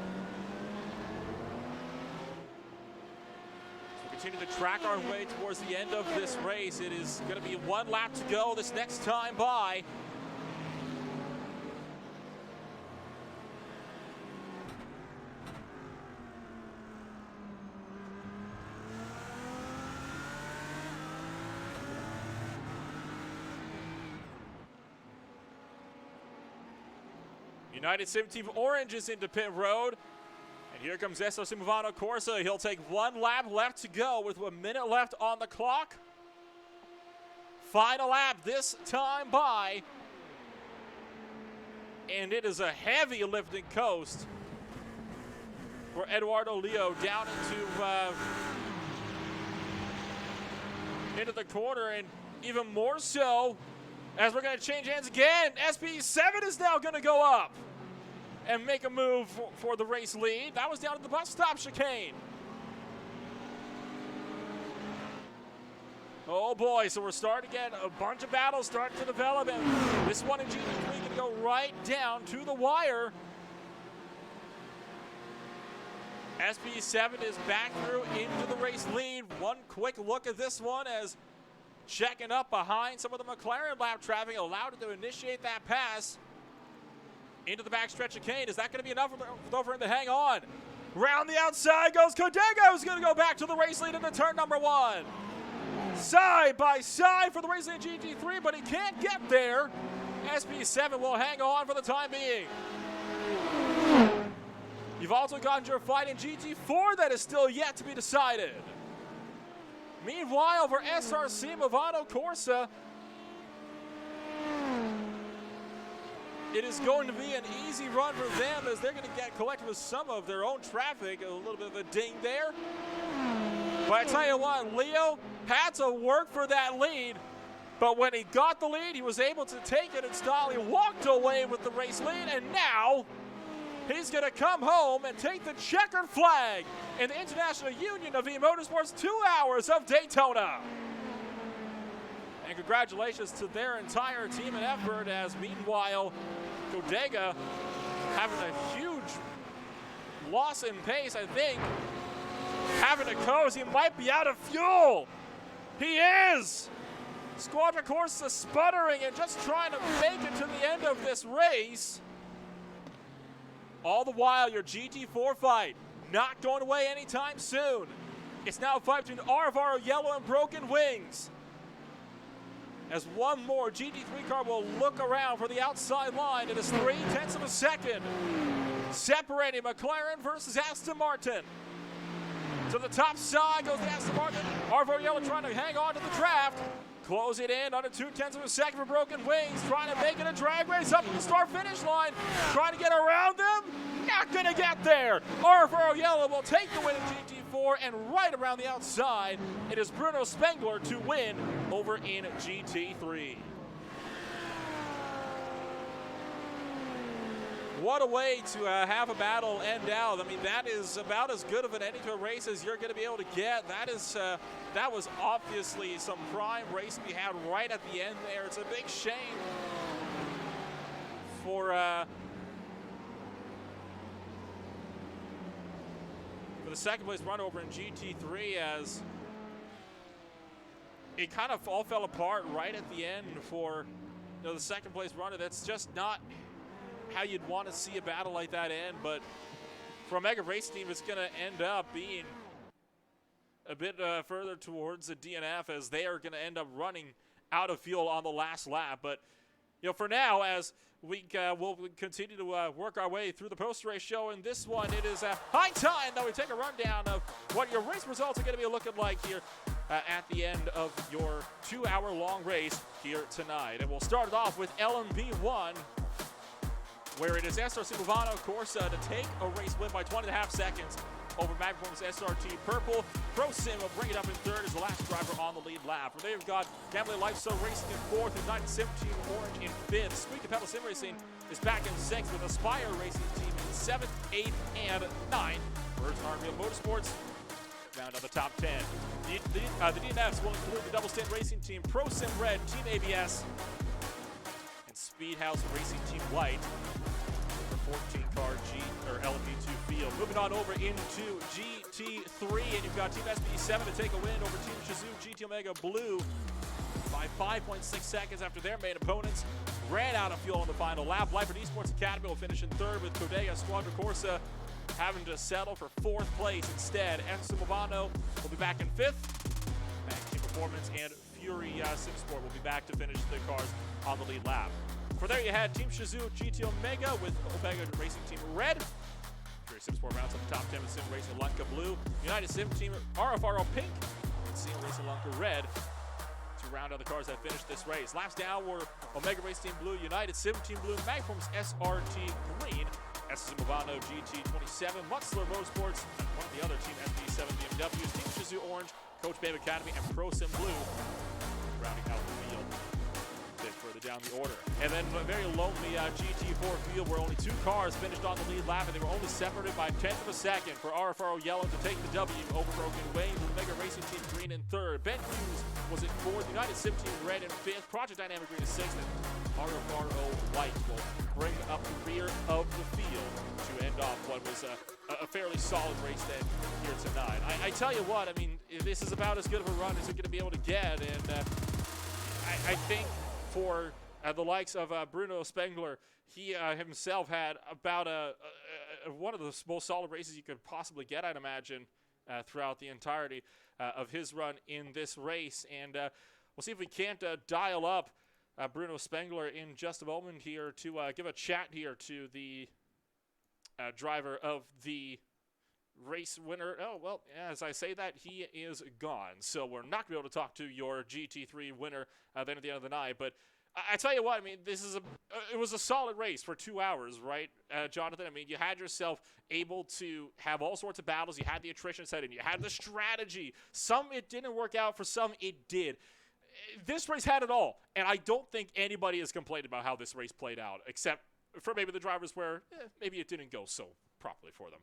we continue to track our way towards the end of this race. It is going to be 1 lap to go this next time by. United Sim Team Orange is into pit road. And here comes Esso Simovano Corsa. He'll take 1 lap left to go with 1 minute left on the clock. Final lap this time by. And it is a heavy lifting coast for Eduardo Leo down into the corner, and even more so as we're going to change hands again. SPE7 is now going to go up and make a move for the race lead. That was down at the bus stop chicane. Oh boy, so we're starting to get a bunch of battles starting to develop, and this one in GT3 going to go right down to the wire. SPE7 is back through into the race lead. One quick look at this one as checking up behind some of the McLaren lap traffic, allowed it to initiate that pass into the backstretch of Kane. Is that going to be enough for him to hang on? Round the outside goes Kodega, who's going to go back to the race lead into turn number 1. Side by side for the race lead GT3, but he can't get there. SP7 will hang on for the time being. You've also got your fight in GT4 that is still yet to be decided. Meanwhile, for SRC Movano Corsa, it is going to be an easy run for them as they're going to get collected with some of their own traffic. A little bit of a ding there. But I tell you what, Leo had to work for that lead. But when he got the lead, he was able to take it in style. He walked away with the race lead, and now he's going to come home and take the checkered flag in the International Union of eMotorsports 2 hours of Daytona. And congratulations to their entire team and effort, as meanwhile, Kodega having a huge loss in pace, I think. Having to coast, he might be out of fuel. He is! Squadra Corsa sputtering and just trying to make it to the end of this race. All the while, your GT4 fight not going away anytime soon. It's now a fight between RFR Yellow and Broken Wings, as one more GT3 car will look around for the outside line. It is 0.3 of a second separating McLaren versus Aston Martin. To the top side goes the Aston Martin. RFR Yellow trying to hang on to the draft. Close it in under 0.2 of a second for Broken Wings, trying to make it a drag race up to the start-finish line, trying to get around them, not going to get there. RFR Yellow will take the win in GT4, and right around the outside, it is Bruno Spengler to win over in GT3. What a way to have a battle end out. I mean, that is about as good of an ending to a race as you're going to be able to get. That was obviously some prime racing we had right at the end there. It's a big shame for the second place run over in GT3, as it kind of all fell apart right at the end for the second place runner. That's just not how you'd want to see a battle like that end, but for Omega Race Team, it's going to end up being a bit further towards the DNF, as they are going to end up running out of fuel on the last lap. But for now, as we will continue to work our way through the post-race show, in this one, it is high time that we take a rundown of what your race results are going to be looking like here at the end of your 2-hour-long race here tonight. And we'll start it off with LMP1, where it is SRC Movano Corsa to take a race win by 20.5 seconds over Mag Performance SRT Purple. ProSim will bring it up in third as the last driver on the lead lap. From there, we've got Gambling Lifestyle Racing in fourth, and United Sim Team Orange in fifth. Squeak Pedal Sim Racing is back in sixth, with Aspire Racing Team in seventh, eighth, and ninth. Virgin Unreal Motorsports round out the top 10. The DNFs will include the Double Stint Racing Team, ProSim Red, Team ABS, and Speedhouse Racing Team White. 14-car LMP2 field. Moving on over into GT3, and you've got Team SB7 to take a win over Team Shazoo GT Omega Blue by 5.6 seconds after their main opponents ran out of fuel in the final lap. Lyford Esports Academy will finish in third, with Kodega Squadra Corsa having to settle for fourth place instead. SRC Movano will be back in fifth. Mag Team Performance and Fury Simsport will be back to finish the cars on the lead lap. For there you had Team Shazoo GT Omega with Omega Racing Team Red. Fury Simsport rounds up the top 10 with Sim Racing Lanka Blue. United Sim Team RFRO Pink and Sim Racing Lanka Red to round out the cars that finished this race. Last down were Omega Race Team Blue, United Sim Team Blue, Magform's SRT Green, SRC Movano GT27, Mutzler Motorsports, and one of the other Team SD7 BMWs, Team Shazoo Orange, Coach Babe Academy, and Pro Sim Blue rounding out the field further down the order. And then a very lonely GT4 field where only 2 cars finished on the lead lap, and they were only separated by 1/10 of a second for RFRO Yellow to take the W over Broken Wings, with Omega Racing Team Green in third. Ben Hughes was in fourth, United Sim Team Red in fifth, Project Dynamic Green in sixth, and RFRO White will bring up the rear of the field to end off what was a fairly solid race then here tonight. I tell you what, I mean, this is about as good of a run as you're going to be able to get, and I think for the likes of Bruno Spengler, he himself had about one of the most solid races you could possibly get, I'd imagine, throughout the entirety of his run in this race. And we'll see if we can't dial up Bruno Spengler in just a moment here to give a chat here to the driver of the race winner. Oh, well, as I say that, he is gone. So we're not going to be able to talk to your GT3 winner then at the end of the night. But I tell you what, I mean, this is it was a solid race for 2 hours, right, Jonathan? I mean, you had yourself able to have all sorts of battles. You had the attrition set in. You had the strategy. Some it didn't work out. For some, it did. This race had it all, and I don't think anybody has complained about how this race played out, except for maybe the drivers where maybe it didn't go so properly for them.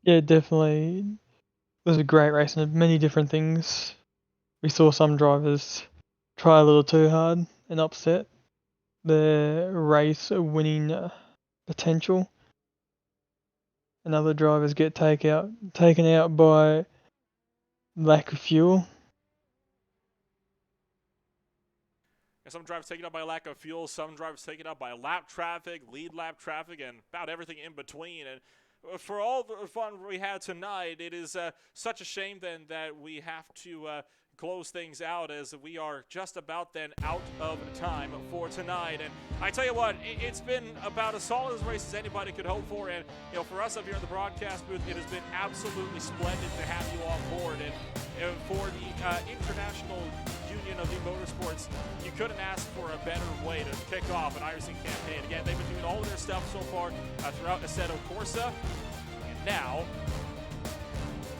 Yeah, definitely. It was a great race and many different things. We saw some drivers try a little too hard and upset their race winning potential, and other drivers get taken out by lack of fuel. And some drivers taken up by lack of fuel, some drivers taken up by lap traffic, lead lap traffic, and about everything in between. And for all the fun we had tonight, it is such a shame then that we have to close things out, as we are just about then out of time for tonight. And I tell you what, it's been about as solid a race as anybody could hope for. And for us up here in the broadcast booth, it has been absolutely splendid to have you on board. And for the International Union of the Motorsports, you couldn't ask for a better way to kick off an iRacing campaign. Again, they've been doing all of their stuff so far throughout Assetto Corsa, and now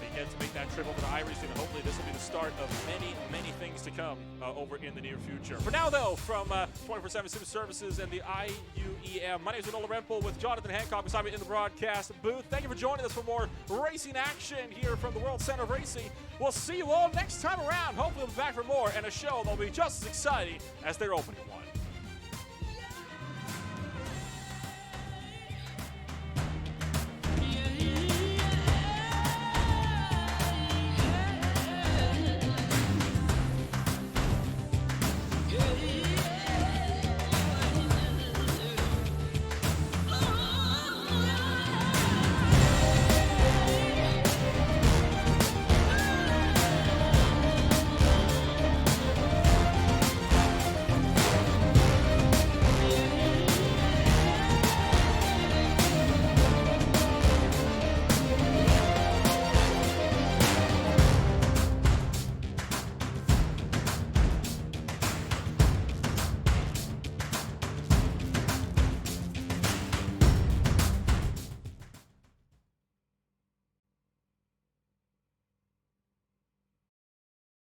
they get to make that trip over to iRacing, and hopefully this will be the start of many, many things to come over in the near future. For now, though, from 24/7 Sim Services and the IUEM, my name is Enola Rempel with Jonathan Hancock beside me in the broadcast booth. Thank you for joining us for more racing action here from the World Center of Racing. We'll see you all next time around. Hopefully we'll be back for more, and a show that'll be just as exciting as their opening one.